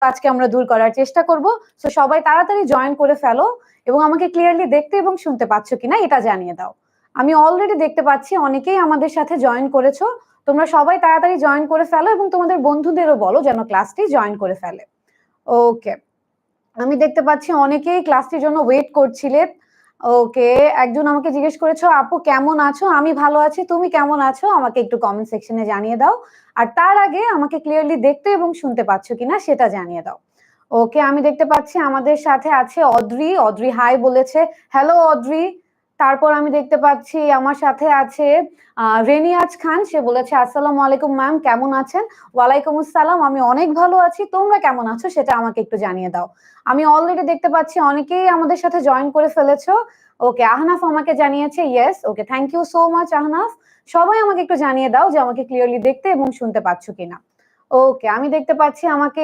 আজকে আমরা দূর করার চেষ্টা করব। সো সবাই তাড়াতাড়ি জয়েন করে ফেলো এবং আমাকে ক্লিয়ারলি দেখতে এবং শুনতে পাচ্ছ কিনা এটা জানিয়ে দাও। আমি অলরেডি দেখতে পাচ্ছি অনেকেই আমাদের সাথে জয়েন করেছো। তোমরা সবাই তাড়াতাড়ি জয়েন করে ফেলো এবং তোমাদের বন্ধুদেরও বলো যেন ক্লাসটি জয়েন করে ফেলে। ওকে, আমি দেখতে পাচ্ছি অনেকেই ক্লাসটির জন্য ওয়েট করছিলে। ওকে, একজন আমাকে জিজ্ঞেস করেছো আপু কেমন আছো? আমি ভালো আছি, তুমি কেমন আছো? আমাকে একটু কমেন্ট সেকশনে জানিয়ে দাও। আর তার আগে আমাকে ক্লিয়ারলি দেখতে এবং শুনতে পাচ্ছ কিনা সেটা জানিয়ে দাও। ওকে, আমি দেখতে পাচ্ছি আমাদের সাথে আছে অদ্রি। অদ্রি হাই বলেছে, হ্যালো অদ্রি। তারপর আমি দেখতে পাচ্ছি আমার সাথে আছে রেনিয়াজ খান। সে বলেছে আসসালামু আলাইকুম ম্যাম, কেমন আছেন? ওয়ালাইকুম আসসালাম, আমি অনেক ভালো আছি, তোমরা কেমন আছো সেটা আমাকে একটু জানিয়ে দাও। আমি অলরেডি দেখতে পাচ্ছি অনেকেই আমাদের সাথে জয়েন করে ফেলেছো। ওকে, আহনাফ আমাকে জানিয়েছে yes. Okay, thank you so much Ahnaf. সবাই আমাকে একটু জানিয়ে দাও যে আমাকে ক্লিয়ারলি দেখতে এবং শুনতে পাচ্ছ কিনা। ওকে, আমি দেখতে পাচ্ছি আমাকে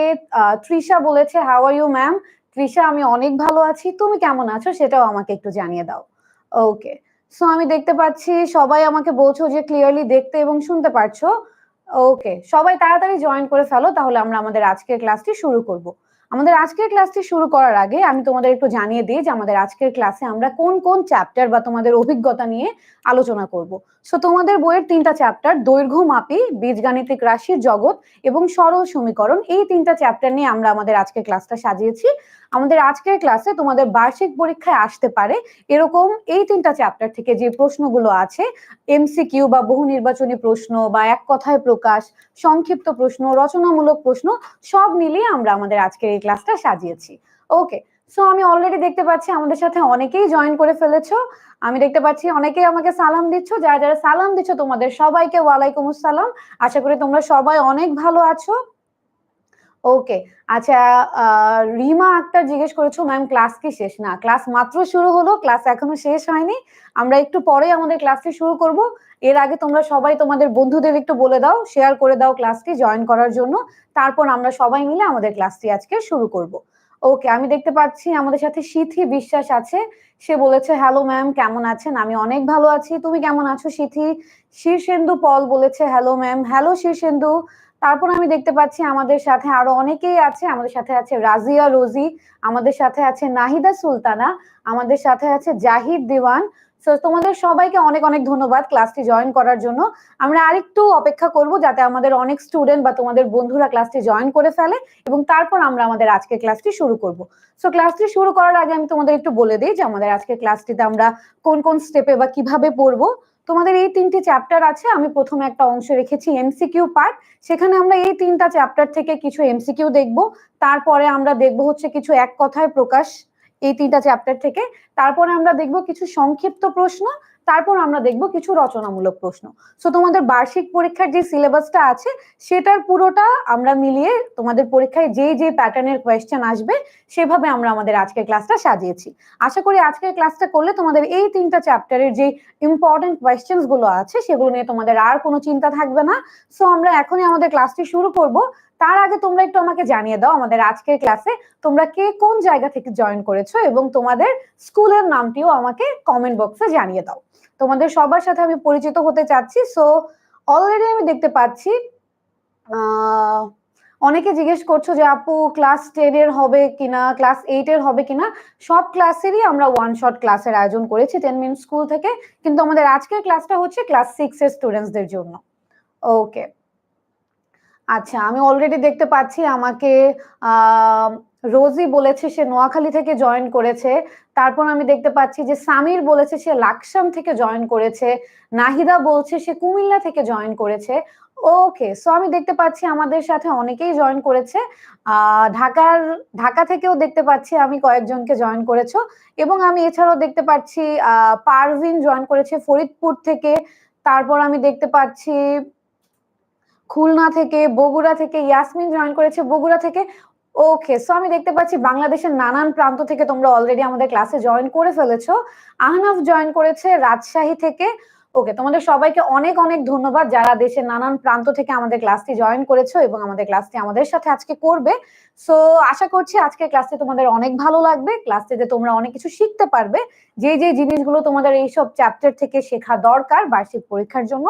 তৃষা বলেছে how are you ma'am. Trisha, আমি অনেক ভালো আছি, তুমি কেমন আছো সেটাও আমাকে একটু জানিয়ে দাও। ওকে, সো আমি দেখতে পাচ্ছি সবাই আমাকে বলছো যে ক্লিয়ারলি দেখতে এবং শুনতে পারছো। ওকে, সবাই তাড়াতাড়ি জয়েন করে ফেলো, তাহলে আমরা আমাদের আজকের ক্লাসটি শুরু করব। আমাদের আজকের ক্লাসটি শুরু করার আগে আমি তোমাদের একটু জানিয়ে দিই যে আমাদের আজকের ক্লাসে আমরা কোন কোন চ্যাপ্টার বা তোমাদের অভিজ্ঞতা নিয়ে আলোচনা করব। সো তোমাদের বইয়ের 3টা চ্যাপ্টার, দৈর্ঘ্যমাপী, বীজগাণিতিক রাশির জগৎ এবং সরল সমীকরণ, এই 3টা চ্যাপ্টার নিয়ে আমরা আমাদের আজকের ক্লাসটা সাজিয়েছি। আমাদের আজকের ক্লাসে তোমাদের বার্ষিক পরীক্ষায় আসতে পারে এরকম এই 3টা চ্যাপ্টার থেকে যে প্রশ্নগুলো আছে, এমসিকিউ বা বহু নির্বাচনী প্রশ্ন বা এক কথায় প্রকাশ, সংক্ষিপ্ত প্রশ্ন, রচনামূলক প্রশ্ন, সব মিলিয়ে আমরা আমাদের আজকের এই ক্লাসটা সাজিয়েছি। ওকে, সো আমি অলরেডি দেখতে পাচ্ছি আমাদের সাথে অনেকেই জয়েন করে ফেলেছো। আমি দেখতে পাচ্ছি অনেকেই আমাকে সালাম দিচ্ছ। যারা যারা সালাম দিচ্ছ তোমাদের সবাইকে ওয়ালাইকুম আসসালাম। আশা করি তোমরা সবাই অনেক ভালো আছো। ওকে, আচ্ছা, রিমা আক্তার জিজ্ঞেস করেছো ম্যাম ক্লাস কি শেষ? না, ক্লাস মাত্র শুরু হলো, ক্লাস এখনো শেষ হয়নি। আমরা একটু পরেই আমাদের ক্লাসটি শুরু করব। এর আগে তোমরা সবাই তোমাদের বন্ধুদের একটু বলে দাও, শেয়ার করে দাও ক্লাসটি জয়েন করার জন্য। তারপর আমরা সবাই মিলে আমাদের ক্লাসটি আজকে শুরু করব। ওকে, আমি দেখতে পাচ্ছি আমাদের সাথে সিথি বিশ্বাস আছে। সে বলেছে হ্যালো ম্যাম, কেমন আছেন? আমি অনেক ভালো আছি, তুমি কেমন আছো সিথি? শীর্ষেন্দু পল বলেছে হ্যালো ম্যাম। হ্যালো শীর্ষেন্দু। তারপর আমি দেখতে পাচ্ছি আমাদের সাথে আরো অনেকেই আছে। আমাদের সাথে আছে রাজিয়া রোজি, আমাদের সাথে আছে নাহিদা সুলতানা, আমাদের সাথে আছে জাহিদ দিওয়ান। সো তোমাদের সবাইকে অনেক অনেক ধন্যবাদ ক্লাসটি জয়েন করার জন্য। আমরা আরেকটু অপেক্ষা করব যাতে আমাদের অনেক স্টুডেন্ট বা তোমাদের বন্ধুরা ক্লাসটি জয়েন করে ফেলে এবং তারপর আমরা আমাদের আজকের ক্লাসটি শুরু করব। সো ক্লাসটি শুরু করার আগে আমি তোমাদের একটু বলে দিই যে আমাদের আজকের ক্লাসটিতে আমরা কোন কোন স্টেপে বা কিভাবে পড়বো। তোমাদের এই 3টি চ্যাপ্টার আছে। আমি প্রথমে একটা অংশ রেখেছি এমসিকিউ পার্ট, সেখানে আমরা এই 3টা চ্যাপ্টার থেকে কিছু এমসিকিউ দেখব। তারপরে আমরা দেখব হচ্ছে কিছু এক কথায় প্রকাশ এই 3টা চ্যাপ্টার থেকে। তারপরে আমরা দেখব কিছু সংক্ষিপ্ত প্রশ্ন। তারপর আমরা দেখব কিছু রচনামূলক প্রশ্ন। সো তোমাদের বার্ষিক পরীক্ষার যে সিলেবাসটা আছে সেটার পুরোটা আমরা মিলিয়ে তোমাদের পরীক্ষায় যে যে প্যাটার্নের কোয়েশ্চেন আসবে সেভাবে আমরা আমাদের আজকের ক্লাসটা সাজিয়েছি। আশা করি আজকের ক্লাসটা করলে তোমাদের এই 3টা চ্যাপ্টারের যে ইম্পর্টেন্ট কোয়েশ্চেন্স গুলো আছে সেগুলো নিয়ে তোমাদের আর কোনো চিন্তা থাকবে না। সো আমরা এখনই আমাদের ক্লাসটি শুরু করব। তার আগে তোমরা একটু আমাকে জানিয়ে দাও আমাদের আজকের ক্লাসে তোমরা কে কোন জায়গা থেকে জয়েন করেছো এবং তোমাদের স্কুলের নামটিও আমাকে কমেন্ট বক্সে জানিয়ে দাও। তোমাদের সবার সাথে আমি পরিচিত হতে চাচ্ছি। সো অলরেডি আমি দেখতে পাচ্ছি অনেকে জিজ্ঞেস করছো যে আপু ক্লাস 10 এর হবে কিনা, ক্লাস 8 এর হবে কিনা। সব ক্লাসেরই আমরা ওয়ান শট ক্লাসের আয়োজন করেছি 10 মিনিট স্কুল থেকে, কিন্তু আমাদের আজকের ক্লাসটা হচ্ছে ক্লাস 6 এর স্টুডেন্টসদের জন্য। ওকে, আচ্ছা, আমি অলরেডি দেখতে পাচ্ছি আমাকে রোজি বলেছে সে নোয়াখালী থেকে জয়েন করেছে। তারপর আমি দেখতে পাচ্ছি যে সামির বলেছে সে লাকসাম থেকে জয়েন করেছে। নাহিদা বলছে সে কুমিল্লা থেকে জয়েন করেছে। ওকে, সো আমি দেখতে পাচ্ছি আমাদের সাথে অনেকেই জয়েন করেছে। ঢাকা থেকেও দেখতে পাচ্ছি আমি কয়েকজনকে জয়েন করেছো এবং আমি এছাড়াও দেখতে পাচ্ছি পারভিন জয়েন করেছে ফরিদপুর থেকে। তারপর আমি দেখতে পাচ্ছি খুলনা থেকে, বগুড়া থেকে ইয়াসমিন জয়েন করেছে বগুড়া থেকে। ওকে, সো আমি দেখতে পাচ্ছি বাংলাদেশের নানান প্রান্ত থেকে তোমরা অলরেডি আমাদের ক্লাসে জয়েন করে ফেলেছো। আহনাফ জয়েন করেছে রাজশাহী থেকে। ওকে, তোমাদের সবাইকে অনেক অনেক ধন্যবাদ যারা দেশের নানান প্রান্ত থেকে আমাদের ক্লাসটি জয়েন করেছো এবং আমাদের ক্লাসটি আমাদের সাথে আজকে করবে। সো আশা করছি আজকের ক্লাসটি তোমাদের অনেক ভালো লাগবে। ক্লাসটিতে তোমরা অনেক কিছু শিখতে পারবে, যে যে জিনিসগুলো তোমাদের এইসব চ্যাপ্টার থেকে শেখা দরকার বার্ষিক পরীক্ষার জন্য।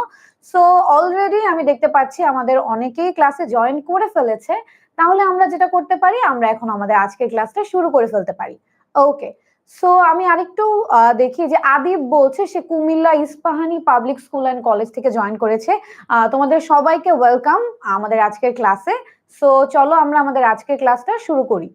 সো অলরেডি আমি দেখতে পাচ্ছি আমাদের অনেকেই ক্লাসে জয়েন করে ফেলেছে। তাহলে আমরা যেটা করতে পারি, আমরা এখন আমাদের আজকের ক্লাসটা শুরু করে ফেলতে পারি। ওকে, সো আমি আরেকটু দেখি যে আদিব বলছে সে Cumilla Ispahani public school and college থেকে জয়েন করেছে। তোমাদের সবাইকে ওয়েলকাম আমাদের আজকের ক্লাসে। সো চলো আমরা আমাদের আজকের ক্লাসটা শুরু করি।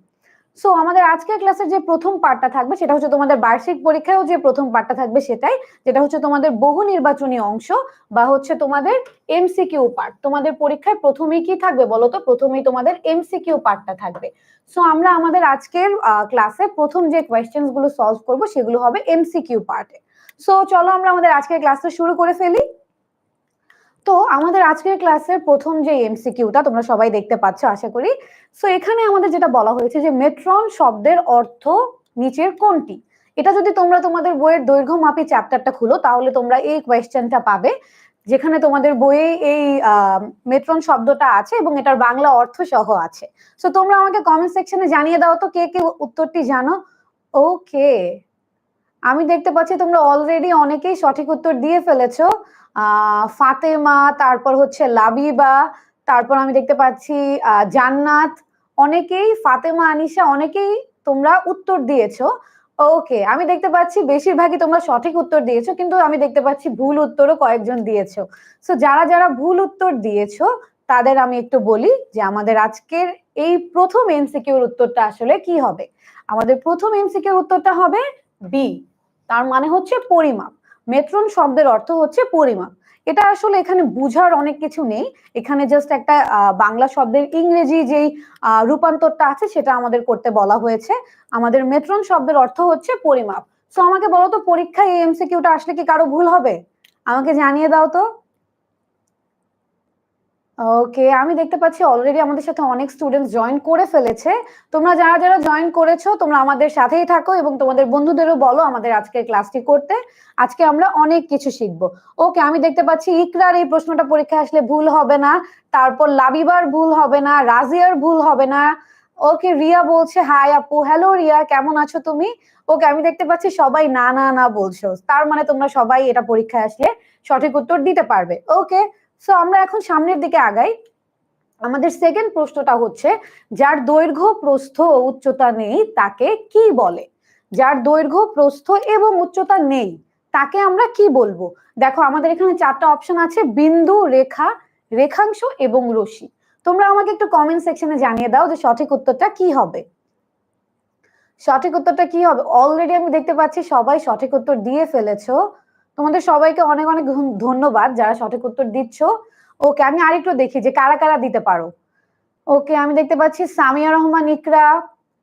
সো আমাদের আজকের ক্লাসের যে প্রথম পার্টটা থাকবে সেটা হচ্ছে তোমাদের বার্ষিক পরীক্ষায়ও যে প্রথম পার্টটা থাকবে সেটাই, যেটা হচ্ছে তোমাদের বহু নির্বাচনী অংশ বা হচ্ছে তোমাদের এমসিকিউ পার্ট। তোমাদের পরীক্ষায় প্রথমেই কি থাকবে বলো তো? প্রথমেই তোমাদের এমসিকিউ পার্টটা থাকবে। সো আমরা আমাদের আজকের ক্লাসে প্রথম যে কোয়েশ্চেন্স গুলো সলভ করব সেগুলো হবে এমসিকিউ পার্টে। সো চলো আমরা আমাদের আজকের ক্লাসটা শুরু করে ফেলি। তো আমাদের আজকের ক্লাসের প্রথম যে এমসিকিউটা তোমরা সবাই দেখতে পাচ্ছ আশা করি। সো এখানে আমাদের যেটা বলা হয়েছে যে মেট্রন শব্দের অর্থ নিচের কোনটি? এটা যদি তোমরা তোমাদের বইয়ের দৈর্ঘ্যমাপী চ্যাপ্টারটা খুলো তাহলে তোমরা এই কোয়েশ্চেনটা পাবে, যেখানে তোমাদের বইয়ে এই মেট্রন শব্দটা আছে এবং এটার বাংলা অর্থ সহ আছে। সো তোমরা আমাকে কমেন্ট সেকশনে জানিয়ে দাও তো কে কে উত্তরটি জানো। ওকে, আমি দেখতে পাচ্ছি তোমরা অলরেডি অনেকেই সঠিক উত্তর দিয়ে ফেলেছো। ফাতেমা, তারপর হচ্ছে লাবিবা, তারপর আমি দেখতে পাচ্ছি জান্নাত, অনেকেই ফাতেমা, আনিশা, অনেকেই তোমরা উত্তর দিয়েছো। ওকে, আমি দেখতে পাচ্ছি বেশিরভাগই তোমরা সঠিক উত্তর দিয়েছো, কিন্তু আমি দেখতে পাচ্ছি ভুল উত্তরও কয়েকজন দিয়েছো। সো যারা যারা ভুল উত্তর দিয়েছো তাদের আমি একটু বলি যে আমাদের আজকের এই প্রথম এমসিকিউর উত্তরটা আসলে কি হবে। আমাদের প্রথম এমসিকিউর উত্তরটা হবে বি, তার মানে হচ্ছে পরিমাপ। মেট্রন শব্দের অর্থ হচ্ছে পরিমাপ। এটা আসলে এখানে বুঝার অনেক কিছু নেই, এখানে জাস্ট একটা বাংলা শব্দের ইংরেজি যেই রূপান্তরটা আছে সেটা আমাদের করতে বলা হয়েছে। আমাদের মেট্রন শব্দের অর্থ হচ্ছে পরিমাপ। সো আমাকে বলো তো, পরীক্ষায় এই এমসিকিউটা আসলে কি কারো ভুল হবে? আমাকে জানিয়ে দাও তো। ওকে, আমি দেখতে পাচ্ছি অলরেডি আমাদের সাথে অনেক স্টুডেন্ট জয়েন করে ফেলেছে। তোমরা যারা যারা জয়েন করেছো তোমরা আমাদের সাথেই থাকো এবং তোমাদের বন্ধুদেরও বলো আমাদের আজকের ক্লাসটি করতে। আজকে আমরা অনেক কিছু শিখবো। ওকে, আমি দেখতে পাচ্ছি ইকরার এই প্রশ্নটা পরীক্ষায় আসলে ভুল হবে না, তারপর লাবিবার ভুল হবে না, রাজিয়ার ভুল হবে না। ওকে, রিয়া বলছে হাই আপু। হ্যালো রিয়া, কেমন আছো তুমি? ওকে, আমি দেখতে পাচ্ছি সবাই না না না বলছো, তার মানে তোমরা সবাই এটা পরীক্ষায় আসলে সঠিক উত্তর দিতে পারবে। ওকে, সো আমরা এখন সামনের দিকে আগাই। আমাদের সেকেন্ড প্রশ্নটা হচ্ছে যার দৈর্ঘ্য প্রস্থ ও উচ্চতা নেই তাকে কি বলে? যার দৈর্ঘ্য প্রস্থ এবং উচ্চতা নেই তাকে আমরা কি বলবো? দেখো আমাদের এখানে চারটা অপশন আছে, বিন্দু, রেখা, রেখাংশ এবং রশ্মি। তোমরা আমাকে একটু কমেন্ট সেকশনে জানিয়ে দাও যে সঠিক উত্তরটা কি হবে। সঠিক উত্তরটা কি হবে? অলরেডি আমি দেখতে পাচ্ছি সবাই সঠিক উত্তর দিয়ে ফেলেছো। তোমাদের সবাইকে অনেক অনেক ধন্যবাদ যারা সঠিক উত্তর দিচ্ছ। ওকে, আমি আরেকটু দেখি যে কারা কারা দিতে পারো। ওকে, আমি দেখতে পাচ্ছি সামিয়া রহমান ইকরা,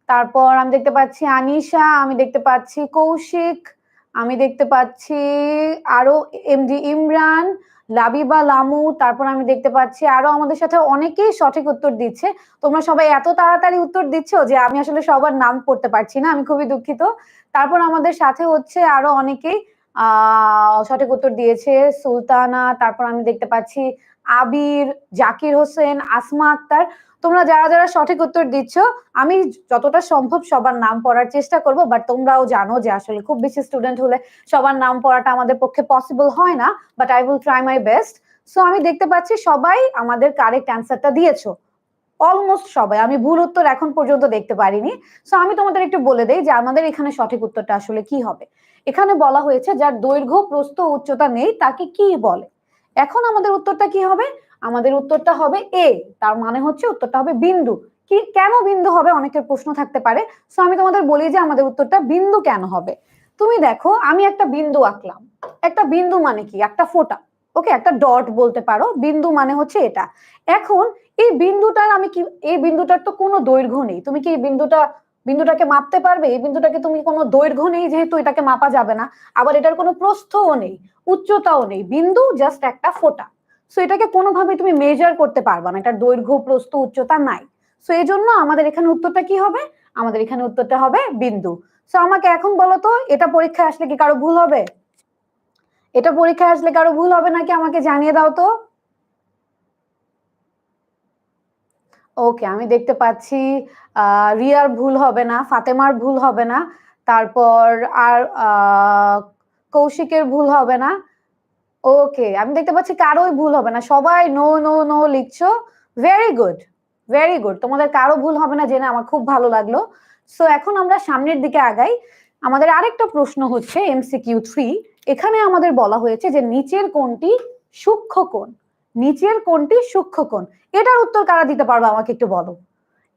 তারপর আমি দেখতে পাচ্ছি আনিশা, আমি দেখতে পাচ্ছি কৌশিক, আমি দেখতে পাচ্ছি আরো এমডি ইমরান, লাবিবা, লামু, তারপর আমি দেখতে পাচ্ছি আরো আমাদের সাথে অনেকেই সঠিক উত্তর দিচ্ছে। তোমরা সবাই এত তাড়াতাড়ি উত্তর দিচ্ছ যে আমি আসলে সবার নাম পড়তে পারছি না, আমি খুবই দুঃখিত। তারপর আমাদের সাথে হচ্ছে আরো অনেকেই সঠিক উত্তর দিয়েছে, সুলতানা, তারপর আমি দেখতে পাচ্ছি আবির, জাকির হোসেন, আসমা আক্তার। তোমরা যারা যারা সঠিক উত্তর দিচ্ছ আমি যতটা সম্ভব সবার নাম পড়ার চেষ্টা করব, বাট তোমরাও জানো যে আসলে খুব বেশি স্টুডেন্ট হলে সবার নাম পড়াটা আমাদের পক্ষে পসিবল হয় না, but I will try my best. So আমি দেখতে পাচ্ছি সবাই আমাদের কারেক্ট অ্যান্সারটা দিয়েছো, অলমোস্ট সবাই। আমি ভুল উত্তর এখন পর্যন্ত দেখতে পারিনি। সো আমি তোমাদের একটু বলে দেই যে আমাদের এখানে সঠিক উত্তরটা আসলে কি হবে। এখানে বলা হয়েছে যার দৈর্ঘ্য প্রস্থ উচ্চতা নেই তাকে কি বলে। এখন আমাদের উত্তরটা কি হবে? আমাদের উত্তরটা হবে এ, তার মানে হচ্ছে উত্তরটা হবে বিন্দু। কি কেন বিন্দু হবে অনেকের প্রশ্ন থাকতে পারে। সো আমি তোমাদের বলি যে আমাদের উত্তরটা বিন্দু কেন হবে। তুমি দেখো আমি একটা বিন্দু আঁকলাম, একটা বিন্দু মানে কি? একটা ফোঁটা। ওকে, একটা ডট বলতে পারো, বিন্দু মানে হচ্ছে এটা। এখন এই বিন্দুটার আমি কি, এই বিন্দুটার তো কোনো দৈর্ঘ্য নেই, তুমি কি এই বিন্দুটাকে মাপতে পারবে? এই বিন্দুটাকে তুমি কোনো দৈর্ঘ্য নেই যেহেতু এটাকে মাপা যাবে না, আবার এটার কোনো প্রস্থও নেই, উচ্চতাও নেই, বিন্দু জাস্ট একটা ফোঁটা। সো এটাকে কোনোভাবে তুমি মেজার করতে পারবা না, এটার দৈর্ঘ্য প্রস্থ উচ্চতা নাই। সো এই জন্য আমাদের এখানে উত্তরটা কি হবে? আমাদের এখানে উত্তরটা হবে বিন্দু। সো আমাকে এখন বলো তো, এটা পরীক্ষায় আসলে কি কারো ভুল হবে? এটা পরীক্ষায় আসলে কারো ভুল হবে নাকি আমাকে জানিয়ে দাও তো। ওকে, আমি দেখতে পাচ্ছি রিয়ার ভুল হবে না, ফাতেমার ভুল হবে না, তারপর আর কৌশিকের ভুল হবে না। ওকে, আমি দেখতে পাচ্ছি কারোই ভুল হবে না, সবাই নো নো নো লিখছো। ভেরি গুড, ভেরি গুড, তোমাদের কারো ভুল হবে না জেনে আমার খুব ভালো লাগলো। সো এখন আমরা সামনের দিকে আগাই। আমাদের আরেকটা প্রশ্ন হচ্ছে MCQ 3। এখানে আমাদের বলা হয়েছে যে নিচের কোনটি সূক্ষ্ম কোণ, নিচের কোনটি সূক্ষ্ম কোণ। এটার উত্তর কারা দিতে পারবে আমাকে একটু বলো।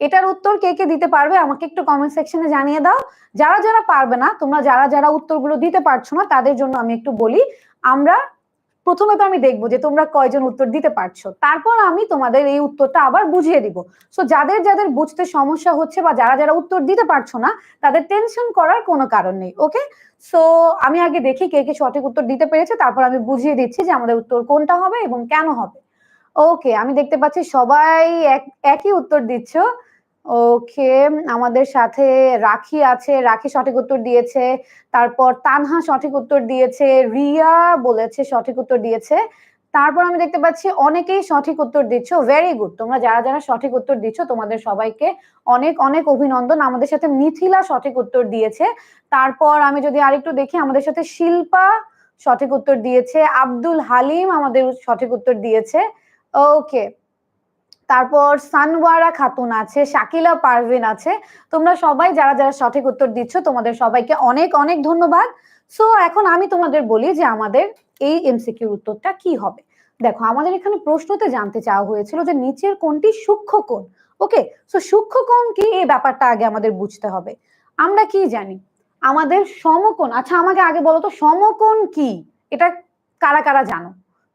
এটার উত্তর কে কে দিতে পারবে আমাকে একটু কমেন্ট সেকশনে জানিয়ে দাও। যারা যারা পারবে না, তোমরা যারা যারা উত্তরগুলো দিতে পারছো না তাদের জন্য আমি একটু বলি, আমরা প্রথমে তো আমি দেখবো যে তোমরা কয়জন উত্তর দিতে পারছো, তারপর আমি তোমাদের এই উত্তরটা আবার বুঝিয়ে দিব। সো যাদের যাদের বুঝতে সমস্যা হচ্ছে বা যারা যারা উত্তর দিতে পারছো না তাদের টেনশন করার কোনো কারণ নেই। ওকে, সো আমি আগে দেখি কে কে সঠিক উত্তর দিতে পেরেছে, তারপর আমি বুঝিয়ে দিচ্ছি যে আমাদের উত্তর কোনটা হবে এবং কেন হবে। ওকে, আমি দেখতে পাচ্ছি সবাই একই উত্তর দিচ্ছ। ওকে, আমাদের সাথে রাখি আছে, রাখি সঠিক উত্তর দিয়েছে। তারপর তানহা সঠিক উত্তর দিয়েছে, রিয়া বলেছে সঠিক উত্তর দিয়েছে। তারপর আমি দেখতে পাচ্ছি অনেকেই সঠিক উত্তর দিচ্ছ। ভেরি গুড, তোমরা যারা যারা সঠিক উত্তর দিচ্ছ তোমাদের সবাইকে অনেক অনেক অভিনন্দন। আমাদের সাথে মিথিলা সঠিক উত্তর দিয়েছে। তারপর আমি যদি আরেকটু দেখি, আমাদের সাথে শিল্পা সঠিক উত্তর দিয়েছে, আব্দুল হালিম আমাদের সঠিক উত্তর দিয়েছে। ওকে, তারপর সানওয়ারা খাতুন আছে, শাকিলা পারভিন আছে। তোমরা সবাই যারা যারা সঠিক উত্তর দিচ্ছ তোমাদের সবাইকে অনেক অনেক ধন্যবাদ। সো এখন আমি তোমাদের বলি যে আমাদের এই MCQ উত্তরটা কি হবে। দেখো, আমাদের এখানে প্রশ্নতে জানতে চাওয়া হয়েছিল যে নিচের কোনটি সূক্ষ্ম কোণ। ওকে, সো সূক্ষ্ম কোণ কি এই ব্যাপারটা আগে আমাদের বুঝতে হবে। আমরা কি জানি আমাদের সমকোণ। আচ্ছা, আমাকে আগে বলো তো সমকোণ কি, এটা কারা কারা জানো?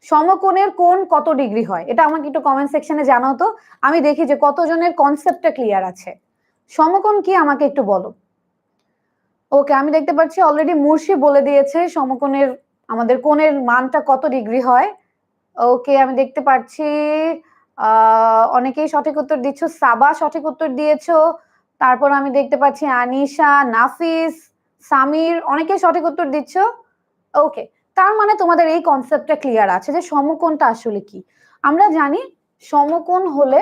সমকোণের কোণ কত ডিগ্রি হয় এটা আমাকে একটু কমেন্ট সেকশনে জানাও তো। আমি দেখি যে কতজনের কনসেপ্টটা ক্লিয়ার আছে। সমকোণ কি আমাকে একটু বলো। ওকে, আমি দেখতে পাচ্ছি অলরেডি মুর্শি বলে দিয়েছে সমকোণের আমাদের কোণের মানটা কত ডিগ্রি হয়। ওকে, আমি দেখতে পাচ্ছি অনেকেই সঠিক উত্তর দিচ্ছ। সাবা সঠিক উত্তর দিয়েছো। তারপর আমি দেখতে পাচ্ছি আনিশা, নাফিস, সামির অনেকেই সঠিক উত্তর দিচ্ছ। ওকে, তার মানে তোমাদের এই কনসেপ্টটা ক্লিয়ার আছে যে সমকোণটা আসলে কি। আমরা জানি সমকোণ হলে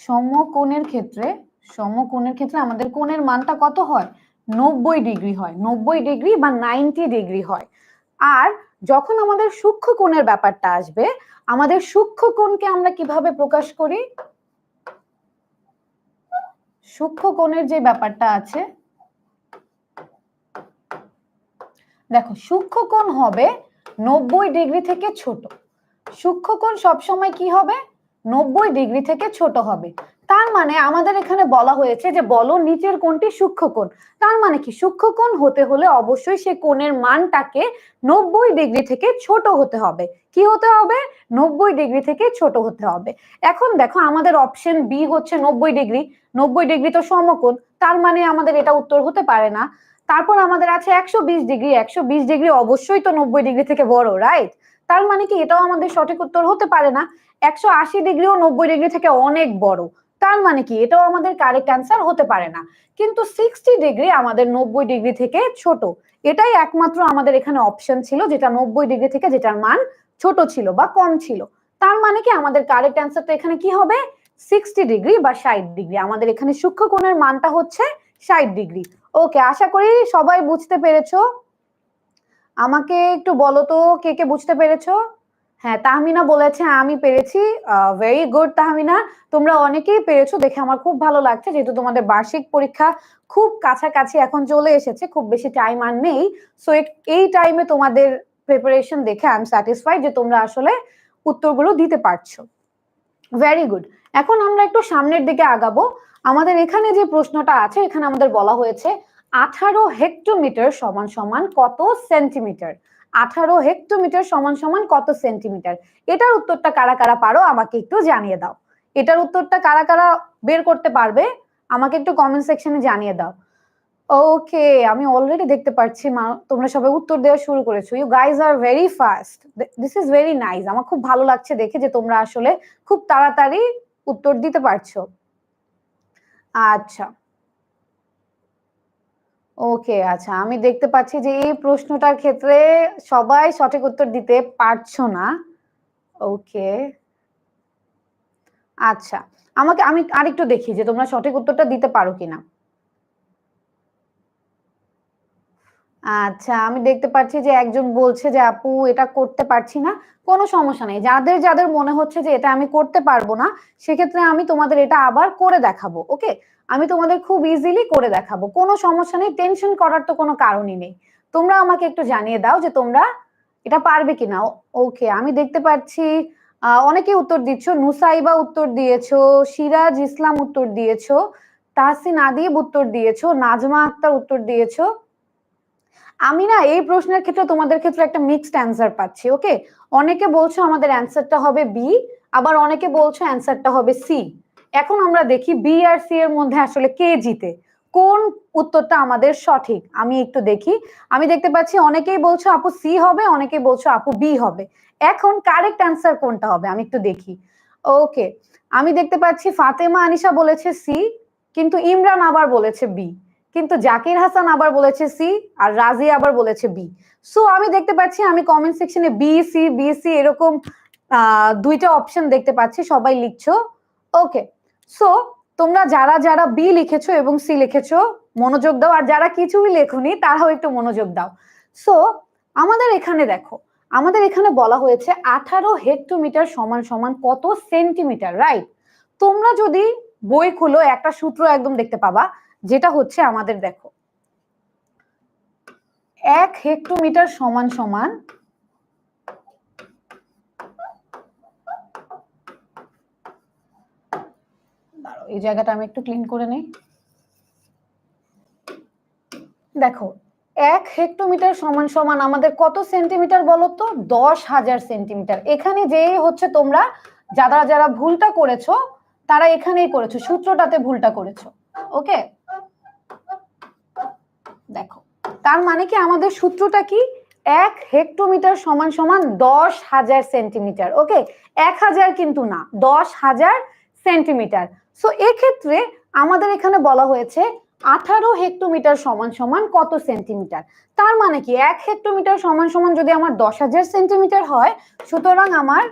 সমকোণের ক্ষেত্রে আমাদের কোণের মানটা কত হয়? 90 ডিগ্রি হয়, 90 ডিগ্রি বা 90 ডিগ্রি হয়। আর যখন আমাদের সূক্ষ্ম কোণের ব্যাপারটা আসবে, আমাদের সূক্ষ্ম কোণকে আমরা কিভাবে প্রকাশ করি? সূক্ষ্ম কোণের যে ব্যাপারটা আছে, দেখো সূক্ষ্ম কোণ হবে 90 ডিগ্রি থেকে ছোট। সূক্ষ্ম কোণ সবসময় কি হবে? 90 ডিগ্রি থেকে ছোট হবে। তার মানে আমাদের এখানে বলা হয়েছে যে বলো নিচের কোণটি সূক্ষ্ম কোণ। তার মানে কি সূক্ষ্ম কোণ হতে হলে অবশ্যই সে কোণের মানটাকে 90 ডিগ্রি থেকে ছোট হতে হবে। কি হতে হবে? 90 ডিগ্রি থেকে ছোট হতে হবে। এখন দেখো আমাদের অপশন বি হচ্ছে 90 ডিগ্রি। 90 ডিগ্রি তো সমকোণ, তার মানে আমাদের এটা উত্তর হতে পারে না। তারপর আমাদের আছে 120 ডিগ্রি। 120 ডিগ্রি অবশ্যই তো 90 ডিগ্রি থেকে বড়, রাইট? তার মানে কি এটাও আমাদের সঠিক উত্তর হতে পারে না। 180 ডিগ্রিও 90 ডিগ্রি থেকে অনেক বড়, তার মানে কি এটাও আমাদের কারেক্ট অ্যান্সার হতে পারে না। কিন্তু 60 ডিগ্রি আমাদের 90 ডিগ্রি থেকে ছোট, এটাই একমাত্র আমাদের এখানে অপশন ছিল যেটা 90 ডিগ্রি থেকে যেটার মান ছোট ছিল বা কম ছিল। তার মানে কি আমাদের কারেক্ট অ্যান্সারটা এখানে কি হবে? 60 ডিগ্রি বা 60 ডিগ্রি। আমাদের এখানে সূক্ষ্ম কোণের মানটা হচ্ছে 60 ডিগ্রি। ওকে, আশা করি সবাই বুঝতে পেরেছো। আমাকে একটু বলো তো কে কে বুঝতে পেরেছো। হ্যাঁ, তাহমিনা বলেছে আমি পেরেছি। ভেরি গুড তাহমিনা, তোমরা অনেকেই পেরেছো দেখে আমার খুব ভালো লাগছে, যেহেতু তোমাদের বার্ষিক পরীক্ষা খুব কাছাকাছি এখন চলে এসেছে, খুব বেশি টাইম আর নেই। সো এই টাইমে তোমাদের প্রিপারেশন দেখে আই এম স্যাটিসফাইড যে তোমরা আসলে উত্তরগুলো দিতে পারছো। ভেরি গুড, এখন আমরা একটু সামনের দিকে আগাবো। আমাদের এখানে যে প্রশ্নটা আছে, এখানে আমাদের বলা হয়েছে 18 হেক্টোমিটার সমান সমান কত সেন্টিমিটার। 18 হেক্টোমিটার সমান সমান কত সেন্টিমিটার। এটার উত্তরটা কারা কারা পারো আমাকে একটু জানিয়ে দাও। এটার উত্তরটা কারা কারা বের করতে পারবে আমাকে একটু কমেন্ট সেকশনে জানিয়ে দাও। ওকে, আমি অলরেডি দেখতে পাচ্ছি তোমরা সবাই উত্তর দেওয়া শুরু করেছো। You guys are very fast, this is very nice. আমার খুব ভালো লাগছে দেখে যে তোমরা আসলে খুব তাড়াতাড়ি উত্তর দিতে পারছো। আচ্ছা, ওকে, আচ্ছা, আমি দেখতে পাচ্ছি যে এই প্রশ্নটার ক্ষেত্রে সবাই সঠিক উত্তর দিতে পারছো না। ওকে, আচ্ছা, আমি আরেকটু দেখি যে তোমরা সঠিক উত্তরটা দিতে পারো কিনা। আচ্ছা, আমি দেখতে পাচ্ছি যে একজন বলছে যে আপু এটা করতে পারছি না। কোনো সমস্যা নেই, যাদের যাদের মনে হচ্ছে যে এটা আমি করতে পারবো না, সেক্ষেত্রে আমি তোমাদের এটা আবার করে দেখাবো। ওকে, আমি তোমাদের খুব ইজিলি করে দেখাবো, কোনো সমস্যা নেই, টেনশন করার তো কোনো কারণই নেই। তোমরা আমাকে একটু জানিয়ে দাও যে তোমরা এটা পারবে কিনা। ওকে, আমি দেখতে পাচ্ছি অনেকে উত্তর দিচ্ছ। নুসাইবা উত্তর দিয়েছো, সিরাজ ইসলাম উত্তর দিয়েছো, তাহসিন আদিব উত্তর দিয়েছো, নাজমা আক্তার উত্তর দিয়েছো। আমি না এই প্রশ্নের ক্ষেত্রে তোমাদের ক্ষেত্রে একটা মিক্সড অ্যান্সার পাচ্ছি। ওকে, অনেকে বলছো আমাদের অ্যান্সারটা হবে বি, আবার অনেকে বলছো অ্যান্সারটা হবে সি। এখন আমরা দেখি বি আর সি এর মধ্যে আসলে কে জিতে, কোন উত্তরটা আমাদের সঠিক। আমি একটু দেখি, আমি দেখতে পাচ্ছি অনেকেই বলছো আপু সি হবে, অনেকেই বলছো আপু বি হবে। এখন কারেক্ট অ্যান্সার কোনটা হবে আমি একটু দেখি। ওকে, আমি দেখতে পাচ্ছি ফাতেমা আনিশা বলেছে সি, কিন্তু ইমরান আবার বলেছে বি, কিন্তু জাকির হাসান আবার বলেছে সি, আর রাজি আবার বলেছে বি। সো আমি দেখতে পাচ্ছি, আমি কমেন্ট সেকশনে বি সি এরকম দুইটা অপশন দেখতে পাচ্ছি, সবাই লিখছো। ওকে, সো তোমরা যারা যারা বি লিখেছো এবং সি লিখেছো মনোযোগ দাও, আর যারা কিছুই লেখনি তারাও একটু মনোযোগ দাও। সো আমাদের এখানে দেখো, আমাদের এখানে বলা হয়েছে 18 হেক্টোমিটার সমান সমান কত সেন্টিমিটার, রাইট? তোমরা যদি বই খুলো একটা সূত্র একদম দেখতে পাবা, যেটা হচ্ছে আমাদের দেখো 1 হেক্টোমিটার সমান সমান এই জায়গাটা আমি একটু ক্লিন করে নেই। দেখো 1 হেক্টোমিটার সমান সমান আমাদের কত সেন্টিমিটার বলো তো? 10,000 সেন্টিমিটার। এখানে যে হচ্ছে তোমরা যারা যারা ভুলটা করেছো তারা এখানেই করেছো, সূত্রটাতে ভুলটা করেছো। ওকে, দেখো তার মানে কি আমাদের সূত্রটা কি? 1 হেক্টোমিটার সমান সমান 10,000 সেন্টিমিটার। ওকে, 1,000 কিন্তু না, 10,000 সেন্টিমিটার। সো এক্ষেত্রে আমাদের এখানে বলা হয়েছে 18 হেক্টোমিটার সমান সমান কত সেন্টিমিটার। তার মানে কি 1 হেক্টোমিটার সমান সমান যদি আমার 10,000 সেন্টিমিটার হয়, সুতরাং আমার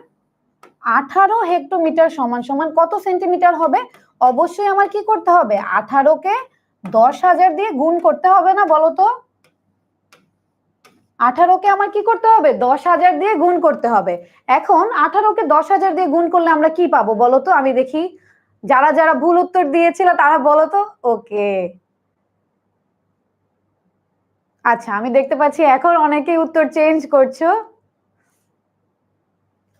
18 হেক্টোমিটার সমান সমান কত সেন্টিমিটার হবে? অবশ্যই আমার কি করতে হবে? 18কে 10,000 দিয়ে গুণ করতে হবে না, বলো তো? 18কে আমার কি করতে হবে? 10,000 দিয়ে গুণ করতে হবে। এখন 18কে 10,000 দিয়ে গুণ করলে আমরা কি পাবো বলো তো? আমি দেখি যারা যারা ভুল উত্তর দিয়েছিল তারা বলো তো। ওকে, আচ্ছা, আমি দেখতে পাচ্ছি এখন অনেকেই উত্তর চেঞ্জ করছো।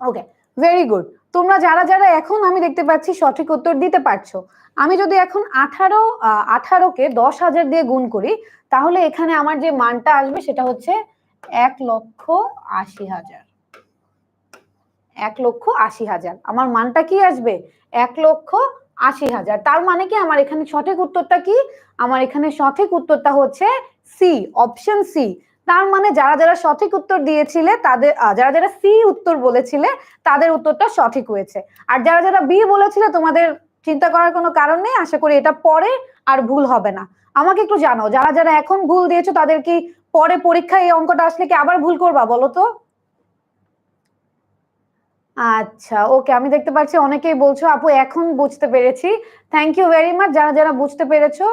ওকে, ভেরি গুড। তোমরা যারা যারা এখন আমি দেখতে পাচ্ছি সঠিক উত্তর দিতে পারছো। আমি যদি এখন 18কে 10,000 দিয়ে গুণ করি, তাহলে এখানে আমার যে মানটা আসবে সেটা হচ্ছে 1,80,000। 1,80,000 আমার মানটা কি আসবে? 1,80,000। তার মানে কি আমার এখানে সঠিক উত্তরটা কি? আমার এখানে সঠিক উত্তরটা হচ্ছে সি, অপশন সি। তার মানে যারা যারা সঠিক উত্তর দিয়েছিলে তাদের, যারা যারা সি উত্তর বলেছিলে তাদের উত্তরটা সঠিক হয়েছে। আর যারা যারা বি বলেছিলে তোমাদের চিন্তা করার কোনো কারণ নেই, আশা করি এটা পরে আর ভুল হবে না। আমাকে একটু জানাও, যারা যারা এখন ভুল দিয়েছো তাদের কি পরে পরীক্ষায় এই অঙ্কটা আসলে কি আবার ভুল করবা বলো তো? আচ্ছা, ওকে, আমি দেখতে পাচ্ছি অনেকেই বলছো আপু এখন বুঝতে পেরেছি। থ্যাংক ইউ ভেরি মাচ যারা যারা বুঝতে পেরেছো।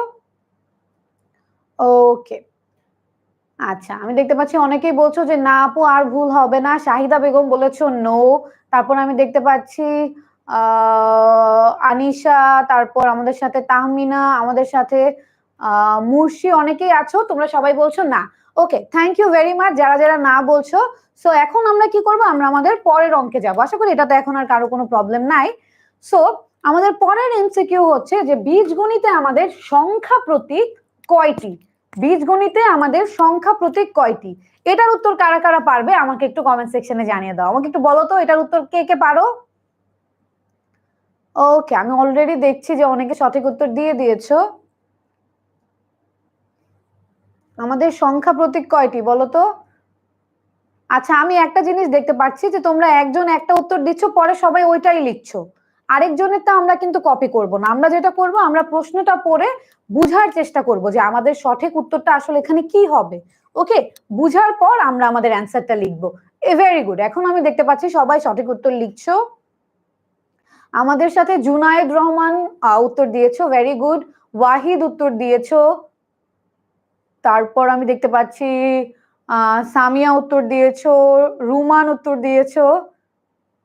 ওকে, আচ্ছা, আমি দেখতে পাচ্ছি অনেকেই বলছো যে না আপু আর ভুল হবে না। শাহিদা বেগম বলেছো নো। তারপর আমি দেখতে পাচ্ছি আনিশা, তারপর আমাদের সাথে তাহমিনা, আমাদের সাথে মুর্শি, অনেকেই আছো, তোমরা সবাই বলছো না। ওকে, থ্যাংক ইউ ভেরি মাচ যারা যারা না বলছো। সো এখন আমরা কি করবো? আমরা আমাদের পরের অঙ্কে যাবো। আশা করি এটাতে এখন আর কারো কোনো প্রবলেম নাই। সো আমাদের পরের এমসিকিউ হচ্ছে যে বীজগণিতে আমাদের সংখ্যা প্রতীক কয়টি? বীজগণিতে আমাদের সংখ্যা প্রতীক কয়টি? এটার উত্তর কারা কারা পারবে আমাকে একটু কমেন্ট সেকশনে জানিয়ে দাও। আমাকে একটু বলো তো এটার উত্তর কে কে পারো? ওকে, আমি অলরেডি দেখছি যে অনেকে সঠিক উত্তর দিয়ে দিয়েছো। আমাদের সংখ্যা প্রতীক কয়টি বলো তো? আচ্ছা, আমি একটা জিনিস দেখতে পাচ্ছি যে তোমরা একজন একটা উত্তর দিচ্ছ, পরে সবাই ওইটাই লিখছো। আরেকজনের তা আমরা কিন্তু কপি করব না। আমরা যেটা করব, আমরা প্রশ্নটা পড়ে বুঝার চেষ্টা করব যে আমাদের সঠিক উত্তরটা আসলে এখানে কি হবে। ওকে, বুঝার পর আমরা আমাদের অ্যান্সারটা লিখবো। ভেরি গুড, এখন আমি দেখতে পাচ্ছি সবাই সঠিক উত্তর লিখছো। আমাদের সাথে জুনায়েদ রহমান উত্তর দিয়েছো, ভেরি গুড। ওয়াহিদ উত্তর দিয়েছো, তারপর আমি দেখতে পাচ্ছি সামিয়া উত্তর দিয়েছো, রুমান উত্তর দিয়েছো।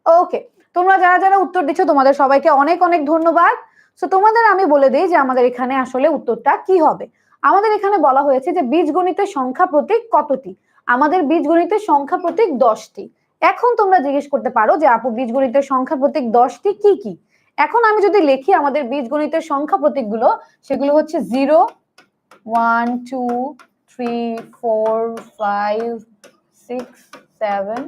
ওকে, তোমরা যারা যারা উত্তর দিচ্ছ তোমাদের সবাইকে অনেক অনেক ধন্যবাদ। সো তোমাদের আমি বলে দিই যে আমাদের এখানে আসলে উত্তরটা কি হবে। আমাদের এখানে বলা হয়েছে যে বীজগণিতের সংখ্যা প্রতীক কতটি। আমাদের বীজগণিতের সংখ্যা প্রতীক 10টি। এখন তোমরা জিজ্ঞেস করতে পারো যে আপু বীজগণিতের সংখ্যা প্রতীক 10টি কি কি। এখন আমি যদি লিখি আমাদের বীজগণিতের সংখ্যা প্রতীকগুলো, সেগুলো হচ্ছে 0, 1, 2, 3, 4, 5, 6, 7,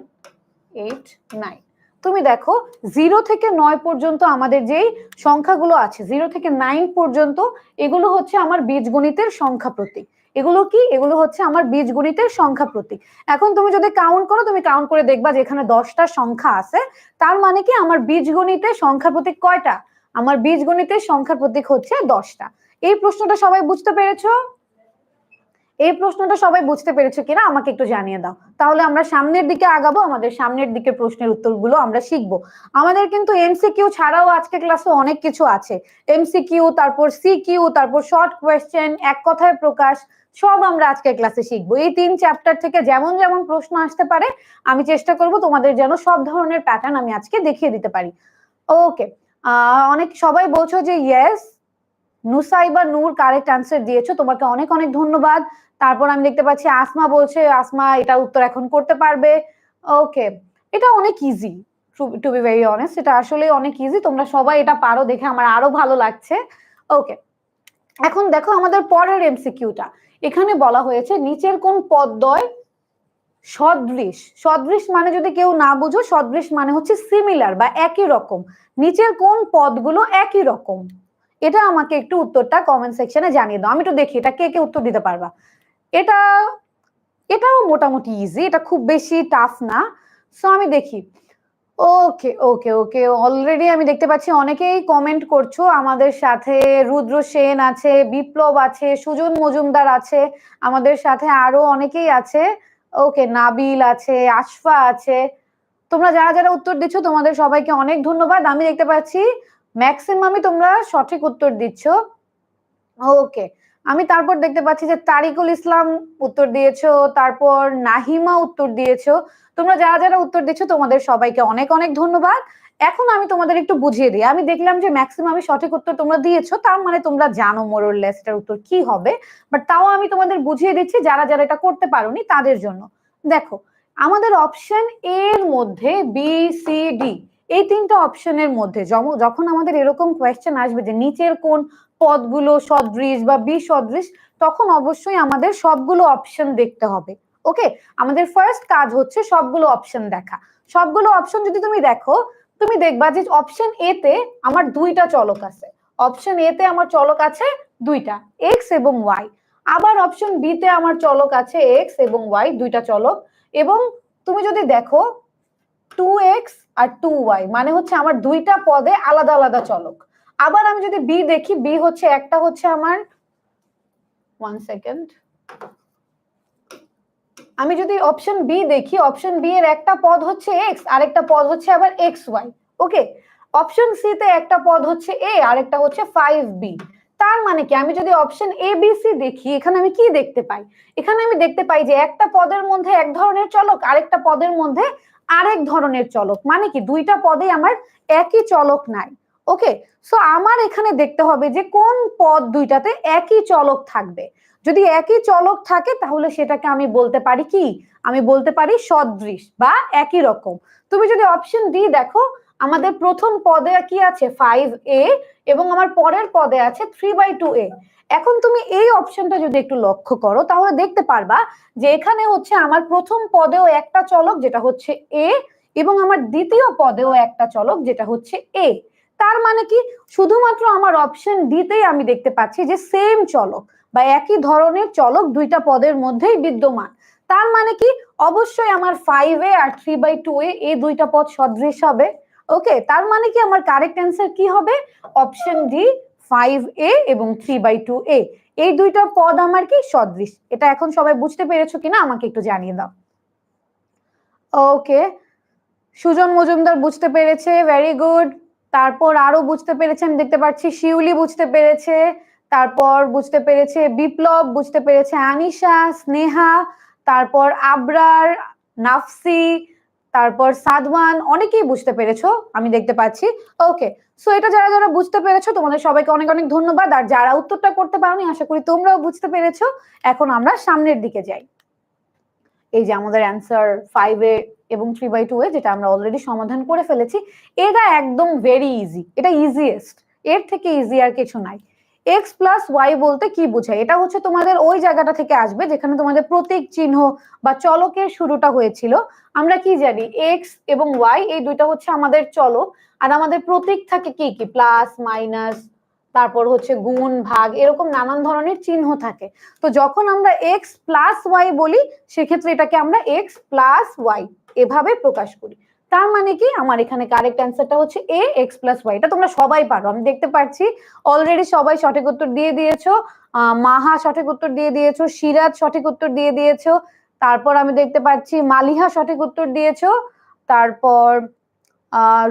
8, 9। তুমি দেখো 0 থেকে 9 পর্যন্ত আমাদের যেই সংখ্যাগুলো আছে, 0 থেকে 9 পর্যন্ত, এগুলো হচ্ছে আমার বীজগণিতের সংখ্যা প্রতীক। এগুলো কি? এগুলো হচ্ছে আমার বীজগণিতের সংখ্যা প্রতীক। এখন তুমি যদি কাউন্ট করো, তুমি কাউন্ট করে দেখবা যে এখানে 10টা সংখ্যা আছে। তার মানে কি আমার বীজগণিতের সংখ্যা প্রতীক কয়টা? আমার বীজগণিতের সংখ্যা প্রতীক হচ্ছে 10টা। এই প্রশ্নটা সবাই বুঝতে পেরেছো? এই প্রশ্নটা সবাই বুঝতে পেরেছো কিনা আমাকে একটু জানিয়ে দাও, তাহলে আমরা সামনের দিকে আগাবো। আমাদের সামনের দিকে প্রশ্নের উত্তরগুলো আমরা শিখবো। আমাদের কিন্তু এমসিকিউ ছাড়াও আজকে ক্লাসে অনেক কিছু আছে। এমসিকিউ, তারপর সিকিউ, তারপর শর্ট কোয়েশ্চেন, এক কথায় প্রকাশ, সব আমরা আজকে ক্লাসে শিখবো। এই 3 চ্যাপ্টার থেকে যেমন যেমন প্রশ্ন আসতে পারে আমি চেষ্টা করব তোমাদের যেন সব ধরনের প্যাটার্ন আমি আজকে দেখিয়ে দিতে পারি। ওকে, অনেক সবাই বলছো যে ইয়েস, নুসাইবা নূর কারেক্ট অ্যান্সার দিয়েছো, তোমাকে অনেক অনেক ধন্যবাদ। তারপর আমি দেখতে পাচ্ছি আসমা বলছে, আসমা এটা উত্তর এখন করতে পারবে। ওকে, এটা অনেক easy, to be very honest, এটা আসলে অনেক ইজি। তোমরা সবাই এটা পারো দেখে আমার আরো ভালো লাগছে। ওকে, এখন দেখো আমাদের পরের এমসিকিউটা। এখানে বলা হয়েছে নিচের কোন পদদ্বয় সদৃশ। সদৃশ মানে যদি কেউ না বুঝো, সদৃশ মানে হচ্ছে সিমিলার বা একই রকম। নিচের কোন পদগুলো একই রকম? এটা আমাকে একটু উত্তরটা কমেন্ট সেকশনে জানিয়ে দাও। আমি একটু দেখি এটা কে কে উত্তর দিতে পারবা। এটাও মোটামুটি ইজি, এটা খুব বেশি টাফ না। সো আমি দেখি। ওকে ওকে ওকে, অলরেডি আমি দেখতে পাচ্ছি অনেকেই কমেন্ট করছো আমাদের সাথে। রুদ্র সেন আছে, বিপ্লব আছে, সুজন মজুমদার আছে, আমাদের সাথে আরো অনেকেই আছে। ওকে, নাবিল আছে, আশফা আছে। তোমরা যারা যারা উত্তর দিচ্ছ তোমাদের সবাইকে অনেক ধন্যবাদ। আমি দেখতে পাচ্ছি ম্যাক্সিমামই তোমরা সঠিক উত্তর দিচ্ছ। ওকে, আমি তারপর দেখতে পাচ্ছি যে তারিকুল ইসলাম উত্তর দিয়েছো, তারপর নাহিমা উত্তর দিয়েছো। তোমরা যারা যারা উত্তর দিচ্ছ তোমাদের সবাইকে অনেক অনেক ধন্যবাদ। এখন আমি তোমাদের একটু বুঝিয়ে দিই। আমি দেখলাম যে ম্যাক্সিমামই সঠিক উত্তর তোমরা দিয়েছো, তার মানে তোমরা জানো মোরলেস এটার উত্তর কি হবে। বাট তাও আমি তোমাদের বুঝিয়ে দিচ্ছি যারা যারা এটা করতে পারোনি তাদের জন্য। দেখো, আমাদের অপশন এর মধ্যে বি, সি, ডি, এই 3টা অপশনের মধ্যে যখন আমাদের এরকম কোয়েশ্চেন আসবে যে নিচের কোন পদগুলো সদৃশ বা বিসদৃশ, তখন অবশ্যই আমাদের সবগুলো অপশন দেখতে হবে। ওকে, আমাদের ফার্স্ট কাজ হচ্ছে সবগুলো অপশন দেখা। সবগুলো অপশন যদি তুমি দেখো, তুমি দেখবা যে অপশন এ তে আমার 2টা চলক আছে। অপশন এ তে আমার চলক আছে 2টা, এক্স এবং ওয়াই। আবার অপশন বি তে আমার চলক আছে এক্স এবং ওয়াই, 2টা চলক। এবং তুমি যদি দেখো 2x আর 2y, মানে হচ্ছে আমার 2টা পদে আলাদা আলাদা চলক। আবার আমি যদি বি দেখি, বি হচ্ছে একটা হচ্ছে আমার 1 সেকেন্ড, আমি যদি অপশন বি দেখি, অপশন বি এর একটা পদ হচ্ছে এক্স, আরেকটা পদ হচ্ছে আবার এক্স ওয়াই। ওকে, অপশন সি তে একটা পদ হচ্ছে এ, আরেকটা হচ্ছে 5b। তার মানে কি আমি যদি অপশন এ বি সি দেখি, এখানে আমি কি দেখতে পাই? এখানে আমি দেখতে পাই যে একটা পদের মধ্যে এক ধরনের চলক, আরেকটা পদের মধ্যে আরেক ধরনের চলক। মানে কি 2টা পদে আমার একই চলক নাই। ওকে, সো আমার এখানে দেখতে হবে যে কোন পদ 2টাতে একই চলক থাকবে। যদি একই চলক থাকে তাহলে সেটাকে আমি বলতে পারি কি? আমি বলতে পারি সদৃশ বা একই রকম। তুমি যদি অপশন ডি দেখো, আমাদের প্রথম পদে কি আছে 5a এবং আমার পরের পদে আছে 3/2a। এখন তুমি এই অপশনটা যদি একটু লক্ষ্য করো তাহলে দেখতে পারবা যে এখানে হচ্ছে আমার প্রথম পদেও একটা চলক যেটা হচ্ছে a, এবং আমার দ্বিতীয় পদেও একটা চলক যেটা হচ্ছে a। তার মানে কি শুধুমাত্র আমার অপশন ডি তেই আমি দেখতে পাচ্ছি যে সেম চলক বা একই ধরনের চলক 2টা পদের মধ্যেই বিদ্যমান। তার মানে কি অবশ্যই আমার 5a আর 3/2a এই 2টা পদ সদৃশ হবে। ওকে, তার মানে কি আমার কারেক্ট অ্যান্সার কি হবে? অপশন ডি, 5a এবং 3/2a, এই 2টা পদ আমার কি সদৃশ। এটা এখন সবাই বুঝতে পেরেছো কিনা আমাকে একটু জানিয়ে দাও। ওকে, সুজন মজুমদার বুঝতে পেরেছে, ভেরি গুড। তারপর আরো বুঝতে পেরেছে আমি দেখতে পাচ্ছি, শিউলি বুঝতে পেরেছে, তারপর বুঝতে পেরেছে বিপ্লব, বুঝতে পেরেছে আনিশা, স্নেহা, তারপর আবরার, নাফসি, তারপর সাদওয়ান, অনেকেই বুঝতে পেরেছো আমি দেখতে পাচ্ছি। ওকে, সো এটা যারা যারা বুঝতে পেরেছো তোমাদের সবাইকে অনেক অনেক ধন্যবাদ। আর যারা উত্তরটা করতে পারোনি আশা করি তোমরাও বুঝতে পেরেছো। এখন আমরা সামনের দিকে যাই। এই যে আমাদের অ্যান্সার 5 এ এবং 3/2 এ যেটা আমরা অলরেডি সমাধান করে ফেলেছি, এটা একদম ভেরি ইজি, এটা ইজিয়েস্ট, এর থেকে ইজি আর কিছু নাই। এক্স প্লাস ওয়াই বলতে কি বোঝায়? এটা হচ্ছে তোমাদের ওই জায়গাটা থেকে আসবে যেখানে তোমাদের প্রতীক চিহ্ন বা চলকের শুরুটা হয়েছিল। আমরা কি জানি এক্স এবং ওয়াই এই দুইটা হচ্ছে আমাদের চলক, আর আমাদের প্রতীক থাকে কি কি, প্লাস মাইনাস, তারপর হচ্ছে গুণ ভাগ, এরকম নানান ধরনের চিহ্ন থাকে। তো যখন আমরা এক্স প্লাস ওয়াই বলি সেক্ষেত্রে এটাকে আমরা এক্স প্লাস ওয়াই এভাবে প্রকাশ করি। তার মানে কি আমার এখানে কারেক্ট অ্যান্সারটা হচ্ছে এ এক্স প্লাস ওয়াই। এটা তোমরা সবাই পারো, আমি দেখতে পাচ্ছি অলরেডি সবাই সঠিক উত্তর দিয়ে দিয়েছো। মাহা সঠিক উত্তর দিয়ে দিয়েছো, সিরাজ সঠিক উত্তর দিয়ে দিয়েছো, তারপর আমি দেখতে পাচ্ছি মালিহা সঠিক উত্তর দিয়েছো, তারপর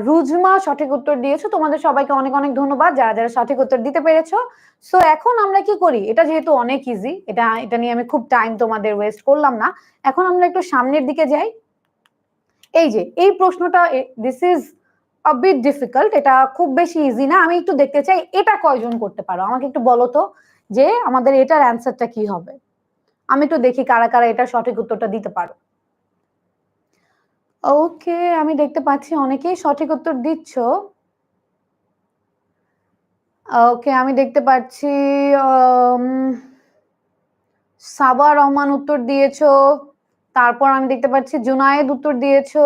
রুজমা সঠিক উত্তর দিয়েছো। তোমাদের সবাইকে অনেক অনেক ধন্যবাদ যারা যারা সঠিক উত্তর দিতে পেরেছো। সো এখন আমরা কি করি, এটা যেহেতু অনেক ইজি, এটা নিয়ে আমি খুব টাইম তোমাদের ওয়েস্ট করলাম না। এখন আমরা একটু সামনের দিকে যাই। এই যে এই প্রশ্নটা, this is a bit difficult, এটা খুব বেশি ইজি না। আমি একটু দেখতে চাই এটা কয়জন করতে পারো, আমাকে একটু বলো তো যে আমাদের এটার অ্যান্সারটা কি হবে। আমি একটু দেখি কারা কারা এটা সঠিক উত্তরটা দিতে পারো। ওকে, আমি দেখতে পাচ্ছি অনেকেই সঠিক উত্তর দিচ্ছ। ওকে, আমি দেখতে পাচ্ছি সাবা রহমান উত্তর দিয়েছো, তারপর আমি দেখতে পাচ্ছি জুনায়েদ উত্তর দিয়েছো,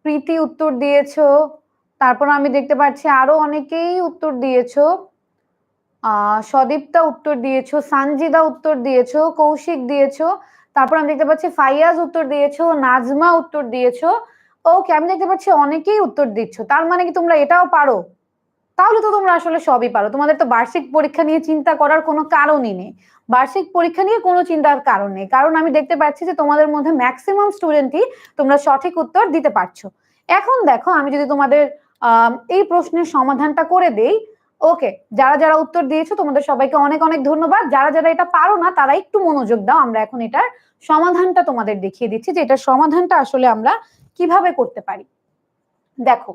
প্রীতি উত্তর দিয়েছো, তারপর আমি দেখতে পাচ্ছি আরো অনেকেই উত্তর দিয়েছো। সদীপ্তা উত্তর দিয়েছো, সানজিদা উত্তর দিয়েছো, কৌশিক দিয়েছো, তারপর আমি দেখতে পাচ্ছি ফাইয়াজ উত্তর দিয়েছো, নাজমা উত্তর দিয়েছো। ওকে, আমি দেখতে পাচ্ছি অনেকেই উত্তর দিচ্ছ, তার মানে কি তোমরা এটাও পারো? তাহলে তো তোমরা আসলে সবই পারো, তোমাদের তো বার্ষিক পরীক্ষা নিয়ে চিন্তা করার কোনো কারণই নেই। বার্ষিক পরীক্ষা নিয়ে কোনো চিন্তার কারণ নেই, কারণ আমি দেখতে পাচ্ছি যে তোমাদের মধ্যে ম্যাক্সিমাম স্টুডেন্টই তোমরা সঠিক উত্তর দিতে পারছো। এখন দেখো আমি যদি তোমাদের এই প্রশ্নের সমাধানটা করে দেই। ওকে, যারা যারা উত্তর দিয়েছো তোমাদের সবাইকে অনেক অনেক ধন্যবাদ। যারা যারা এটা পারো না তারা একটু মনোযোগ দাও, আমরা এখন এটার সমাধানটা তোমাদের দেখিয়ে দিচ্ছি যে এটার সমাধানটা আসলে আমরা কিভাবে করতে পারি। দেখো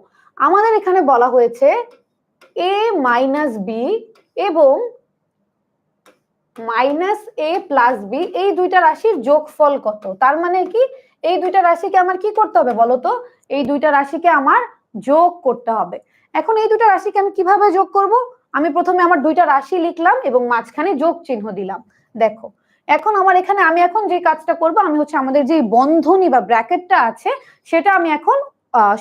আমাদের এখানে বলা হয়েছে a মাইনাস বি এবং মাইনাস এ প্লাস বি এই দুইটা রাশির যোগফল কত। তার মানে কি এই দুইটা রাশিকে আমার কি করতে হবে বলো তো, এই দুইটা রাশিকে আমার যোগ করতে হবে। এখন এই দুইটা রাশিকে আমি কিভাবে যোগ করব, আমি প্রথমে আমার দুইটা রাশি লিখলাম এবং মাঝখানে যোগ চিহ্ন দিলাম। দেখো এখন আমার এখানে আমি এখন যে কাজটা করব, আমি হচ্ছে আমাদের যে বন্ধনী বা ব্র্যাকেটটা আছে সেটা আমি এখন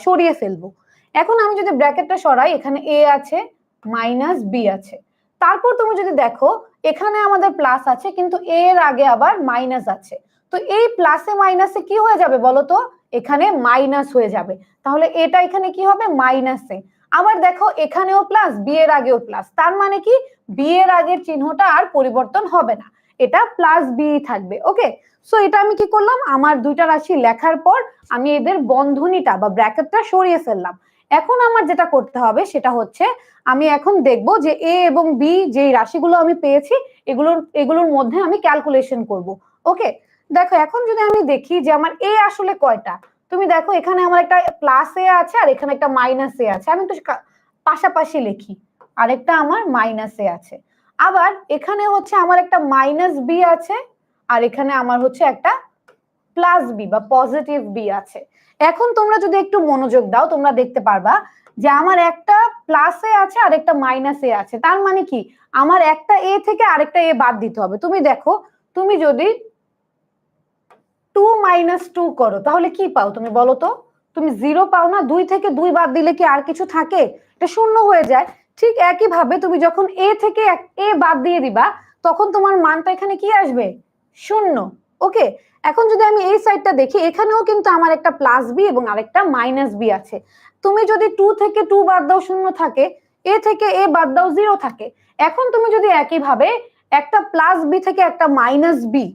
সরিয়ে ফেলবো। এখন আমি যদি ব্র্যাকেটটা সরাই, এখানে এ আছে মাইনাস বি আছে, তারপর তুমি যদি দেখো এখানে আমাদের প্লাস আছে কিন্তু এর আগে আবার মাইনাস আছে, তো এই প্লাসে মাইনাসে কি হয়ে যাবে বলতো, এখানে মাইনাস হয়ে যাবে। তাহলে এটা এখানে কি হবে মাইনাসে। আবার দেখো এখানেও প্লাস, বি এর আগেও প্লাস, তার মানে কি বি এর আগের চিহ্নটা আর পরিবর্তন হবে না, এটা প্লাস বি থাকবে। ওকে, সো এটা আমি কি করলাম, আমার দুইটা রাশি লেখার পর আমি এদের বন্ধনীটা বা ব্র্যাকেটটা সরিয়ে ফেললাম। এখন আমার যেটা করতে হবে সেটা হচ্ছে আমি এখন দেখব যে এ এবং বি যে রাশিগুলো আমি পেয়েছি এগুলোর মধ্যে আমি ক্যালকুলেশন করব। ওকে, দেখো এখন যদি আমি দেখি যে আমার এ আসলে কয়টা, তুমি দেখো এখানে আমার একটা প্লাস এ আছে আর এখানে একটা মাইনাস এ আছে, আমি একটু পাশাপাশি লিখি, আরেকটা আমার মাইনাস এ আছে, আবার এখানে হচ্ছে আমার একটা মাইনাস বি আছে আর এখানে আমার হচ্ছে একটা প্লাস বি বা পজিটিভ বি আছে। এখন তোমরা যদি একটু মনোযোগ দাও তোমরা দেখতে পারবা যে আমার একটা প্লাসে আছে আর একটা মাইনাসে আছে, তার মানে কি আমার একটা এ থেকে আরেকটা এ বাদ দিতে হবে। তুমি দেখো তুমি যদি 2 মাইনাস 2 করো তাহলে কি পাও তুমি বলো তো, তুমি 0 পাও না, 2 থেকে 2 বাদ দিলে কি আর কিছু থাকে, এটা শূন্য হয়ে যায়। ঠিক একই ভাবে তুমি যখন এ থেকে এ বাদ দিয়ে দিবা তখন তোমার মানটা এখানে কি আসবে, শূন্য। ওকে, এখন যদি আমি এই সাইডটা দেখি এখানেও কিন্তু আমার একটা প্লাস বি এবং আরেকটা মাইনাস বি আছে। তুমি যদি 2 থেকে 2 বাদ দাও শূন্য থাকে, এ থেকে এ বাদ দাও 0 থাকে। এখন তুমি যদি একই ভাবে একটা প্লাস বি থেকে একটা মাইনাস বি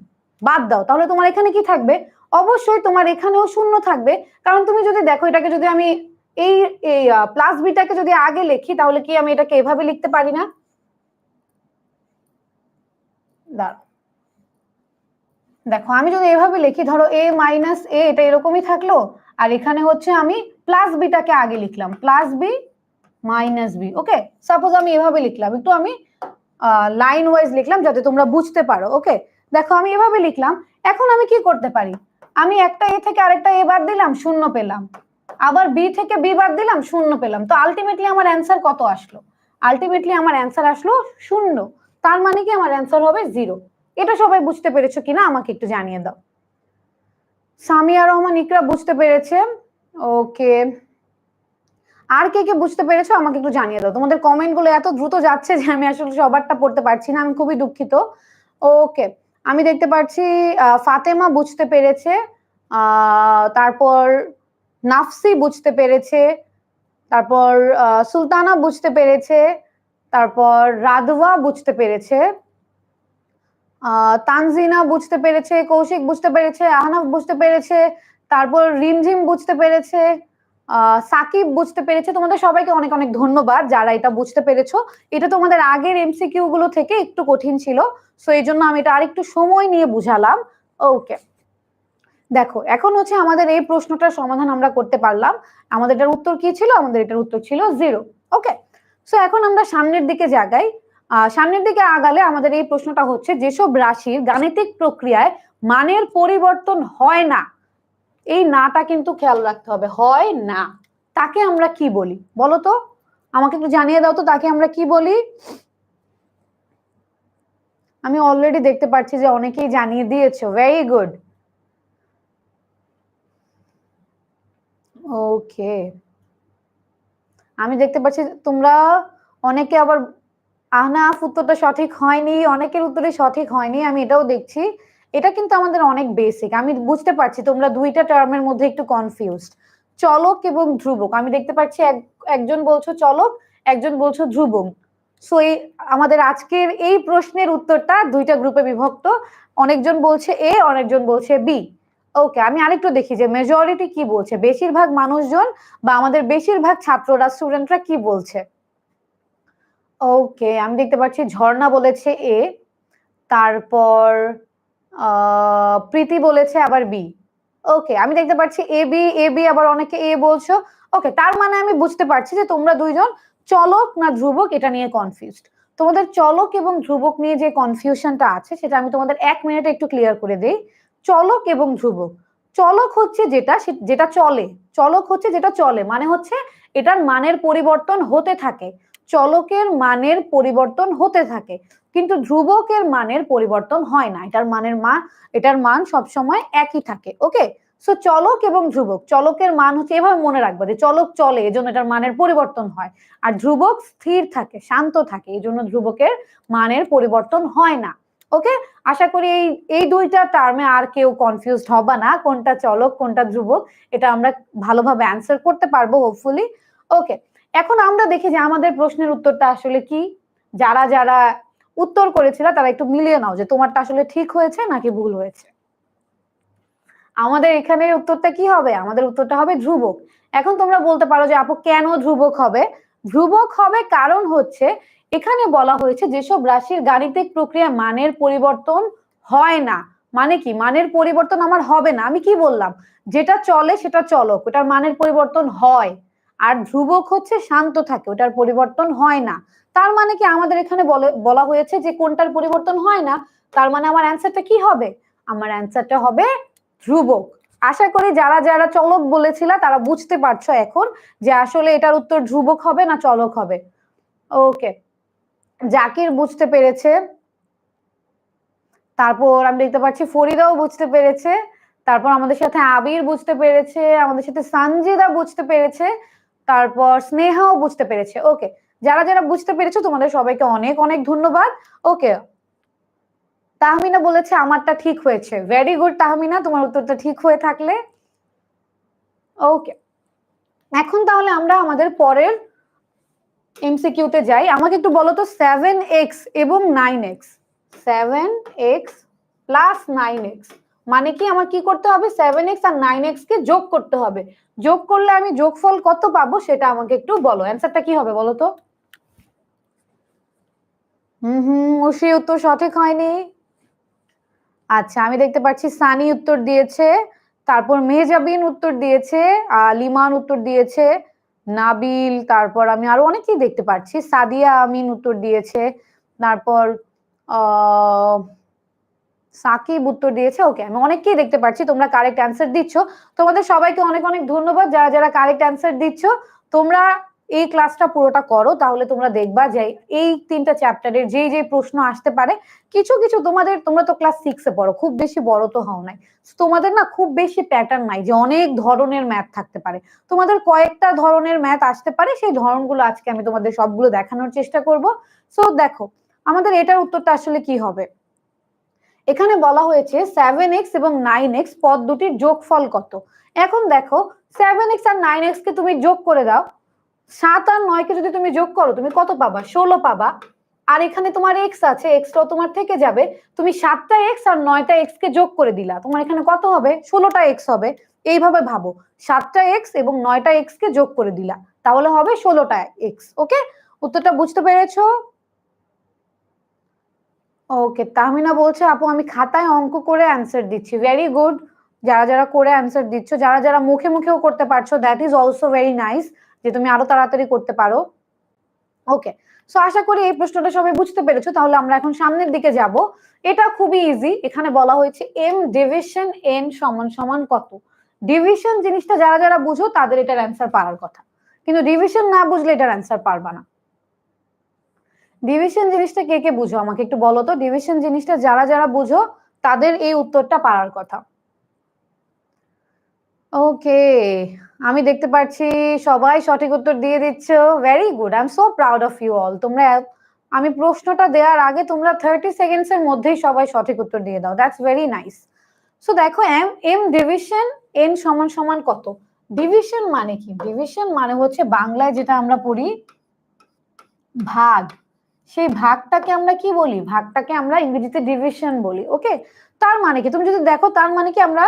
বাদ দাও তাহলে তোমার এখানে কি থাকবে, অবশ্যই তোমার এখানেও শূন্য থাকবে। কারণ তুমি যদি দেখো এটাকে যদি আমি এই প্লাস বিটাকে যদি আগে লিখি তাহলে কি আমি এটাকে এভাবে লিখতে পারি না, দাঁড়াও, দেখো আমি যদি এভাবে লিখি, ধরো a মাইনাস a, এটা এরকমই থাকলো, আর এখানে হচ্ছে আমি প্লাস বিটাকে আগে লিখলাম, প্লাস বি মাইনাস বি। ওকে, সাপোজ আমি এভাবে লিখলাম, একটু আমি লাইন ওয়াইজ লিখলাম যাতে তোমরা বুঝতে পারো। ওকে, দেখো আমি এভাবে লিখলাম। এখন আমি কি করতে পারি, আমি একটা এ থেকে আরেকটা এ বাদ দিলাম, শূন্য পেলাম, আবার বি থেকে বি বাদ দিলাম, শূন্য পেলাম। তো আলটিমেটলি আমার অ্যান্সার কত আসলো? আলটিমেটলি আমার অ্যান্সার আসলো শূন্য। তার মানে কি আমার অ্যান্সার হবে 0। এটা সবাই বুঝতে পেরেছো কিনা আমাকে একটু জানিয়ে দাও। সামিয়া রহমান ইকরা বুঝতে পেরেছে। ওকে, আর কে কে বুঝতে পেরেছো আমাকে একটু জানিয়ে দাও। তোমাদের কমেন্ট গুলো এত দ্রুত যাচ্ছে যে আমি আসলে সবারটা পড়তে পারছি না, আমি খুবই দুঃখিত। ওকে, আমি দেখতে পাচ্ছি ফাতেমা বুঝতে পেরেছে, তারপর নাফসি বুঝতে পেরেছে, তারপর সুলতানা বুঝতে পেরেছে, তারপর রাদওয়া বুঝতে পেরেছে, তানজিনা বুঝতে পেরেছে, কৌশিক বুঝতে পেরেছে, আহনাফ বুঝতে পেরেছে, তারপর রিমঝিম বুঝতে পেরেছে, সাকিব বুঝতে পেরেছে। তোমাদের সবাইকে অনেক অনেক ধন্যবাদ যারা এটা বুঝতে পেরেছো। এটা তোমাদের আগের এমসিকিউ গুলো থেকে একটু কঠিন ছিল, সো এই জন্য আমি এটা আরেকটু সময় নিয়ে বুঝালাম। ওকে, দেখো এখন হচ্ছে আমাদের এই প্রশ্নটার সমাধান আমরা করতে পারলাম। আমাদের এটার উত্তর কি ছিল? আমাদের এটার উত্তর ছিল 0। ওকে, সো এখন আমরা সামনের দিকে জাগাই। সামনের দিকে আগালে আমাদের এই প্রশ্নটা হচ্ছে, যেসব রাশির গাণিতিক প্রক্রিয়ায় মানের পরিবর্তন হয় না, এই নাটা কিন্তু খেয়াল রাখতে হবে, হয় না, তাকে আমরা কি বলি বলো তো? আমাকে একটু জানিয়ে দাও তো, তাকে আমরা কি বলি? আমি অলরেডি দেখতে পাচ্ছি যে অনেকেই জানিয়ে দিয়েছো, ভেরি গুড। ওকে, আমি দেখতে পাচ্ছি তোমরা অনেকে আবার আহনাফ উত্তরটা সঠিক হয়নি, অনেকের উত্তরে সঠিক হয়নি, আমি এটাও দেখছি। এটা কিন্তু আমাদের অনেক বেসিক, আমি বুঝতে পারছি তোমরা দুইটা টার্মের মধ্যে একটু কনফিউজড, চলক এবং ধ্রুবক। আমি দেখতে পাচ্ছি একজন বলছো চলক, একজন বলছো ধ্রুবক। সো এই আমাদের আজকের এই প্রশ্নের উত্তরটা দুইটা গ্রুপে বিভক্ত, অনেকজন বলছে এ, অনেকজন বলছে বি। ওকে, আমি আরেকটু দেখি যে মেজরিটি কি বলছে, বেশিরভাগ মানুষজন বা আমাদের বেশিরভাগ ছাত্ররা, স্টুডেন্টরা কি বলছে। ওকে, আমি দেখতে পাচ্ছি ঝর্ণা বলেছে এ, তারপর প্রীতি বলেছে আবার বি। ওকে, আমি দেখতে পাচ্ছি এ বি, এ বি, আবার অনেকে এ বলছো। ওকে, তার মানে আমি বুঝতে পারছি যে তোমরা দুইজন চলক না ধ্রুবক এটা নিয়ে কনফিউজড। তোমাদের চলক এবং ধ্রুবক নিয়ে যে কনফিউশনটা আছে সেটা আমি তোমাদের 1 মিনিটে একটু ক্লিয়ার করে দেই। চলক এবং ধ্রুবক, চলক হচ্ছে যেটা যেটা চলে, চলক হচ্ছে যেটা চলে, মানে হচ্ছে এটার মানের পরিবর্তন হতে থাকে, চলকের মানের পরিবর্তন হতে থাকে, কিন্তু ধ্রুবকের মানের পরিবর্তন হয় না, এটার মান সবসময় একই থাকে। ওকে, সো চলক এবং ধ্রুবক, চলকের মান হচ্ছে, এভাবে মনে রাখবো যে চলক চলে এই জন্য এটার মানের পরিবর্তন হয়, আর ধ্রুবক স্থির থাকে, শান্ত থাকে, এই জন্য ধ্রুবকের মানের পরিবর্তন হয় না। ওকে, আশা করি এই দুইটা টার্মে আর কেউ কনফিউজড হবে না, কোনটা চলক কোনটা ধ্রুবক, এটা আমরা ভালোভাবে অ্যান্সার করতে পারবো হোপফুলি। ওকে, এখন আমরা দেখি যে আমাদের প্রশ্নের উত্তরটা আসলে কি। যারা যারা উত্তর করেছিল তারা একটু মিলিয়ে নাও যে তোমারটা আসলে ঠিক হয়েছে নাকি ভুল হয়েছে। আমাদের এখানে উত্তরটা কি হবে? আমাদের উত্তরটা হবে ধ্রুবক। এখন তোমরা বলতে পারো যে আপু কেন ধ্রুবক হবে? ধ্রুবক হবে কারণ হচ্ছে এখানে বলা হয়েছে যেসব রাশির গাণিতিক প্রক্রিয়া মানের পরিবর্তন হয় না। মানে কি মানের পরিবর্তন আমার হবে না? আমি কি বললাম, যেটা চলে সেটা চলক, ওটার মানের পরিবর্তন হয়, আর ধ্রুবক হচ্ছে শান্ত থাকে, ওটার পরিবর্তন হয় না। তার মানে কি আমাদের এখানে বলা হয়েছে যে কোনটার পরিবর্তন হয় না, তার মানে আমার অ্যান্সারটা কি হবে? আমার অ্যান্সারটা হবে ধ্রুবক। আশা করি যারা যারা চলক বলেছিল তারা বুঝতে পারছো এখন যে আসলে এটার উত্তর ধ্রুবক হবে না চলক হবে। ওকে, জাকির বুঝতে পেরেছে, তারপর আমি দেখতে পাচ্ছি ফরিদাও বুঝতে পেরেছে, তারপর আমাদের সাথে আবির বুঝতে পেরেছে, আমাদের সাথে সানজিদা বুঝতে পেরেছে, তারপর স্নেহাও বুঝতে পেরেছে। ওকে, যারা যারা বুঝতে পেরেছো তোমাদের সবাইকে অনেক অনেক ধন্যবাদ। ওকে, তাহমিনা বলেছে আমারটা ঠিক হয়েছে, ভেরি গুড তাহমিনা, তোমার উত্তরটা ঠিক হয়ে থাকলে। ওকে, এখন তাহলে আমরা আমাদের পরের এমসিকিউতে যাই। আমাকে একটু বলো তো 7x এবং 9x, 7x প্লাস 9x মানে কি? আমার কি করতে হবে? 7x আর 9x কে যোগ করতে হবে, যোগ করলে আমি যোগফল কত পাবো সেটা আমাকে একটু বলো, অ্যান্সারটা কি হবে বলো তো? হুম, উশির উত্তর সঠিক হয়নি। আচ্ছা, আমি দেখতে পাচ্ছি সানি উত্তর দিয়েছে, তারপর মেহজাবিন উত্তর দিয়েছে, লিমান উত্তর দিয়েছে, নাবিল, তারপর আমি আরো অনেকেই দেখতে পাচ্ছি, সাদিয়া আমিন উত্তর দিয়েছে, তারপর সাকিব উত্তর দিয়েছে। ওকে, আমি অনেককেই দেখতে পাচ্ছি তোমরা কারেক্ট অ্যান্সার দিচ্ছ। তোমাদের সবাইকে অনেক অনেক ধন্যবাদ যারা যারা কারেক্ট অ্যান্সার দিচ্ছ। তোমরা এই ক্লাসটা পুরোটা করো, তাহলে তোমরা দেখবা যে এই 3টা চ্যাপ্টারের যে যে প্রশ্ন আসতে পারে, কিছু কিছু তোমরা তো ক্লাস 6-এ পড়ো, খুব বেশি বড় তো হও নাই, তোমাদের না খুব বেশি প্যাটার্ন নাই যে অনেক ধরনের ম্যাথ থাকতে পারে। তোমাদের কয়েকটা ধরনের ম্যাথ আসতে পারে, সেই ধরনগুলো আজকে আমি তোমাদের সবগুলো দেখানোর চেষ্টা করব। সো দেখো, আমাদের এটার উত্তরটা আসলে কি হবে। এখানে বলা হয়েছে 7x এবং 9x পদ দুটির যোগফল কত। এখন দেখো 7x আর 9x কে তুমি যোগ করে দাও, 7 আর 9 কে যদি তুমি যোগ করো তুমি কত পাবা? 16 পাবা। আর এখানে তোমার x আছে, xটাও তোমার থেকে যাবে, তুমি 7টা x আর 9টা x কে যোগ করে দিলা, তোমার এখানে কত হবে? 16টা x হবে। এইভাবে ভাবো, 7টা x এবং 9টা x কে যোগ করে দিলা, তাহলে হবে 16টা x। ওকে, উত্তরটা বুঝতে পেরেছো? ওকে, তাহমিনা বলছে আপু আমি খাতায় অঙ্ক করে অ্যান্সার দিচ্ছি। ভেরি গুড, যারা যারা করে অ্যান্সার দিচ্ছ, যারা যারা মুখে মুখেও করতে পারছো, that is also very nice, যে তুমি আরো তাড়াতাড়ি করতে পারো। ওকে, সো আশা করি এই প্রশ্নটা সবাই বুঝতে পেরেছো। তাহলে আমরা এখন সামনের দিকে যাব। এটা খুবই ইজি, এখানে বলা হয়েছে m ডিভিশন n সমান সমান কত। ডিভিশন জিনিসটা যারা যারা বুঝো তাদের এটার অ্যান্সার পারার কথা, কিন্তু ডিভিশন না বুঝলে এটার অ্যান্সার পারবা না। ডিভিশন জিনিসটা কে কে বুঝো আমাকে একটু বলো তো। ডিভিশন জিনিসটা যারা যারা বুঝো তাদের এই উত্তরটা পারার কথা। ওকে, আমি দেখতে পাচ্ছি সবাই সঠিক উত্তর দিয়ে দিচ্ছ। Very good, I am so proud of you all. তোমরা, আমি প্রশ্নটা দেওয়ার আগে তোমরা 30 সেকেন্ডস এর মধ্যেই সবাই সঠিক উত্তর দিয়ে দাও, দ্যাটস ভেরি নাইস। সো দেখো, m ডিভিশন n সমান সমান কত। ডিভিশন মানে কি? ডিভিশন মানে হচ্ছে বাংলায় যেটা আমরা পড়ি ভাগ, সেই ভাগটাকে আমরা কি বলি? ভাগটাকে আমরা ইংরেজিতে ডিভিশন বলি। ওকে, তার মানে কি? তুমি যদি দেখো, তার মানে কি আমরা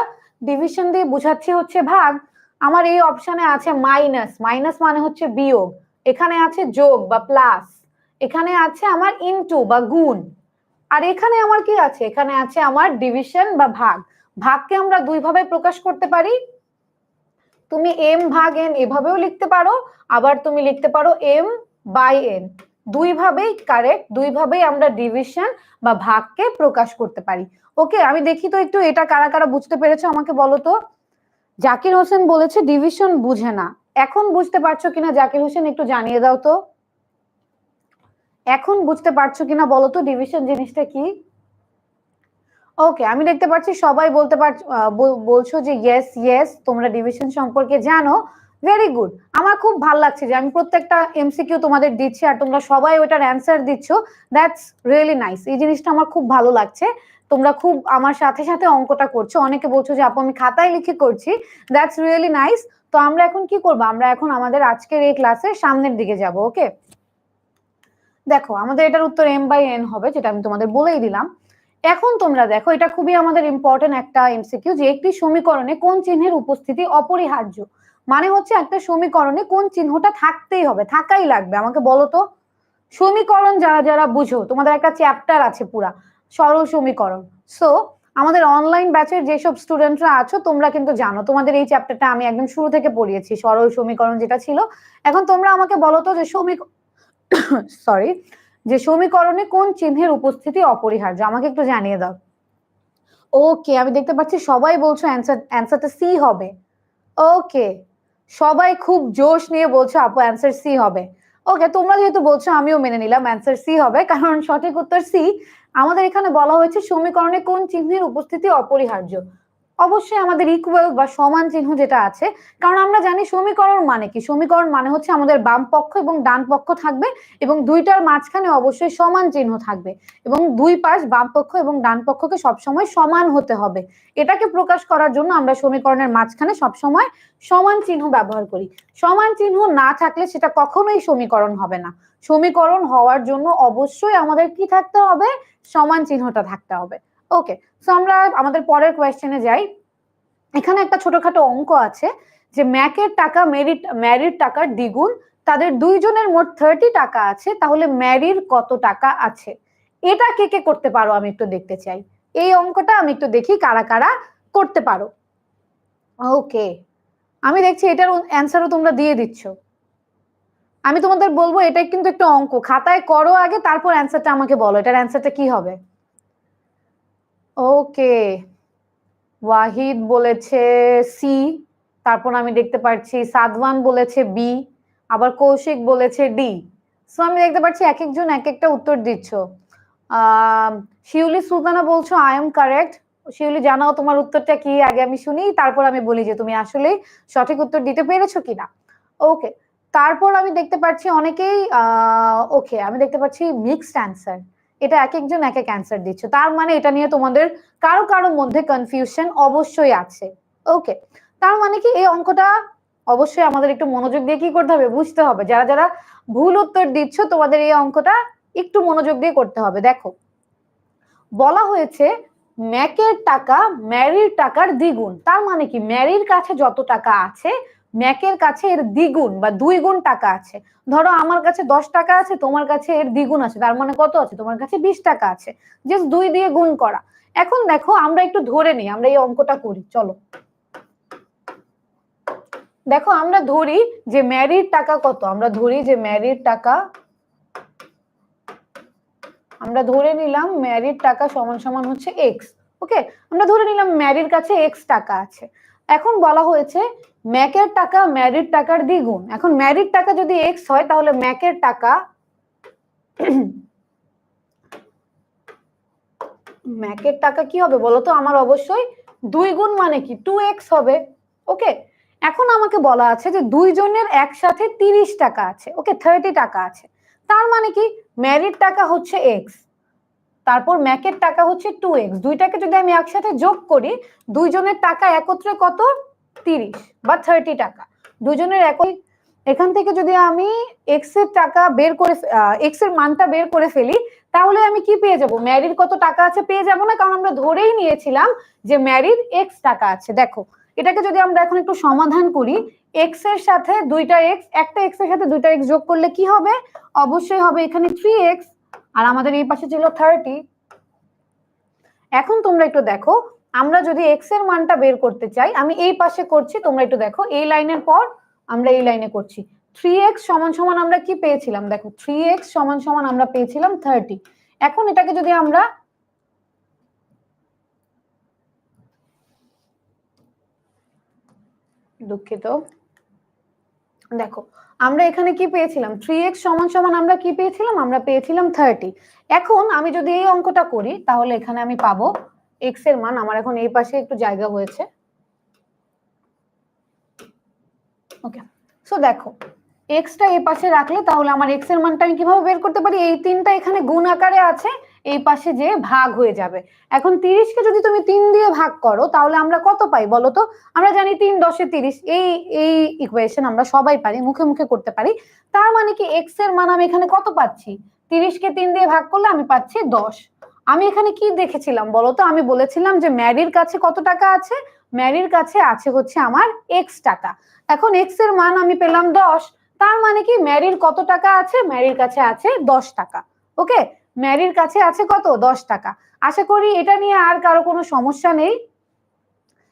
ডিভিশন দিয়ে বুঝাচ্ছি হচ্ছে ভাগ। আমার এই অপশনে আছে মাইনাস, মাইনাস মানে হচ্ছে বিয়োগ, এখানে আছে যোগ বা প্লাস, এখানে আছে আমার ইনটু বা গুণ, আর এখানে আমার কি আছে? এখানে আছে আমার ডিভিশন বা ভাগ। ভাগকে আমরা দুই ভাবে প্রকাশ করতে পারি, তুমি m ভাগ n এভাবেও লিখতে পারো, আবার তুমি লিখতে পারো m বাই n। দুই ভাবেই কারেক্ট, দুই ভাবেই আমরা ডিভিশন বা ভাগকে প্রকাশ করতে পারি। ওকে, আমি দেখি তো একটু এটা কারা কারা বুঝতে পেরেছো আমাকে বলো তো। জাকির হোসেন বলেছে ডিভিশন বুঝে না। এখন বুঝতে পারছো কিনা জাকির হোসেন একটু জানিয়ে দাও তো, এখন বুঝতে পারছো কিনা বলো তো ডিভিশন জিনিসটা কি। ওকে, আমি দেখতে পাচ্ছি সবাই বলছো যে ইয়েস ইয়েস, তোমরা ডিভিশন সম্পর্কে জানো। ভেরি গুড, আমার খুব ভালো লাগছে যে আমি প্রত্যেকটা এমসিকিউ তোমাদের দিচ্ছি আর তোমরা সবাই ওটার অ্যান্সার দিচ্ছ, দ্যাটস রিয়েলি নাইস। এই জিনিসটা আমার খুব ভালো লাগছে, তোমরা খুব আমার সাথে সাথে অঙ্কটা করছো। অনেকে বলছো যে আপু আমি খাতায় লিখে করছি, দ্যাটস রিয়েলি নাইস। তো আমরা এখন কি করবো? আমরা এখন আমাদের আজকের এই ক্লাসের সামনের দিকে যাব। ওকে, দেখো আমাদের এটার উত্তর m বাই n হবে, যেটা আমি তোমাদের বলেই দিলাম। এখন তোমরা দেখো, এটা খুবই আমাদের ইম্পর্টেন্ট একটা এমসিকিউ, যে একটি সমীকরণে কোন চিহ্নের উপস্থিতি অপরিহার্য। মানে হচ্ছে একটা সমীকরণে কোন চিহ্নটা থাকতেই হবে, থাকাই লাগবে। আমাকে বলো তো, সমীকরণ যারা যারা বুঝো, তোমাদের একটা চ্যাপ্টার আছে পুরা সরল সমীকরণ। সো আমাদের অনলাইন ব্যাচের যেসব স্টুডেন্টরা আছো তোমরা কিন্তু জানো, তোমাদের এই চ্যাপ্টারটা আমি একদম শুরু থেকে পড়িয়েছি, সরল সমীকরণ যেটা ছিল। এখন তোমরা আমাকে বলো তো যে সরি, যে সমীকরণে কোন চিহ্নের উপস্থিতি অপরিহার্য, আমাকে একটু জানিয়ে দাও। ওকে, আমি দেখতে পাচ্ছি সবাই বলছো অ্যান্সারটা সি হবে। ওকে, সবাই খুব জোশ নিয়ে বলছো আপু অ্যান্সার সি হবে। ওকে, তোমরা যেহেতু বলছো আমিও মেনে নিলাম অ্যান্সার সি হবে, কারণ সঠিক উত্তর সি। আমাদের এখানে বলা হয়েছে সমীকরণে কোন চিহ্নের উপস্থিতি অপরিহার্য। অবশ্যই আমাদের ইকুয়াল বা সমান চিহ্ন যেটা আছে, কারণ আমরা জানি সমীকরণ মানে কি। সমীকরণ মানে হচ্ছে আমাদের বাম পক্ষ এবং ডান পক্ষ থাকবে, এবং দুইটার মাঝখানে অবশ্যই সমান চিহ্ন থাকবে, এবং দুই পাশ বাম পক্ষ এবং ডান পক্ষকে সবসময় সমান হতে হবে। এটাকে প্রকাশ করার জন্য আমরা সমীকরণের মাঝখানে সবসময় সমান চিহ্ন ব্যবহার করি। সমান চিহ্ন না থাকলে সেটা কখনোই সমীকরণ হবে না। সমীকরণ হওয়ার জন্য অবশ্যই আমাদের কি থাকতে হবে? সমান চিহ্নটা থাকতে হবে। ওকে, সো আমরা আমাদের পরের কোয়েশ্চেনে যাই। এখানে একটা ছোটখাটো অঙ্ক আছে যে ম্যাকের টাকা ম্যারির টাকার দ্বিগুণ, তাদের দুইজনের মোট 30 টাকা আছে, তাহলে ম্যারির কত টাকা আছে। এটা কে কে করতে পারো আমি একটু দেখতে চাই। এই অঙ্কটা আমি একটু দেখি কারা কারা করতে পারো। ওকে, আমি দেখছি এটার অ্যান্সারও তোমরা দিয়ে দিচ্ছ। আমি তোমাদের বলবো এটা কিন্তু একটু অঙ্ক, খাতায় করো আগে, তারপর অ্যান্সারটা আমাকে বলো এটার অ্যান্সারটা কি হবে। ওকে, ওয়াহিদ বলেছে সি, তারপর আমি দেখতে পাচ্ছি সাদওয়ান বলেছে বি, আবার কৌশিক বলেছে ডি। সো আমি দেখতে পাচ্ছি এক একজন এক একটা উত্তর দিচ্ছ। শিউলি সুলতানা বলছো আই এম কারেক্ট। শিউলি জানাও তোমার উত্তরটা কি, আগে আমি শুনি, তারপর আমি বলি যে তুমি আসলে সঠিক উত্তর দিতে পেরেছো কিনা। ওকে, তারপর আমি দেখতে পাচ্ছি অনেকেই ওকে, আমি দেখতে পাচ্ছি মিক্সড অ্যান্সার। এটা এক একজন এক এক অ্যান্সার দিচ্ছ, তার মানে এটা নিয়ে তোমাদের কারো কারো মধ্যে কনফিউশন অবশ্যই আছে। ওকে, তার মানে কি এই অঙ্কটা অবশ্যই আমাদের একটু মনোযোগ দিয়ে কি করতে হবে, বুঝতে হবে। যারা যারা ভুল উত্তর দিচ্ছ তোমাদের এই অঙ্কটা একটু মনোযোগ দিয়ে করতে হবে। দেখো, বলা হয়েছে ম্যাকের টাকা ম্যারির টাকার দ্বিগুণ। তার মানে কি ম্যারির কাছে যত টাকা আছে ম্যাকের কাছে এর দ্বিগুণ বা 2 গুণ টাকা আছে। ধরো আমার কাছে 10 টাকা আছে, তোমার কাছে এর দ্বিগুণ আছে, তার মানে কত আছে, তোমার কাছে 20 টাকা আছে। জাস্ট 2 দিয়ে গুণ করা। এখন দেখো আমরা একটু ধরে নিই, আমরা এই অঙ্কটা করি, চলো। দেখো আমরা ধরি যে ম্যারির টাকা কত, আমরা ধরি যে ম্যারির টাকা, আমরা ধরে নিলাম ম্যারির টাকা সমান সমান হচ্ছে এক্স। ওকে, আমরা ধরে নিলাম ম্যারির কাছে এক্স টাকা আছে। এখন বলা হয়েছে ম্যাকের টাকা ম্যারির টাকার দ্বিগুণ। এখন ম্যারির টাকা যদি এক্স হয় তাহলে ম্যাকের টাকা ম্যাকের টাকা কি হবে বলতো, আমার অবশ্যই 2 গুণ মানে কি 2x হবে। ওকে, এখন আমাকে বলা আছে যে দুইজনের একসাথে 30 টাকা আছে। ওকে, 30 টাকা আছে, তার মানে কি ম্যারির টাকা হচ্ছে এক্স, তারপর ম্যাকের টাকা হচ্ছে 2x। দুইটাকে যদি আমি একসাথে যোগ করি, দুইজনের টাকা একত্রে কত 30 বা 30 টাকা, দুইজনের একই। এখান থেকে যদি আমি এক্স এর টাকা বের করে এক্স এর মানটা বের করে ফেলি, তাহলে আমি কি পেয়ে যাব, ম্যারির কত টাকা আছে পেয়ে যাব না, কারণ আমরা ধরেই নিয়েছিলাম যে ম্যারির এক্স টাকা আছে। দেখো এটাকে যদি আমরা এখন একটু সমাধান করি, এক্স এর সাথে দুইটা এক্স, একটা এক্স এর সাথে দুইটা এক্স যোগ করলে কি হবে, অবশ্যই হবে এখানে 3x, আর আমাদের এই পাশে ছিল 30। এখন তোমরা একটু দেখো, আমরা যদি এক্স এর মানটা বের করতে চাই, আমি এই পাশে করছি, তোমরা একটু দেখো এই লাইনের পর আমরা এই লাইনে করছি। 3x সমান সমান আমরা কি পেয়েছিলাম, দেখো 3x সমান সমান আমরা পেয়েছিলাম 30। এখন এটাকে যদি আমরা দুঃখিত, দেখো আমরা এখানে কি পেয়েছিলাম, 3x সমান সমান আমরা কি পেয়েছিলাম, আমরা পেয়েছিলাম 30। এখন আমি যদি এই অঙ্কটা করি তাহলে এখানে আমি পাবো x এর মান, আমার এখন এই পাশে একটু জায়গা হয়েছে। ওকে, সো দেখো এক্সটা এই পাশে রাখলে তাহলে আমার এক্স এর মানটা আমি কিভাবে বের করতে পারি, এই 3টা এখানে গুণ আকারে আছে, এই পাশে যে ভাগ হয়ে যাবে। এখন 30কে যদি তুমি 3 দিয়ে ভাগ করো তাহলে আমরা কত পাই বলো তো, আমরা জানি 3 10 30, এই এই ইকুয়েশন আমরা সবাই পারি, মুখে মুখে করতে পারি। তার মানে কি এক্স এর মান আমি এখানে কত পাচ্ছি, 30কে 3 দিয়ে ভাগ করলে আমি পাচ্ছি 10। আমি এখানে কি দেখেছিলাম বলো তো, আমি বলেছিলাম যে ম্যারির কাছে কত টাকা আছে, ম্যারির কাছে আছে হচ্ছে আমার এক্স টাকা। এখন এক্স এর মান আমি পেলাম 10, তার মানে কি ম্যারির কত টাকা আছে, ম্যারির কাছে আছে 10 টাকা। ওকে, ম্যারির কাছে আছে কত 10 টাকা। আশা করি এটা নিয়ে আর কারো কোনো সমস্যা নেই।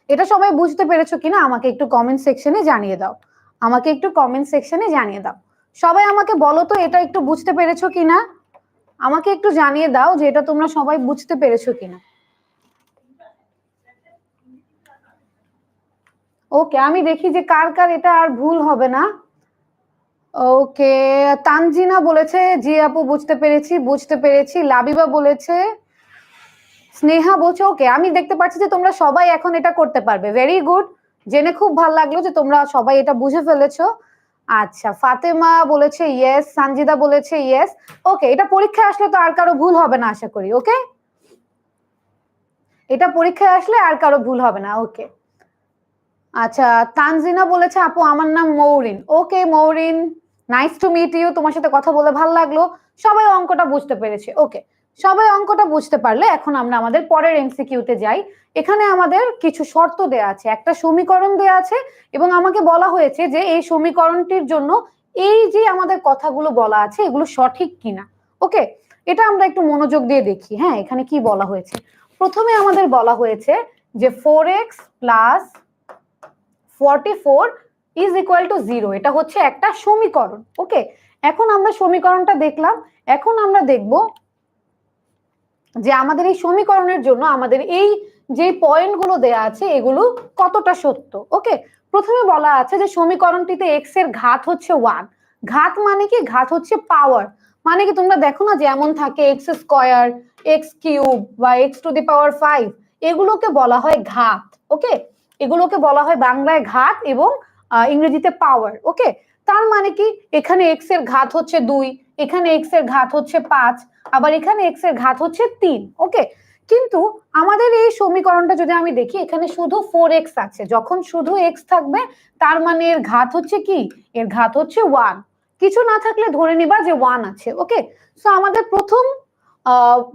এটা সবাই বুঝতে পেরেছো কিনা আমাকে একটু কমেন্ট সেকশনে জানিয়ে দাও, আমাকে একটু কমেন্ট সেকশনে জানিয়ে দাও। সবাই আমাকে বলো তো এটা একটু বুঝতে পেরেছো কিনা, আমাকে একটু জানিয়ে দাও যে এটা তোমরা সবাই বুঝতে পেরেছো কিনা। ওকে, আমি দেখি যে কার কার এটা আর ভুল হবে না। ওকে, তানজিনা বলেছে জি আপু বুঝতে পেরেছি বুঝতে পেরেছি। লাবিবা বলেছে, স্নেহা বলছে ওকে, আমি দেখতে পাচ্ছি যে তোমরা সবাই এখন এটা করতে পারবে। ভেরি গুড, জেনে খুব ভালো লাগলো যে তোমরা সবাই এটা বুঝে ফেলেছো। আচ্ছা, ফাতেমা বলেছে ইয়েস, সানজিদা বলেছে ইয়েস। ওকে, এটা পরীক্ষায় আসলে তো আর কারো ভুল হবে না আশা করি। ওকে, এটা পরীক্ষায় আসলে আর কারো ভুল হবে না। ওকে, আচ্ছা, তানজিনা বলেছে আপু আমার নাম মৌরিন। ওকে Mourin, nice to meet you, তোমার সাথে কথা বলে ভালো লাগলো। সবাই অঙ্কটা বুঝতে পেরেছে। ওকে, সবাই অঙ্কটা বুঝতে পারলে এখন আমরা আমাদের পরের এমসিকিউতে যাই। এখানে আমাদের কিছু শর্ত দেয়া আছে, একটা সমীকরণ দেয়া আছে এবং আমাকে বলা হয়েছে যে এই সমীকরণটির জন্য এই যে আমাদের কথাগুলো বলা আছে এগুলো সঠিক কিনা। ওকে, এটা আমরা একটু মনোযোগ দিয়ে দেখি। হ্যাঁ, এখানে কি বলা হয়েছে, প্রথমে আমাদের বলা হয়েছে যে 4x plus 44 is equal to 0, এটা হচ্ছে একটা সমীকরণ। ওকে, এখন আমরা সমীকরণটা দেখলাম, এখন আমরা দেখব যে আমাদের এই সমীকরণের জন্য আমাদের এই যে পয়েন্টগুলো দেয়া আছে এগুলো কতটা সত্য। ওকে, প্রথমে বলা আছে যে সমীকরণটিতে এক্স এর ঘাত হচ্ছে 1। ঘাত মানে কি? ঘাত হচ্ছে পাওয়ার, মানে কি তোমরা দেখো না যে এমন থাকে এক্স স্কয়ার, এক্স কিউব বা এক্স টু দি পাওয়ার 5, এগুলোকে বলা হয় ঘাত। ওকে, এগুলোকে বলা হয় বাংলায় ঘাত এবং ইংরেজিতে পাওয়ার। ওকে, তার মানে কি এখানে এক্স এর ঘাত হচ্ছে 2, এখানে এক্স এর ঘাত হচ্ছে 5, আবার এখানে এক্স এর ঘাত হচ্ছে 3। ওকে, কিন্তু আমাদের এই সমীকরণটা যদি আমি দেখি এখানে শুধু 4x আছে, যখন শুধু x থাকবে তার মানে এর ঘাত হচ্ছে কি? এর ঘাত হচ্ছে 1, কিছু না থাকলে ধরে নিবা যে 1 আছে। ওকে, সো আমাদের প্রথম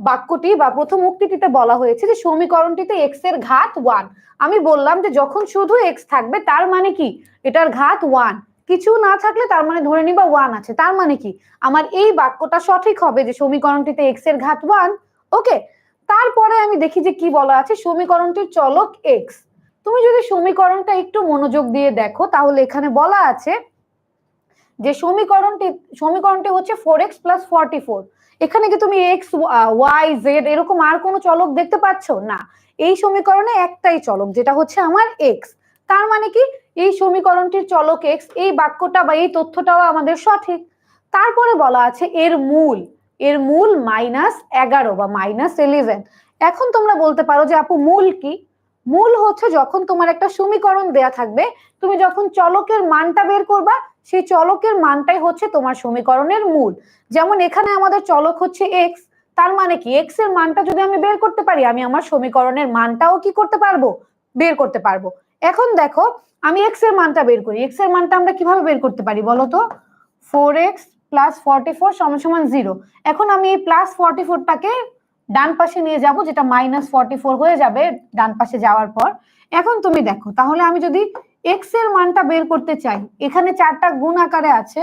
বাক্যটি বা প্রথম উক্তিটিতে বলা হয়েছে যে সমীকরণটিতে x এর ঘাত 1। আমি বললাম যে যখন শুধু x থাকবে তার মানে কি এটার ঘাত 1, কিছু না থাকলে তার মানে ধরে নিবা 1 আছে, তার মানে কি আমার এই বাক্যটা সঠিক হবে যে সমীকরণটিতে x এর ঘাত 1। ওকে, তারপরে আমি দেখি যে কি বলা আছে, সমীকরণটির চলক x। তুমি যদি সমীকরণটা একটু মনোযোগ দিয়ে দেখো তাহলে এখানে বলা আছে যে সমীকরণটি হচ্ছে 4x প্লাস 44। এখানে কি তুমি x y z এরকম আর কোনো চলক দেখতে পাচ্ছ না? এই সমীকরণে একটাই চলক যেটা হচ্ছে আমার x। তার মানে কি এই সমীকরণটির চলক x, এই বাক্যটা বা এই তথ্যটাও আমাদের সঠিক। তারপরে বলা আছে এর মূল -11 বা -11। এখন তোমরা বলতে পারো যে আপু মূল কি? মূল হচ্ছে যখন তোমার একটা সমীকরণ দেয়া থাকবে, তুমি যখন চলকের মানটা বের করবা সেই চলকের মানটাই হচ্ছে তোমার সমীকরণের মূল। যেমন এখানে আমাদের চলক হচ্ছে x, তার মানে কি x এর মানটা যদি আমি বের করতে পারি আমি আমার সমীকরণের মানটাও কি করতে পারবো? বের করতে পারবো। এখন দেখো আমি x এর মানটা বের করি, x এর মানটা আমরা কিভাবে বের করতে পারি বলো তো? 4x প্লাস 44 সমান সমান 0। এখন আমি এই প্লাস 44টাকে ডান পাশে নিয়ে যাব, যেটা -44 হয়ে যাবে ডান পাশে যাওয়ার পর। এখন তুমি দেখো তাহলে আমি যদি x এর মানটা বের করতে চাই, এখানে 4টা গুণ আকারে আছে,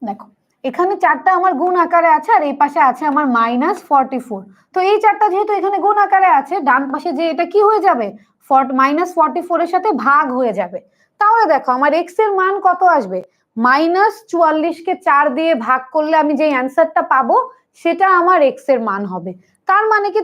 দেখো এখানে 4টা আমার গুণ আকারে আছে আর এই পাশে আছে আমার -44। তো এই 4টা যেহেতু এখানে গুণ আকারে আছে, ডান পাশে যে এটা কি হয়ে যাবে? -44 এর সাথে ভাগ হয়ে যাবে। তাহলে দেখো আমার x এর মান কত আসবে? -44 কে 4 দিয়ে ভাগ করলে আমি যে অ্যান্সারটা পাবো সেটা আমার x এর মান হবে। তার মানে কি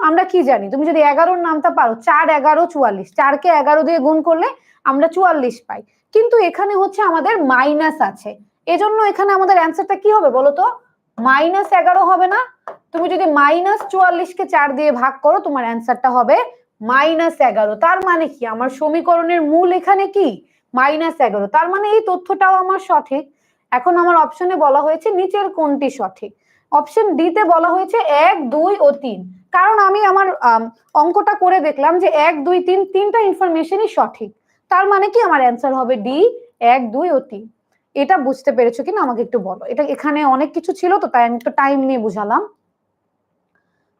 আমরা কি জানি, তুমি যদি 11-র নামটা পারো, 4 11 44, 4 কে 11 দিয়ে গুণ করলে আমরা 44 পাই, কিন্তু এখানে হচ্ছে আমাদের মাইনাস আছে, এজন্য এখানে আমাদের অ্যান্সারটা কি হবে বলো তো? -11 হবে না? তুমি যদি -44 কে 4 দিয়ে ভাগ করো তোমার অ্যান্সারটা হবে -11। তার মানে কি আমার সমীকরণের মূল এখানে কি? -11। তার মানে এই তথ্যটাও আমার সঠিক। এখন আমার অপশনে বলা হয়েছে নিচের কোনটি সঠিক? অপশন ডি তে বলা হয়েছে 1 2 ও 3। কারণ আমি আমার অঙ্কটা করে দেখলাম যে 1 2 3 তিনটা ইনফরমেশনই সঠিক। তার মানে কি আমার অ্যান্সার হবে ডি, 1 2 ও 3। এটা বুঝতে পেরেছো কিনা আমাকে একটু বলো। এটা এখানে অনেক কিছু ছিল তো তাই আমি একটু টাইম নিয়ে বুঝালাম।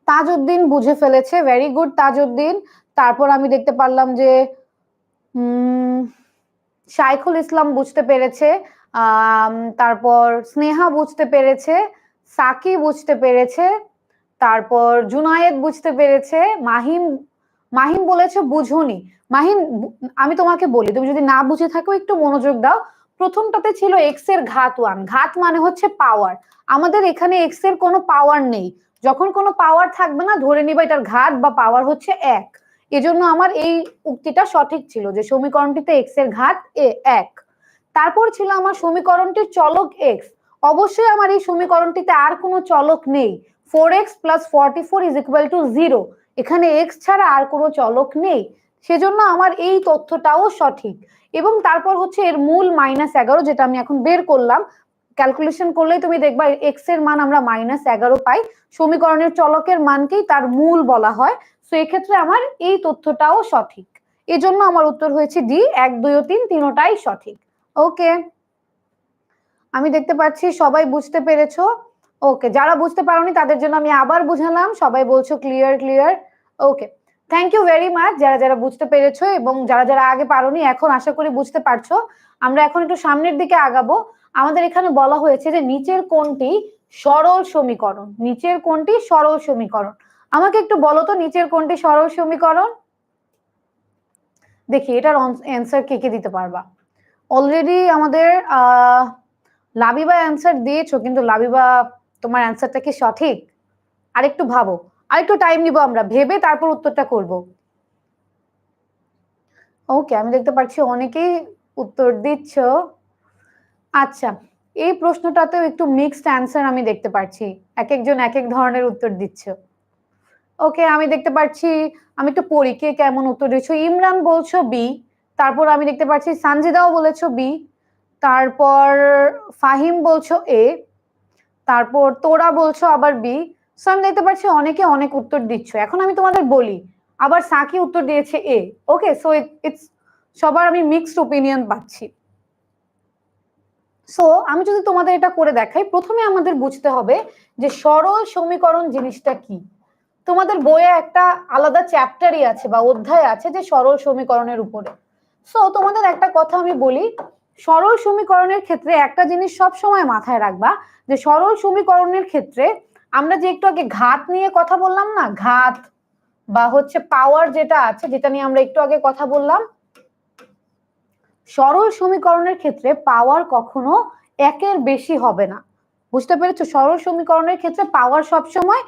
তাজউদ্দিন বুঝে ফেলেছে, ভেরি গুড তাজউদ্দিন। তারপর আমি দেখতে পারলাম যে শাইখুল ইসলাম বুঝতে পেরেছে, তারপর স্নেহা বুঝতে পেরেছে, সাকি বুঝতে পেরেছে, তারপর জুনায়েদ বুঝতে পেরেছে, মাহিম বলেছে বুঝুনি। মাহিম আমি তোমাকে বলি, তুমি যদি না বুঝে থাকো একটু মনোযোগ দাও। প্রথমটাতে ছিল এক্স এর ঘাত 1, ঘাত মানে হচ্ছে পাওয়ার। আমাদের এখানে এক্স এর কোনো পাওয়ার নেই, যখন কোনো পাওয়ার থাকবে না ধরে নিবা এটার ঘাত বা পাওয়ার হচ্ছে 1। এজন্য আমার এই উক্তিটা সঠিক ছিল যে সমীকরণটিতে এক্স এর ঘাত 1। তারপর ছিল আমার সমীকরণটির চলক এক্স। অবশ্যই আমার এই সমীকরণটিতে আর কোনো চলক নেই, 4x plus 44 is equal to 0। এখানে এক্স ছাড়া আর কোনো চলক নেই, সেজন্য আমার এই তথ্যটাও সঠিক। এবং তারপর হচ্ছে এর মূল -11, যেটা আমি এখন বের করলাম, ক্যালকুলেশন করলেই তুমি দেখবা এক্স এর মান আমরা -11 পাই। সমীকরণের চলকের মানকেই তার মূল বলা হয়। তো এক্ষেত্রে আমার এই তথ্যটাও সঠিক, এজন্য আমার উত্তর হয়েছে ডি, 1 2 ও 3 তিনটাই সঠিক। ওকে, আমি দেখতে পাচ্ছি সবাই বুঝতে পেরেছো। ওকে, যারা বুঝতে পারোনি তাদের জন্য আমি আবার বুঝালাম, সবাই বলছো clear clear. Okay, thank you very much যারা যারা বুঝতে পেরেছো, এবং যারা যারা আগে পারোনি এখন আশা করি বুঝতে পারছো। আমরা এখন একটু সামনের দিকে আগাবো। আমাদের এখানে বলা হয়েছে যে নিচের কোনটি সরল সমীকরণ। নিচের কোনটি সরল সমীকরণ? আমাকে একটু বলো তো নিচের কোনটি সরল সমীকরণ? দেখি এটার অ্যান্সার কে কে দিতে পারবা। অলরেডি আমাদের লাবিবা অ্যান্সার দিয়েছো, কিন্তু লাবিবা তোমার অ্যান্সারটা কি সঠিক? আরেকটু ভাবো, আরেকটু টাইম নিব, আমরা ভেবে তারপর উত্তরটা করব। ওকে, আমি দেখতে পাচ্ছি অনেকেই উত্তর দিচ্ছ। আচ্ছা, এই প্রশ্নটাতেও একটু মিক্সড অ্যান্সার আমি দেখতে পাচ্ছি, এক একজন এক এক ধরনের উত্তর দিচ্ছ। ওকে, আমি দেখতে পাচ্ছি, আমি একটু পড়ি কে কেমন উত্তর দিচ্ছ। ইমরান বলছো বি, তারপর আমি দেখতে পাচ্ছি সানজিদাও বলেছো বি, তারপর ফাহিম বলছো এ, তারপর তোরা বলছো আবার বি। সো আমি দেখতে পাচ্ছি অনেকে অনেক উত্তর দিচ্ছ। এখন আমি তোমাদের বলি, আবার সাকি উত্তর দিয়েছে এ। ওকে, সো ইটস সবার আমি মিক্সড ওপিনিয়ন পাচ্ছি। সো আমি যদি তোমাদের এটা করে দেখাই, প্রথমে আমাদের বুঝতে হবে যে সরল সমীকরণ জিনিসটা কি। তোমাদের বইয়ে একটা আলাদা চ্যাপ্টারই আছে বা অধ্যায় আছে যে সরল সমীকরণের উপরে। সো তোমাদের একটা কথা আমি বলি, সরল সমীকরণের ক্ষেত্রে একটা জিনিস সব সময় মাথায় রাখবা, যে সরল সমীকরণের ক্ষেত্রে আমরা যে একটু আগে ঘাত নিয়ে কথা বললাম না, ঘাত বা হচ্ছে পাওয়ার যেটা আছে, যেটা নিয়ে আমরা একটু আগে কথা বললাম, সরল সমীকরণের ক্ষেত্রে পাওয়ার কখনো একের বেশি হবে না। বুঝতে পেরেছো? সরল সমীকরণের ক্ষেত্রে পাওয়ার সবসময়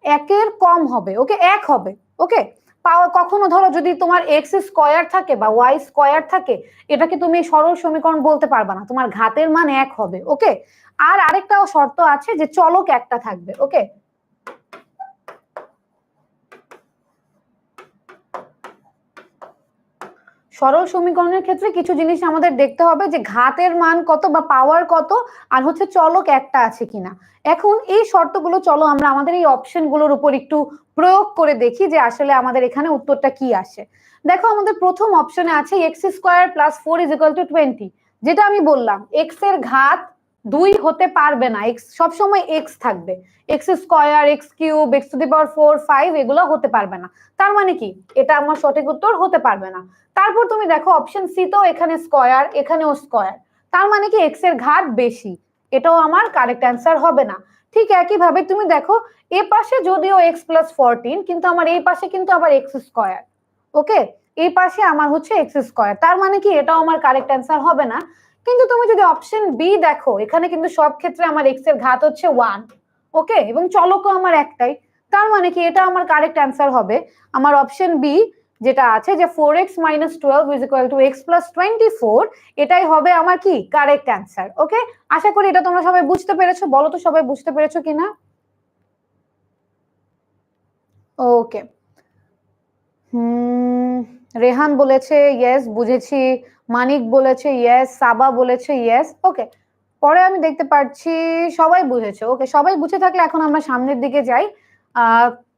একের কম হবে। ওকে, এক হবে। ওকে, পাওয়ার কখনো ধরো যদি তোমার এক্স স্কয়ার থাকে বা ওয়াই স্কয়ার থাকে, এটাকে তুমি সরল সমীকরণ বলতে পারবা না, তোমার ঘাতের মান এক হবে। ওকে, আর আরেকটাও শর্ত আছে যে চলক একটা থাকবে। ওকে, সরল সমীকরণের ক্ষেত্রে কিছু জিনিস আমাদের দেখতে হবে, যে ঘাতের মান কত বা পাওয়ার কত, আর হচ্ছে চলক একটা আছে কিনা। এখন এই শর্তগুলো চলো আমরা আমাদের এই অপশনগুলোর উপর একটু প্রয়োগ করে দেখি যে আসলে আমাদের এখানে উত্তরটা কি আসে। দেখো আমাদের প্রথম অপশনে আছে x square plus 4 is equal to 20, যেটা আমি বললাম এক্স এর ঘাত 2 হতে পারবে না, এক্স সবসময় এক্স থাকবে। X square, x cube, x to the power 4, 5 এগুলো হতে পারবে না। তার মানে কি এটা আমার সঠিক উত্তর হতে পারবে না। তারপর তুমি দেখো অপশন সি তো এখানে স্কয়ার, এখানেও স্কয়ার, তার মানে কি এক্স এর ঘাত বেশি, এটাও আমার কারেক্ট অ্যান্সার হবে না। ঠিক একই ভাবে তুমি দেখো এ পাশে যদিও এক্স প্লাস 14, কিন্তু আমার এই পাশে কিন্তু আবার এক্স স্কয়ার। ওকে, এই পাশে আমার হচ্ছে এক্স স্কয়ার, তার মানে কি এটাও আমার কারেক্ট অ্যান্সার হবে না। কিন্তু তুমি যদি অপশন বি দেখো, এখানে কিন্তু সব ক্ষেত্রে আমার এক্স এর ঘাত হচ্ছে 1। ওকে, এবং চলকও আমার একটাই, তার মানে কি এটা আমার কারেক্ট অ্যান্সার হবে আমার অপশন বি, যেটা আছে যে 4x minus 12 is equal to x plus 24, এটাই হবে আমার কি কারেক্ট অ্যান্সার। ওকে, আশা করি এটা তোমরা সবাই বুঝতে পেরেছো। বলো তো সবাই বুঝতে পেরেছো কিনা? ওকে, রেহান বলেছে ইয়েস বুঝেছি, মানিক বলেছে ইয়েস, সাবা বলেছে ইয়েস। ওকে, পরে আমি দেখতে পাচ্ছি সবাই বুঝেছে। ওকে, সবাই বুঝে থাকলে এখন আমরা সামনের দিকে যাই।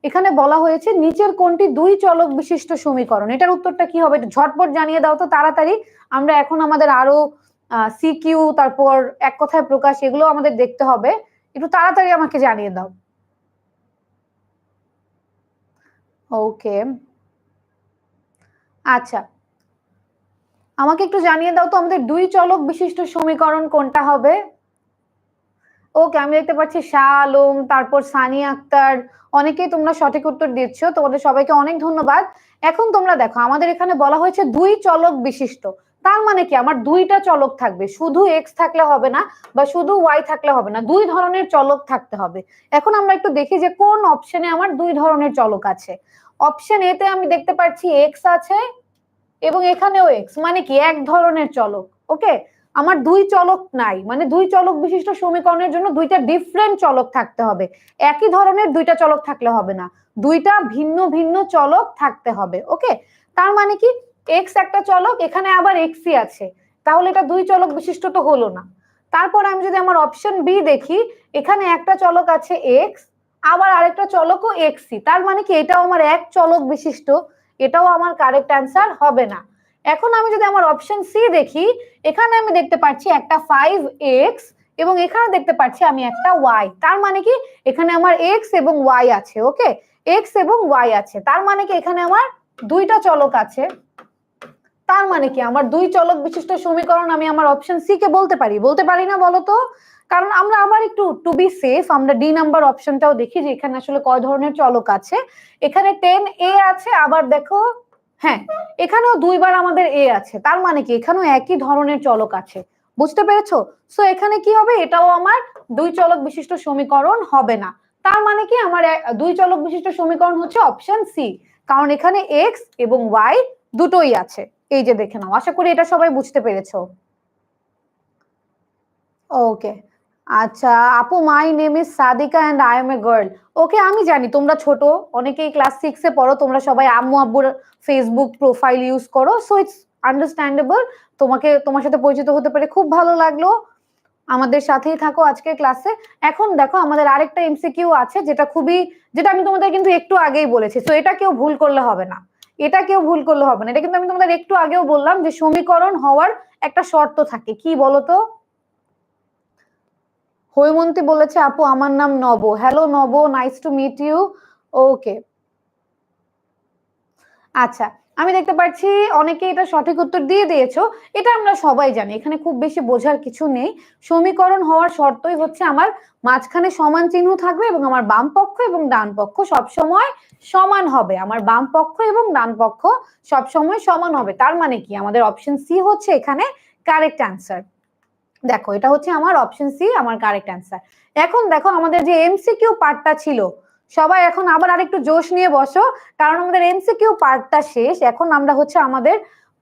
এখানে বলা হয়েছে নিচের কোনটি দুই চলক বিশিষ্ট সমীকরণ, এটার উত্তরটা কি হবে ঝটপট জানিয়ে দাও তো তাড়াতাড়ি। আমরা এখন আমাদের আরো সিকিউ, তারপর এক কথায় প্রকাশ, এগুলো আমাদের দেখতে হবে, একটু তাড়াতাড়ি আমাকে জানিয়ে দাও। ওকে, আচ্ছা, আমাকে একটু জানিয়ে দাও তো আমাদের দুই চলক বিশিষ্ট সমীকরণ কোনটা হবে। ওকে, আমি দেখতে পাচ্ছি শাহ আলম, তারপর সানিয়া আক্তার, অনেকেই তোমরা সঠিক উত্তর দিচ্ছ, তোমাদের সবাইকে অনেক ধন্যবাদ। এখন তোমরা দেখো আমাদের এখানে বলা হয়েছে দুই চলক বিশিষ্ট, তার মানে কি আমার দুইটা চলক থাকবে, শুধু এক্স থাকলে হবে না বা শুধু ওয়াই থাকলে হবে না, দুই ধরনের চলক থাকতে হবে। এখন আমরা একটু দেখি যে কোন অপশনে আমার দুই ধরনের চলক আছে। অপশন এ তে আমি দেখতে পাচ্ছি এক্স আছে এবং এখানেও এক্স, মানে কি এক ধরনের চলক। ওকে, আমার দুই চলক নাই, মানে দুই চলক বিশিষ্ট সমীকরণের জন্য দুইটা ডিফারেন্ট চলক থাকতে হবে, একই ধরনের দুইটা চলক থাকলে হবে না, দুইটা ভিন্ন ভিন্ন চলক থাকতে হবে। ওকে, তার মানে কি এক্স একটা চলক, এখানে আবার এক্সই আছে, তাহলে এটা দুই চলক বিশিষ্ট তো হলো না। তারপর আমি যদি আমার অপশন বি দেখি, এখানে একটা চলক আছে এক্স, আবার আরেকটা চলকও এক্সই, তার মানে কি এটাও আমার এক চলক বিশিষ্ট, এটাও আমার কারেক্ট অ্যান্সার হবে না। এখন আমি যদি আমার অপশন সি দেখি, এখানে আমি দেখতে পাচ্ছি একটা 5x এবং এখানে দেখতে পাচ্ছি আমি একটা y, তার মানে কি এখানে আমার x এবং y আছে। ওকে, x এবং y আছে, তার মানে কি এখানে আমার দুইটা চলক আছে, তার মানে কি আমার দুই চলক বিশিষ্ট সমীকরণ আমি আমার অপশন সি কে বলতে পারি, বলতে পারি না বলো তো? কারণ আমরা আবার একটু টু বি সেফ আমরা ডি নাম্বার অপশনটাও দেখি যে এখানে আসলে কয় ধরনের চলক আছে। এখানে 10a আছে, আবার দেখো হ্যাঁ এখানেও দুইবার আমাদের এ আছে, তার মানে কি এখানেও একই ধরনের চলক আছে, বুঝতে পেরেছো? সো এখানে কি হবে, এটাও আমার দুই চলক বিশিষ্ট সমীকরণ হবে না। তার মানে কি আমার দুই চলক বিশিষ্ট সমীকরণ হচ্ছে অপশন সি, কারণ এখানে এক্স এবং ওয়াই দুটোই আছে। এই যে দেখে নাও, আশা করি এটা সবাই বুঝতে পেরেছো। ওকে আচ্ছা আপু, my name is Sadika and I am a girl. Okay আমি জানি তোমরা ছোট, অনেকেই ক্লাস 6 এ পড়ো, তোমরা সবাই আম্মু আব্বুর ফেসবুক প্রোফাইল ইউজ করো, সো ইটস আন্ডারস্ট্যান্ডেবল। তোমার সাথে পরিচিত হতে পেরে খুব ভালো লাগলো। আমাদের সাথেই থাকো আজকে ক্লাসে। এখন দেখো আমাদের আরেকটা এমসিকিউ আছে, যেটা আমি তোমাদের কিন্তু একটু আগেই বলেছি, সো এটা কেউ ভুল করলে হবে না, এটা কিন্তু আমি তোমাদের একটু আগেও বললাম যে সমীকরণ হওয়ার একটা শর্ত থাকে, কি বলতো? হৈমন্তী বলেছে আপু আমার নাম নব। হ্যালো নব, নাইস টু মিট ইউ। ওকে আচ্ছা, আমি দেখতে পাচ্ছি অনেকে এটা সঠিক উত্তর দিয়ে দিয়েছো। এটা আমরা সবাই জানি, এখানে খুব বেশি বোঝার কিছু নেই। সমীকরণ হওয়ার শর্তই হচ্ছে আমার মাঝখানে সমান চিহ্ন থাকবে এবং আমার বাম পক্ষ এবং ডান পক্ষ সবসময় সমান হবে। আমার বাম পক্ষ এবং ডান পক্ষ সবসময় সমান হবে। তার মানে কি আমাদের অপশন সি হচ্ছে এখানে কারেক্ট অ্যান্সার। দেখো এটা হচ্ছে আমার অপশন সি, আমার কারেক্ট অ্যান্সার। এখন দেখো আমাদের যে এমসিকিউ পার্টটা ছিল, সবাই এখন আবার আরেকটু জোশ নিয়ে বসো, কারণ আমাদের এমসিকিউ পার্টটা শেষ। এখন আমরা হচ্ছে আমাদের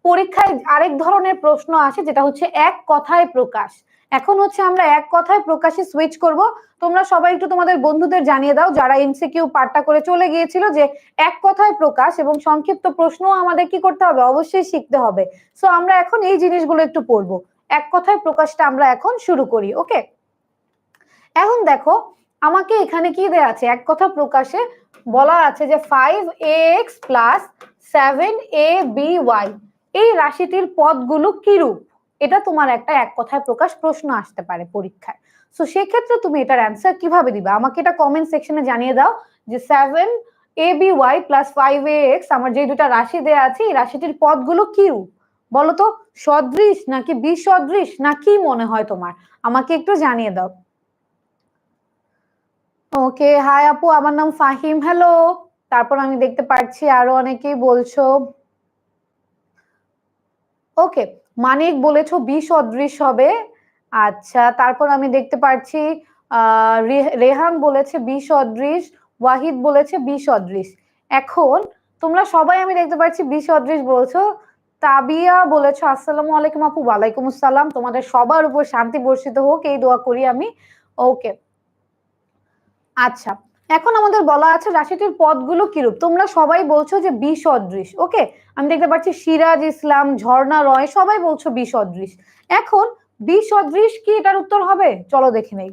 পরীক্ষায় আরেক ধরনের প্রশ্ন আসে, যেটা হচ্ছে এক কথায় প্রকাশ। এখন হচ্ছে আমরা এক কথায় প্রকাশে সুইচ করব। তোমরা সবাই একটু তোমাদের বন্ধুদের জানিয়ে দাও যারা এমসিকিউ পার্টটা করে চলে গিয়েছিল, যে এক কথায় প্রকাশ এবং সংক্ষিপ্ত প্রশ্ন আমাদের কি করতে হবে, অবশ্যই শিখতে হবে। সো আমরা এখন এই জিনিসগুলো একটু পড়বো। এক কথায় প্রকাশটা আমরা এখন শুরু করি। ওকে, এখন দেখো আমাকে এখানে কি দেয়া আছে, এক কথা প্রকাশে বলা আছে যে 5ax প্লাস 7aby, এই রাশিটির পদগুলো কিরূপ, এটা তোমার একটা এক কথায় প্রকাশ প্রশ্ন আসতে পারে পরীক্ষায়। সো সেক্ষেত্রে তুমি এটার অ্যান্সার কিভাবে দিবে, আমাকে এটা কমেন্ট সেকশনে জানিয়ে দাও যে 7aby প্লাস 5ax আমার যে দুটা রাশি দেয়া আছে এই রাশিটির পদগুলো কিরূপ। বলো তো, সদৃশ নাকি বিসদৃশ না কি মনে হয় তোমার, আমাকে একটু জানিয়ে দাও। ওকে হাই আপু, আমার নাম ফাহিম। হ্যালো। তারপর আমি দেখতে পাচ্ছি আরো অনেকেই বলছো। ওকে, মানিক বলেছো বিসদৃশ হবে। আচ্ছা, তারপর আমি দেখতে পাচ্ছি রেহান বলেছে বিসদৃশ, ওয়াহিদ বলেছে বিসদৃশ। এখন তোমরা সবাই আমি দেখতে পাচ্ছি বিসদৃশ বলছো। তাবিয়া বলেছো আসসালামু আলাইকুম আপু। ওয়ালাইকুম আসসালাম, তোমাদের সবার উপর শান্তি বর্ষিত হোক এই দোয়া করি আমি। ওকে আচ্ছা, এখন আমাদের বলা আছে রাশিটির পদগুলো কিরূপ, তোমরা সবাই বলছো যে বিসদৃশ। ওকে, আমি দেখতে পাচ্ছি সিরাজ ইসলাম, ঝর্ণা রয়, সবাই বলছো বিসদৃশ। এখন বিসদৃশ কি এটার উত্তর হবে, চলো দেখে নেই।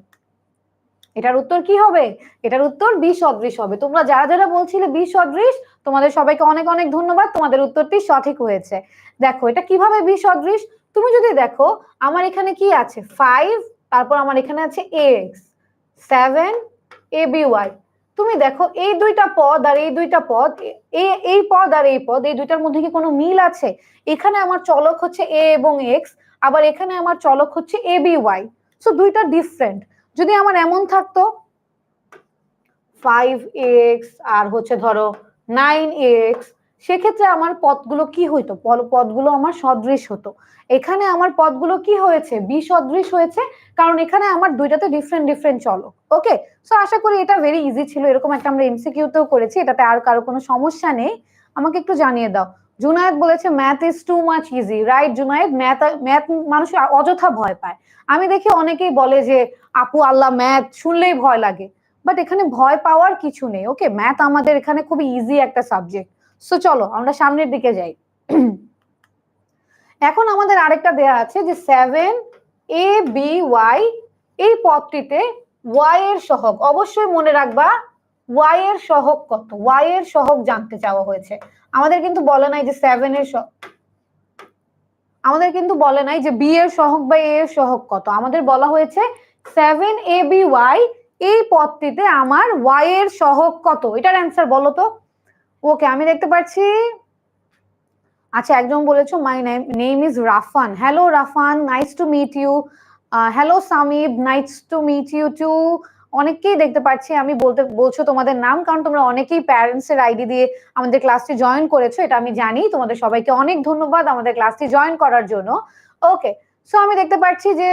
এটার উত্তর কি হবে, এটার উত্তর বিসদৃশ হবে। তোমরা যারা যারা বলছিলে বিসদৃশ, তোমাদের সবাইকে অনেক অনেক ধন্যবাদ, তোমাদের উত্তরটি সঠিক হয়েছে। দেখো এটা কিভাবে বিসদৃশ, তুমি যদি দেখো আমার এখানে কি আছে 5, তারপর আমার এখানে আছে এক্স, 7aby, তুমি দেখো এই দুইটা পদ আর এই দুইটা পদ, এই পদ আর এই পদ, এই দুইটার মধ্যে কি কোনো মিল আছে? এখানে আমার চলক হচ্ছে এ এবং এক্স, আবার এখানে আমার চলক হচ্ছে aby, সো দুইটা ডিফারেন্ট। যদি আমার এমন থাকতো 5x আর হচ্ছে ধরো 9x, সেক্ষেত্রে আমার পদগুলো কি হইতো, পদগুলো আমার সদৃশ হতো। এখানে আমার পদগুলো কি হয়েছে, বিসদৃশ হয়েছে, কারণ এখানে আমার দুইটাতে ডিফারেন্ট ডিফারেন্ট চলক। ওকে, সো আশা করি এটা ভেরি ইজি ছিল, এরকম একটা আমরা এমসিকিউতেও করেছি, এটাতে আর কারো কোনো সমস্যা নেই। আমাকে একটু জানিয়ে দাও। জুনায়েদ বলেছে math is too much easy. Right Junaid, math মানুষ অযথা ভয় পায়। আমি দেখি অনেকেই বলে যে আপু আল্লাহ ম্যাথ শুনলেই ভয় লাগে, বাট এখানে ভয় পাওয়ার কিছু নেই। ওকে, ম্যাথ আমাদের এখানে খুবই ইজি একটা সাবজেক্ট। সো চলো আমরা সামনের দিকে যাই। এখন আমাদের আরেকটা দেয়া আছে যে 7aby, এই পদটিতে y এর সহগ, অবশ্যই মনে রাখবা y এর সহগ কত, y এর সহগ জানতে চাওয়া হয়েছে। আমাদের কিন্তু বলে নাই যে 7 এর আমাদের কিন্তু বলে নাই যে b এর সহগ বা a এর সহগ কত, আমাদের বলা হয়েছে 7aby, এই পদটিতে আমার y এর সহগ কত, এটার অ্যান্সার বলো তো। ওকে, আমি দেখতে পাচ্ছি আচ্ছা একজন বলেছো my name is Rafan. Hello Rafan, nice to meet you. Hello Samib, nice to meet you too. অনেককেই দেখতে পাচ্ছি, আমি বলছো তোমাদের নাম, কারণ তোমরা অনেকেই প্যারেন্টস এর আইডি দিয়ে আমাদের ক্লাসটি জয়েন করেছো, এটা আমি জানি। তোমাদের সবাইকে অনেক ধন্যবাদ আমাদের ক্লাসটি জয়েন করার জন্য। ওকে, সো আমি দেখতে পাচ্ছি যে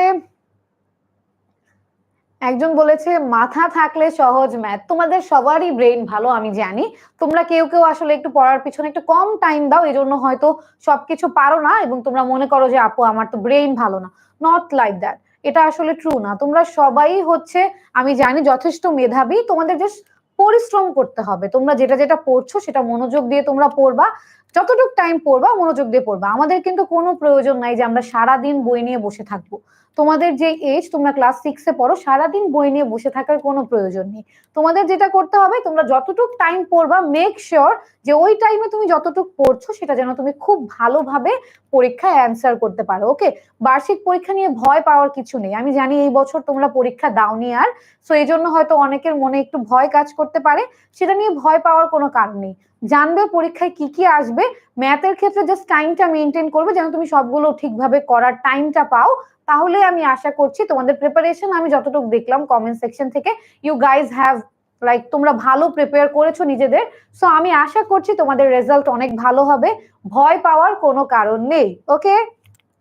একজন বলেছে মাথা থাকলে সহজ ম্যাথ। তোমাদের সবারই ব্রেন ভালো আমি জানি, তোমরা কেউ কেউ আসলে একটু পড়ার পিছনে একটু কম টাইম দাও, এই জন্য হয়তো সবকিছু পারো না এবং তোমরা মনে করো যে আপু আমার তো ব্রেন ভালো না। নট লাইক দ্যাট, এটা আসলে ট্রু না। তোমরা সবাই হচ্ছে আমি জানি যথেষ্ট মেধাবী, তোমাদের জাস্ট পরিশ্রম করতে হবে। তোমরা যেটা যেটা পড়ছো সেটা মনোযোগ দিয়ে তোমরা পড়বা, যতটুকু টাইম পড়বা মনোযোগ দিয়ে পড়বা। আমাদের কিন্তু কোনো প্রয়োজন নাই যে আমরা সারাদিন বই নিয়ে বসে থাকবো। তোমাদের যে এজ, তোমরা ক্লাস 6-এ পড়ো, সারাদিন বই নিয়ে বসে থাকার কোনো প্রয়োজন নেই। তোমাদের যেটা করতে হবে, তোমরা যতটুকু টাইম পড়বা মেক শিওর যে ওই টাইমে তুমি যতটুকু পড়ছো সেটা যেন তুমি খুব ভালোভাবে পরীক্ষায় অ্যান্সার করতে পারো। ওকে, বার্ষিক পরীক্ষা নিয়ে ভয় পাওয়ার কিছু নেই। আমি জানি এই বছর তোমরা পরীক্ষা দাওনি আর, সো এই জন্য হয়তো অনেকের মনে একটু ভয় কাজ করতে পারে, সেটা নিয়ে ভয় পাওয়ার কোনো কারণ নেই। জানবে পরীক্ষায় কি কি আসবে, ম্যাথের ক্ষেত্রে জাস্ট টাইমটা মেনটেন করবে যেন তুমি সবগুলো ঠিকভাবে করার টাইমটা পাও। তাহলে আমি আশা করছি তোমাদের প্রিপারেশন, আমি যতটুকু দেখলাম কমেন্ট সেকশন থেকে, ইউ গাইজ হ্যাভ লাইক তোমরা ভালো প্রিপেয়ার করেছো নিজেদের। সো আমি আশা করছি তোমাদের রেজাল্ট অনেক ভালো হবে, ভয় পাওয়ার কোনো কারণ নেই। ওকে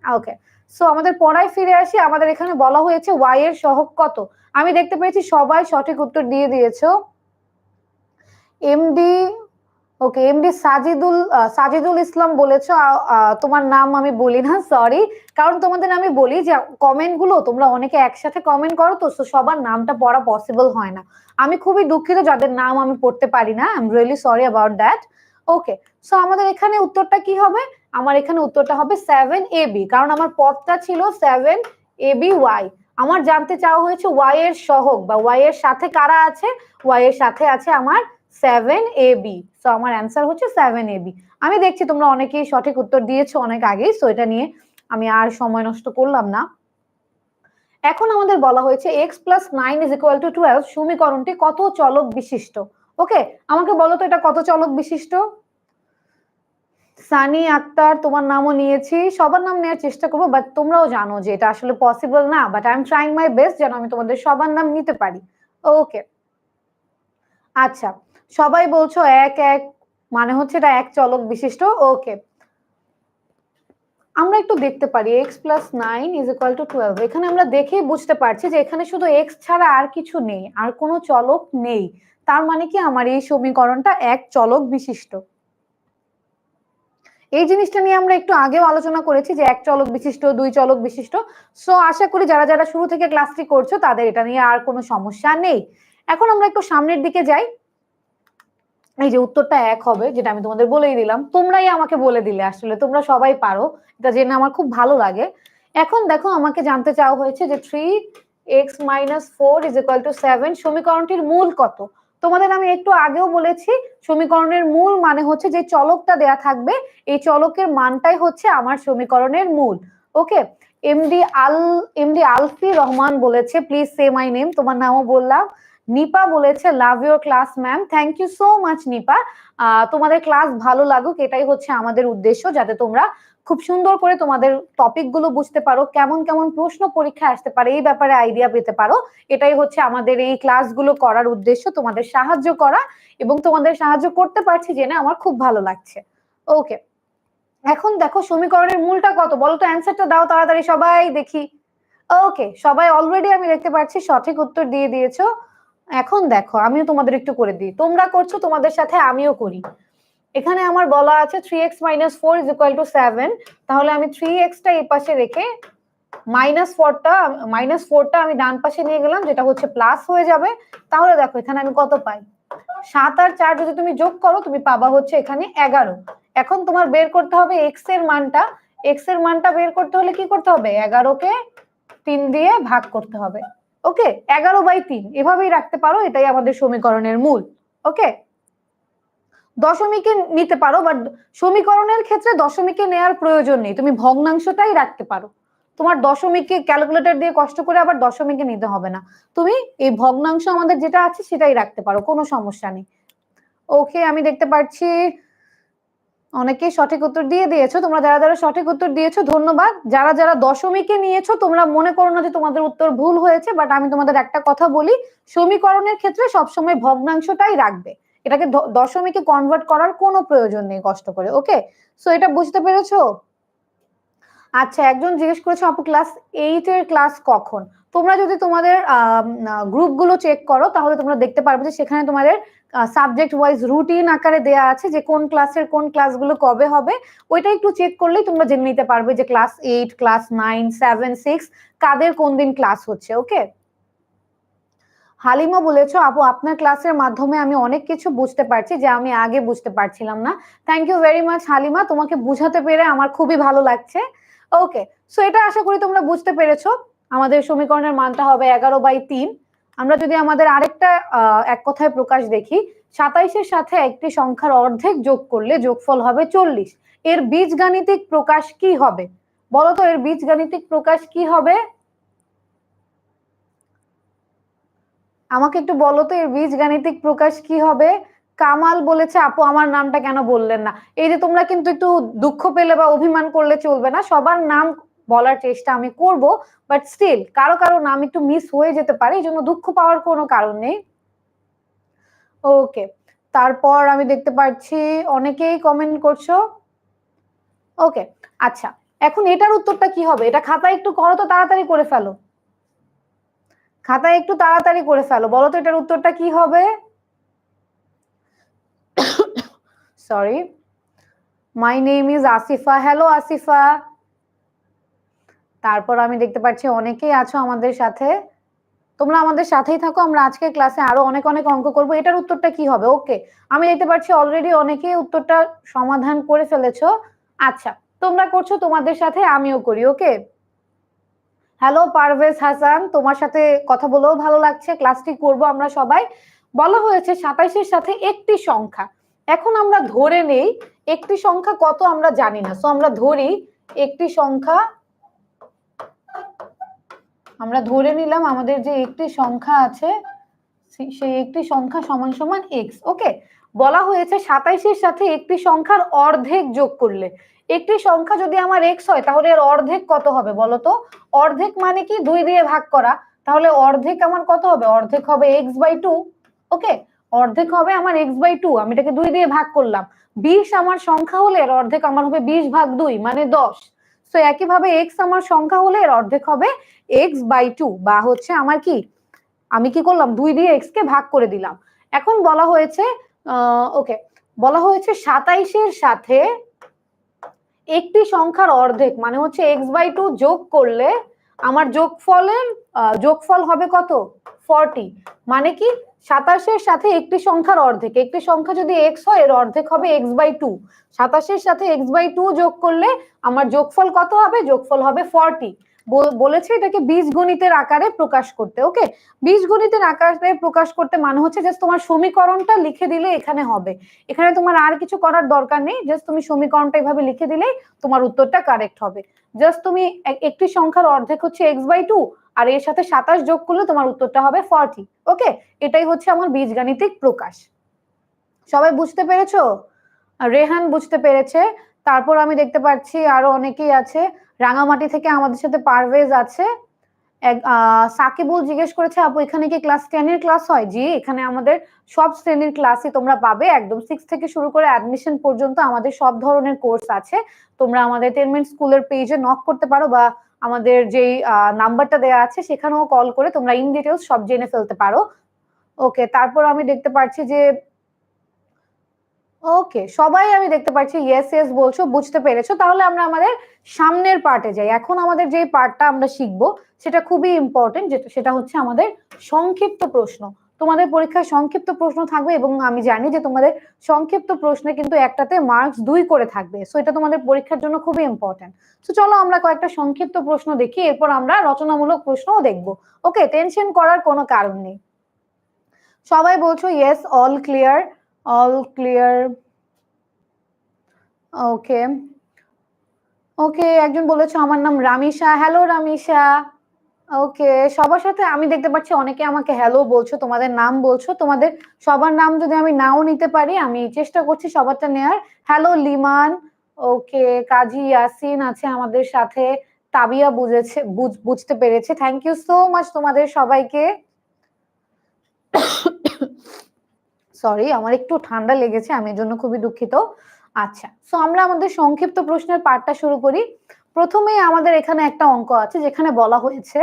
ওকে, সো আমাদের পড়ায় ফিরে আসি। আমাদের এখানে বলা হয়েছে ওয়াই এর সহগ কত। আমি দেখতে পেয়েছি সবাই সঠিক উত্তর দিয়ে দিয়েছো। এমডি, ওকে, এমডি সাজিদুল ইসলাম বলেছো। তোমার নাম আমি বলি না, সরি, কারণ তোমাদের আমি বলি যে কমেন্ট গুলো তোমরা অনেকে একসাথে কমেন্ট করো, তো সবার নামটা পড়া পসিবল হয় না। আমি খুবই দুঃখিত যাদের নাম আমি পড়তে পারি না, I am really sorry about that. Okay, so আমাদের এখানে উত্তরটা কি হবে? আমার এখানে উত্তরটা হবে 7AB, কারণ আমার পদটা ছিল 7ABY। আমার জানতে চাওয়া হয়েছে ওয়াই এর সহগ বা ওয়াই এর সাথে কারা আছে। ওয়াই এর সাথে আছে আমার 7AB, সো আমার অ্যান্সার হচ্ছে 7AB। আমি দেখছি তোমরা অনেকেই সঠিক উত্তর দিয়েছো অনেক আগেই, সো এটা নিয়ে আমি আর সময় নষ্ট করলাম না। এখন আমাদের বলা হয়েছে x+9 = 12 সমীকরণটি কত চলক বিশিষ্ট। ওকে, আমাকে বলো তো এটা কত চলক বিশিষ্ট। সানি আক্তার, তোমার নামও নিয়েছি, সবার নাম নেওয়ার চেষ্টা করবো, বাট তোমরাও জানো যে এটা আসলে পসিবল না, but I am trying my best যেন আমি তোমাদের সবার নাম নিতে পারি। ওকে, আচ্ছা, সবাই বলছো এক এক, মানে হচ্ছে এটা এক চলক বিশিষ্ট। ওকে, আমরা একটু দেখতে পারি x+9 = 12। এখানে আমরা দেখেই বুঝতে পারছি যে এখানে শুধু x ছাড়া আর কিছু নেই, আর কোনো চলক নেই। তার মানে কি আমার এই সমীকরণটা এক চলক বিশিষ্ট। এই জিনিসটা নিয়ে আমরা একটু আগেও আলোচনা করেছি যে এক চলক বিশিষ্ট, দুই চলক বিশিষ্ট। সো আশা করি যারা যারা শুরু থেকে ক্লাসটি করছো তাদের এটা নিয়ে আর কোনো সমস্যা নেই। এখন আমরা একটু সামনের দিকে যাই। এই যে উত্তরটা এক হবে, যেটা আমি তোমাদের বলেই দিলাম, তোমরাই আমাকে বলে দিলে, আসলে তোমরা সবাই পারো, এটা জেনে আমার খুব ভালো লাগে। এখন দেখো আমাকে জানতে চাওয়া হয়েছে যে 3x-4 = 7 সমীকরণটির মূল কত। তোমাদের আমি একটু আগেও বলেছি সমীকরণের মূল মানে হচ্ছে যে চলকটা দেয়া থাকবে, এই চলকের মানটাই হচ্ছে আমার সমীকরণের মূল। ওকে, এমডি আলফি রহমান বলেছে প্লিজ সে মাই নেম, তোমার নামও বললাম। নিপা বলেছে love your class ma'am, thank you so much Nipa. তোমাদের ক্লাস ভালো লাগুক, এটাই হচ্ছে আমাদের উদ্দেশ্য, যাতে তোমরা খুব সুন্দর করে তোমাদের টপিক গুলো বুঝতে পারো, কেমন কেমন প্রশ্ন পরীক্ষায় আসতে পারে এই ব্যাপারে আইডিয়া পেতে পারো। এটাই হচ্ছে আমাদের এই ক্লাসগুলো করার উদ্দেশ্য, তোমাদের সাহায্য করা, এবং তোমাদের সাহায্য করতে পারছি জেনে আমার খুব ভালো লাগছে। ওকে, এখন দেখো সমীকরণের মূলটা কত বলো তো, অ্যান্সারটা দাও তাড়াতাড়ি সবাই দেখি। ওকে, সবাই অলরেডি আমি দেখতে পাচ্ছি সঠিক উত্তর দিয়ে দিয়েছো। এখন দেখো আমিও তোমাদের একটু করে দিই, তোমরা করছো তোমাদের সাথে আমিও করি। এখানে আমার বলা আছে 3x-4 = 7, তাহলে আমি 3x-টা এই পাশে রেখে -4টা আমি ডান পাশে নিয়ে গেলাম, যেটা হচ্ছে প্লাস হয়ে যাবে। তাহলে দেখো এখানে আমি কত পাই, 7 আর 4 যদি তুমি যোগ করো তুমি পাবা হচ্ছে এখানে 11। এখন তোমার বের করতে হবে x এর মানটা। x এর মানটা বের করতে হলে কি করতে হবে, 11কে 3 দিয়ে ভাগ করতে হবে। ওকে, 11/3 এভাবেই রাখতে পারো, এটাই আমাদের সমীকরণের মূল। ওকে, দশমিকে নিতে পারো, বাট সমীকরণের ক্ষেত্রে দশমিকে নেওয়ার প্রয়োজন নেই, তুমি ভগ্নাংশটাই রাখতে পারো। তোমার দশমিকে ক্যালকুলেটর দিয়ে কষ্ট করে আবার দশমিকে নিতে হবে না, তুমি এই ভগ্নাংশ আমাদের যেটা আছে সেটাই রাখতে পারো, কোনো সমস্যা নেই। ওকে, আমি দেখতে পাচ্ছি অনেকেই সঠিক উত্তর দিয়ে দিয়েছো। তোমরা যারা যারা সঠিক উত্তর দিয়েছো ধন্যবাদ। যারা যারা দশমিকে নিয়েছো তোমরা মনে করো না যে তোমাদের উত্তর ভুল হয়েছে, বাট আমি তোমাদের একটা কথা বলি, সমীকরণের ক্ষেত্রে সবসময় ভগ্নাংশটাই রাখবে, এটাকে দশমিকে কনভার্ট করার কোনো প্রয়োজন নেই কষ্ট করে। ওকে, সো এটা বুঝতে পেরেছো? আচ্ছা, একজন জিজ্ঞেস করেছে আপু ক্লাস 8 এর ক্লাস কখন? তোমরা যদি তোমাদের গ্রুপগুলো চেক করো তাহলে তোমরা দেখতে পারবে যে সেখানে তোমাদের সাবজেক্ট ওয়াইজ রুটিন আকারে দেয়া আছে যে কোন ক্লাসের কোন ক্লাসগুলো কবে হবে। ওইটা একটু চেক করলেই তোমরা জেনে নিতে পারবে যে ক্লাস 8, ক্লাস 9, 7, 6 কাদের কোন দিন ক্লাস হচ্ছে। ওকে, হালিমা বলেছো আপু আপনার ক্লাসের মাধ্যমে আমি অনেক কিছু বুঝতে পারছি যা আমি আগে বুঝতে পারছিলাম না। Thank you very much Halima, তোমাকে বুঝাতে পেরে আমার খুবই ভালো লাগছে। ওকে, সো এটা আশা করি তোমরা বুঝতে পেরেছো। আমাদের সমীকরণের মানটা হবে 11/3। আমরা যদি আমাদের আরেকটা এক কথায় প্রকাশ দেখি, 27-এর সাথে একটি সংখ্যার অর্ধেক যোগ করলে যোগফল হবে 40। এর বীজগাণিতিক প্রকাশ কি হবে বলো তো? এর বীজগাণিতিক প্রকাশ কি হবে আমাকে একটু বলো তো, এর বীজগাণিতিক প্রকাশ কি হবে? কামাল বলেছে আপু আমার নামটা কেন বললেন না। এই যে তোমরা কিন্তু একটু দুঃখ পেলে বা অভিমান করলে চলবে না, সবার নাম বলার চেষ্টা আমি করব, বাট স্টিল কারো কারো নাম একটু মিস হয়ে যেতে পারে, এই জন্য দুঃখ পাওয়ার কোনো কারণ নেই। ওকে, তারপর আমি দেখতে পাচ্ছি অনেকেই কমেন্ট করছো। ওকে, আচ্ছা, এখন এটার উত্তরটা কি হবে? এটা খাতায় একটু করো তো, তাড়াতাড়ি করে ফেলো, খাতায় একটু তাড়াতাড়ি করে ফেলো, বলো তো এটার উত্তরটা কি হবে? Sorry, my name is Asifa. Hello Asifa. তারপর আমি দেখতে পাচ্ছি অনেকেই আছো আমাদের সাথে, তোমরা আমাদের সাথেই থাকো, আমরা আজকের ক্লাসে আরো অনেক অনেক অঙ্ক করব। এটার উত্তরটা কি হবে? ওকে, আমি দেখতে পাচ্ছি অলরেডি অনেকেই উত্তরটা সমাধান করে ফেলেছো। আচ্ছা, তোমরা করছো, তোমাদের সাথে আমিও করি। ওকে, হ্যালো পারভেজ হাসান, তোমার সাথে কথা বলেও ভালো লাগছে। ক্লাসটি করব আমরা সবাই। বলা হয়েছে 27-এর সাথে একটি সংখ্যা। এখন আমরা ধরে নেই একটি সংখ্যা কত আমরা জানি না, সো আমরা ধরি একটি সংখ্যা, আমরা ধরে নিলাম আমাদের যে একটি সংখ্যা আছে সেই একটি সংখ্যা সমান সমান x। ওকে, বলা হয়েছে 27-এর সাথে একটি সংখ্যার অর্ধেক যোগ করলে, একটি সংখ্যা যদি আমার x হয় তাহলে এর অর্ধেক কত হবে বলো তো? অর্ধেক মানে কি 2 দিয়ে ভাগ করা, তাহলে অর্ধেক আমার কত হবে? অর্ধেক হবে x/2। ওকে, অর্ধেক হবে আমার x/2, আমি এটাকে 2 দিয়ে ভাগ করলাম। 20 আমার সংখ্যা হলে এর অর্ধেক আমার হবে 20/2 মানে 10। সো একইভাবে x আমার সংখ্যা হলে এর অর্ধেক হবে x/2, বা হচ্ছে আমার কি, আমি কি করলাম 2 দিয়ে x কে ভাগ করে দিলাম। এখন বলা হয়েছে ওকে, বলা হয়েছে 27-এর সাথে একটি সংখ্যার অর্ধেক মানে হচ্ছে x/2 যোগ করলে আমার যোগফল হবে কত? 40। মানে কি 27-এর সাথে একটি সংখ্যার অর্ধেক, একটি সংখ্যা যদি x হয় এর অর্ধেক হবে x/2, 27-এর সাথে x/2 যোগ করলে আমার যোগফল কত হবে? যোগফল হবে 40। বলেছে এটাকে বীজগণিতের আকারে প্রকাশ করতে। ওকে, বীজগণিতের আকারে প্রকাশ করতে মানে হচ্ছে জাস্ট তোমার সমীকরণটা লিখে দিলে এখানে হবে, এখানে তোমার আর কিছু করার দরকার নেই, জাস্ট তুমি সমীকরণটা এভাবে লিখে দিলেই তোমার উত্তরটা কারেক্ট হবে। জাস্ট তুমি একটি সংখ্যার অর্ধেক হচ্ছে x/2 আর এর সাথে 27 যোগ করলে তোমার উত্তরটা হবে 40। ওকে, এটাই হচ্ছে আমার বীজগাণিতিক প্রকাশ। সবাই বুঝতে পেরেছো? রেহান বুঝতে পেরেছে। তারপর আমি দেখতে পাচ্ছি আরো অনেকেই আছে, রাঙামাটি থেকে আমাদের সাথে পারভেজ আছে। সাকিবুল জিজ্ঞেস করেছে আপু এখানে কি ক্লাস 10 এর ক্লাস হয়? জি, এখানে আমাদের সব শ্রেণীর ক্লাসই তোমরা পাবে, একদম 6 থেকে শুরু করে অ্যাডমিশন পর্যন্ত আমাদের সব ধরনের কোর্স আছে। তোমরা আমাদের 10 মিনিট স্কুলের পেজে নক করতে পারো, বা আমাদের যেই নাম্বারটা দেওয়া আছে সেখানেও কল করে তোমরা ইন ডিটেলস সব জেনে ফেলতে পারো। ওকে, তারপর আমি দেখতে পাচ্ছি যে ওকে, সবাই আমি দেখতে পাচ্ছি ইয়েস ইয়েস বলছো, বুঝতে পেরেছো। তাহলে আমরা আমাদের সামনের পার্টে যাই। এখন আমাদের যে পার্টটা আমরা শিখবো সেটা খুবই ইম্পর্টেন্ট, সেটা হচ্ছে আমাদের সংক্ষিপ্ত প্রশ্ন। তোমাদের পরীক্ষায় সংক্ষিপ্ত প্রশ্ন থাকবে এবং আমি জানি যে তোমাদের সংক্ষিপ্ত প্রশ্নে কিন্তু একটাতে মার্কস 2 করে থাকবে, সো এটা তোমাদের পরীক্ষার জন্য খুবই ইম্পর্টেন্ট। সো চলো আমরা কয়েকটা সংক্ষিপ্ত প্রশ্ন দেখি, এরপর আমরা রচনামূলক প্রশ্নও দেখবো। ওকে, টেনশন করার কোনো কারণ নেই। সবাই বলছো yes, all clear, all clear. Okay okay, একজন বলেছো আমার নাম রামিশা। হ্যালো রামিশা। ওকে, সবার সাথে আমি দেখতে পাচ্ছি অনেকে আমাকে হ্যালো বলছো, তোমাদের নাম বলছো। তোমাদের সবার নাম যদি আমি নাও নিতে পারি, আমি চেষ্টা করছি সবারটা নেয়ার। হ্যালো লিমান, ওকে, কাজী ইয়াসিন আছে আমাদের সাথে, তাবিয়া বুঝেছে, বুঝতে পেরেছে। থ্যাংক ইউ সো মাচ তোমাদের সবাইকে। সরি, আমার একটু ঠান্ডা লেগেছে, আমি এর জন্য খুবই দুঃখিত। আচ্ছা, সো আমরা আমাদের সংক্ষিপ্ত প্রশ্নের পার্টটা শুরু করি। প্রথমেই আমাদের এখানে একটা অঙ্ক আছে যেখানে বলা হয়েছে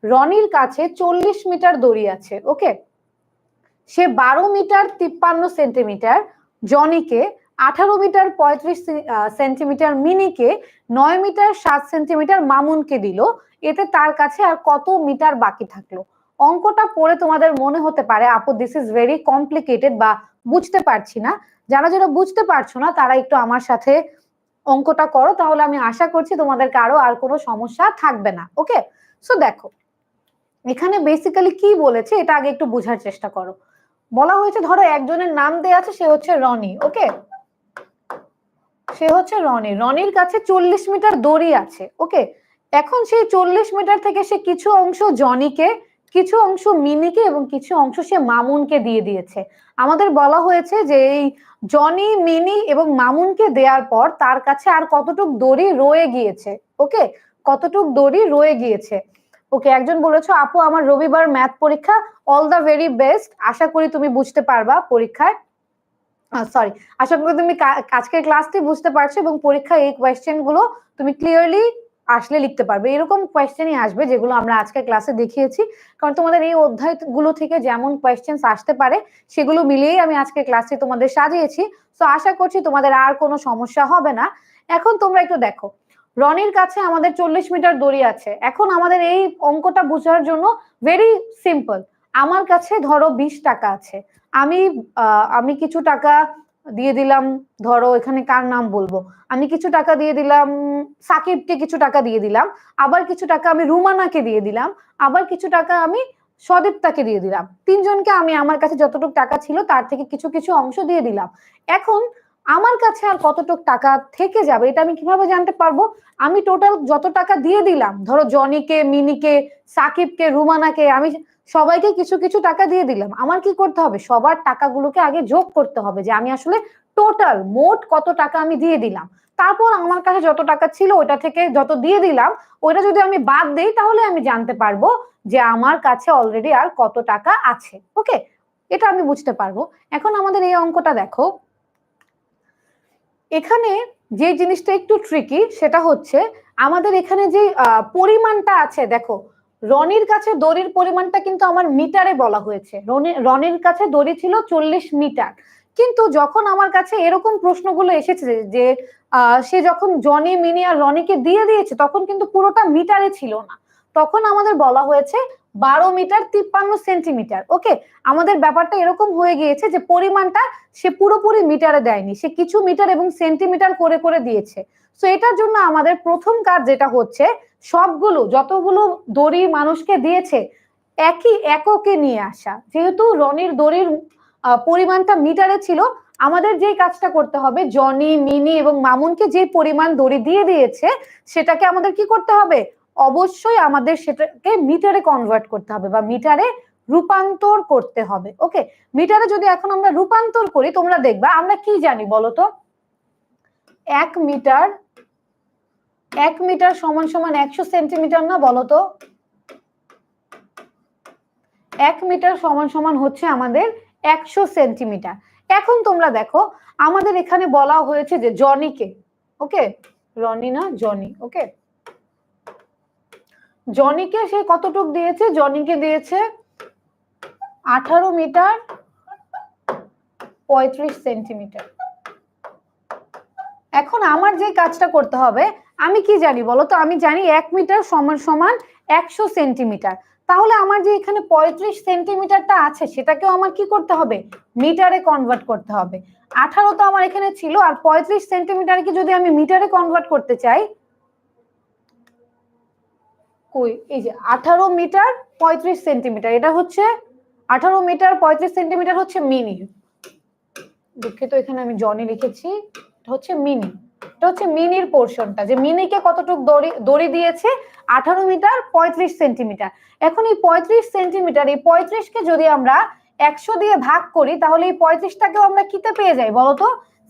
রনির কাছে 40 মিটার দড়ি আছে। ওকে, সে 12 মিটার 53 সেন্টিমিটার জনিকে, 18 মিটার 35 সেন্টিমিটার মিনিকে, 9 মিটার 7 সেন্টিমিটার মামুনকে দিল। এতে তার কাছে আর কত মিটার বাকি থাকলো? অঙ্কটা পড়ে তোমাদের মনে হতে পারে আপু দিস ইজ ভেরি কমপ্লিকেটেড বা বুঝতে পারছি না। যারা যারা বুঝতে পারছো না তারা একটু আমার সাথে অঙ্কটা করো, তাহলে আমি আশা করছি তোমাদের কারো আর কোনো সমস্যা থাকবে না। ওকে, সো দেখো এখানে বেসিক্যালি কি বলেছে এটা আগে একটু বোঝার চেষ্টা করো। বলা হয়েছে ধরো একজনের নাম দেয়া আছে, সে হচ্ছে রনি। ওকে, সে হচ্ছে রনি, রনির কাছে 40 মিটার দড়ি আছে। ওকে, এখন সেই 40 মিটার থেকে সে কিছু অংশ জনিকে, কিছু অংশ মিনিকে এবং কিছু অংশ সে মামুনকে দিয়ে দিয়েছে। আমাদের বলা হয়েছে যে এই জনি, মিনি এবং মামুনকে দেওয়ার পর তার কাছে আর কতটুক দড়ি রয়ে গিয়েছে। ওকে, কতটুক দড়ি রয়ে গিয়েছে। ওকে, একজন বলেছো আপু আমার রবিবার ম্যাথ পরীক্ষা, অল দ্য ভেরি বেস্ট, আশা করি তুমি বুঝতে পারবা পরীক্ষায়। সরি, আশা করি তুমি আজকের ক্লাসটি বুঝতে পারছো এবং পরীক্ষায় এই কোয়েশ্চেন গুলো তুমি ক্লিয়ারলি আসলে লিখতে পারবে। এরকম কোয়েশ্চেনই আসবে যেগুলো আমরা আজকে ক্লাসে দেখিয়েছি, কারণ তোমাদের এই অধ্যায়গুলো থেকে যেমন কোয়েশ্চেন আসতে পারে সেগুলো মিলিয়েই আমি আজকে ক্লাসটি তোমাদের সাজিয়েছি। তো আশা করছি তোমাদের আর কোনো সমস্যা হবে না। এখন তোমরা একটু দেখো, রনির কাছে আমাদের 40 মিটার দড়ি আছে। এখন আমাদের এই অঙ্কটা বোঝার জন্য ভেরি সিম্পল। আমার কাছে ধরো 20 টাকা আছে, আমি কিছু টাকা দিয়ে দিলাম, ধরো এখানে কার নাম বলবো, আমি কিছু টাকা দিয়ে দিলাম সাকিবকে, কিছু টাকা দিয়ে দিলাম, আবার কিছু টাকা আমি রুমানাকে দিয়ে দিলাম, আবার কিছু টাকা আমি সদীপ্তাকে দিয়ে দিলাম। তিনজনকে আমি আমার কাছে যতটুকু টাকা ছিল তার থেকে কিছু কিছু অংশ দিয়ে দিলাম। এখন আমার কাছে আর কতটুকু টাকা থেকে যাবে এটা আমি কিভাবে জানতে পারবো? আমি টোটাল যত টাকা দিয়ে দিলাম, ধরো জনিকে, মিনিকে, সাকিবকে, রুমানাকে, আমি সবাইকে কিছু কিছু টাকা দিয়ে দিলাম। আমার কি করতে হবে? সবার টাকাগুলোকে আগে যোগ করতে হবে যে আমি আসলে টোটাল মোট কত টাকা আমি দিয়ে দিলাম। তারপর আমার কাছে যত টাকা ছিল ওটা থেকে যত দিয়ে দিলাম ওইটা যদি আমি বাদ দেই তাহলে আমি জানতে পারবো যে আমার কাছে অলরেডি আর কত টাকা আছে। ওকে, এটা আমি বুঝতে পারবো। এখন আমাদের এই অঙ্কটা দেখো, এখানে যে জিনিসটা একটু ট্রিকি সেটা হচ্ছে আমাদের এখানে যে পরিমাণটা আছে, দেখো রনির কাছে দড়ির পরিমাণটা কিন্তু আমার মিটারে বলা হয়েছে। রনির কাছে দড়ি ছিল 40 মিটার, কিন্তু যখন আমার কাছে এরকম প্রশ্নগুলো এসেছে যে সে যখন জনি, মিনি আর রনিকে দিয়ে দিয়েছে তখন কিন্তু পুরোটা মিটারে ছিল না, তখন আমাদের বলা হয়েছে 12 মিটার 53 সেন্টিমিটার। ওকে, আমাদের ব্যাপারটা এরকম হয়ে গিয়েছে যে পরিমাণটা সে পুরোপুরি মিটারে দেয়নি, সে কিছু মিটার এবং সেন্টিমিটার করে করে দিয়েছে। তো এটার জন্য আমাদের প্রথম কাজ যেটা হচ্ছে সবগুলো যতগুলো দড়ি মানুষকে দিয়েছে একই এককে নিয়ে আসা। যেহেতু রনির দড়ির পরিমাণটা মিটারে ছিল, আমাদের যে কাজটা করতে হবে জনি, মিনি এবং মামুনকে যে পরিমাণ দড়ি দিয়ে দিয়েছে সেটাকে আমাদের কি করতে হবে? অবশ্যই আমাদের সেটাকে মিটারে কনভার্ট করতে হবে বা মিটারে রূপান্তর করতে হবে। ওকে, মিটারে যদি এখন আমরা রূপান্তর করি তোমরা দেখবা আমরা কি জানি বলো তো, 1 মিটার সমান সমান 100 সেন্টিমিটার না? বলো তো 1 মিটার সমান সমান হচ্ছে আমাদের 100 সেন্টিমিটার। এখন তোমরা দেখো আমাদের এখানে বলা হয়েছে যে জনিকে, ওকে রনি না জনি, ওকে জনিকে সে কতটুক দিয়েছে? জনিকে দিয়েছে 18 মিটার 35 সেন্টিমিটার। এখন আমার যে কাজটা করতে হবে, আমি কি জানি বলতো, আমি জানি 1 মিটার সমান সমান 100 সেন্টিমিটার। তাহলে আমার যে এখানে 35 সেন্টিমিটারটা আছে সেটাকেও আমার কি করতে হবে? মিটারে কনভার্ট করতে হবে। 18 তো আমার এখানে ছিল, আর 35 সেন্টিমিটারকে যদি আমি মিটারে কনভার্ট করতে চাই, কই এই যে 18 মিটার 35 সেন্টিমিটার, এটা হচ্ছে 18 মিটার 35 সেন্টিমিটার হচ্ছে মিনি। দুঃখিত, এখানে আমি জনি লিখেছি, এটা হচ্ছে মিনি। এটা হচ্ছে মিনির পোর্শনটা, যে মিনিকে কতটুকু দড়ি দিয়েছে 18 মিটার 35 সেন্টিমিটার। এখন এই 35 সেন্টিমিটার, এই 35কে যদি আমরা 100 দিয়ে ভাগ করি তাহলে এই 35টাকেও আমরা কিতে পেয়ে যাই বলতো?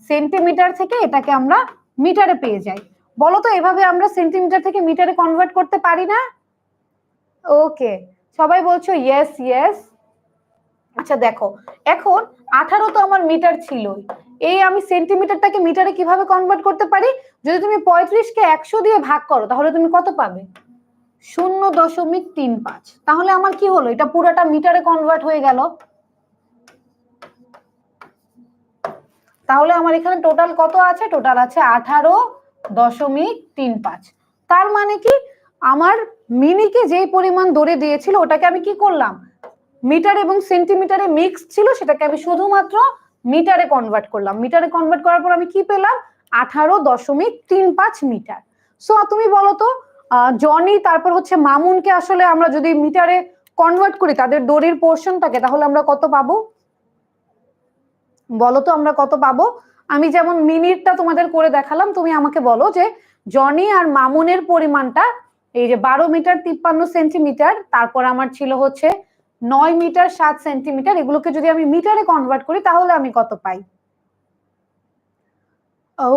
সেন্টিমিটার থেকে এটাকে আমরা মিটারে পেয়ে যাই। বলতো এভাবে আমরা সেন্টিমিটার থেকে মিটারে কনভার্ট করতে পারি না? ওকে, সবাই বলছো ইয়েস ইয়েস। আচ্ছা দেখো, এখন 18 তো আমার মিটার ছিলই, এই আমি সেন্টিমিটারটাকে মিটারে কিভাবে কনভার্ট করতে পারি? যদি তুমি 35কে 100 দিয়ে ভাগ করো তাহলে তুমি কত পাবে? 0.35। তাহলে আমার কি হলো? এটা পুরোটা মিটারে কনভার্ট হয়ে গেল। তাহলে আমার এখানে টোটাল কত আছে? টোটাল আছে 18.35। তার মানে কি, আমার মিনিকে যেই পরিমাণ দড়ি দিয়েছিল ওটাকে আমি কি করলাম? মিটার এবং সেন্টিমিটারে মিক্স ছিল, সেটাকে আমি শুধুমাত্র মিটারে কনভার্ট করলাম। মিটারে কনভার্ট করার পর আমি কি পেলাম? 18.35 মিটার। সো তুমি বলো তো, জনি তারপর হচ্ছে মামুনকে আসলে আমরা যদি মিটারে কনভার্ট করি তাদের দড়ির পোর্শনটাকে, তাহলে আমরা কত পাবো বলো তো? আমরা কত পাবো? আমি যেমন মিনিটটা তোমাদের করে দেখালাম, তুমি আমাকে বলো যে জনি আর মামুনের পরিমাণটা এই যে 12 মিটার 53 সেন্টিমিটার, তারপর আমার ছিল হচ্ছে 9 মিটার 7 সেন্টিমিটার, এগুলোকে যদি আমি মিটারে কনভার্ট করি তাহলে আমি কত পাই?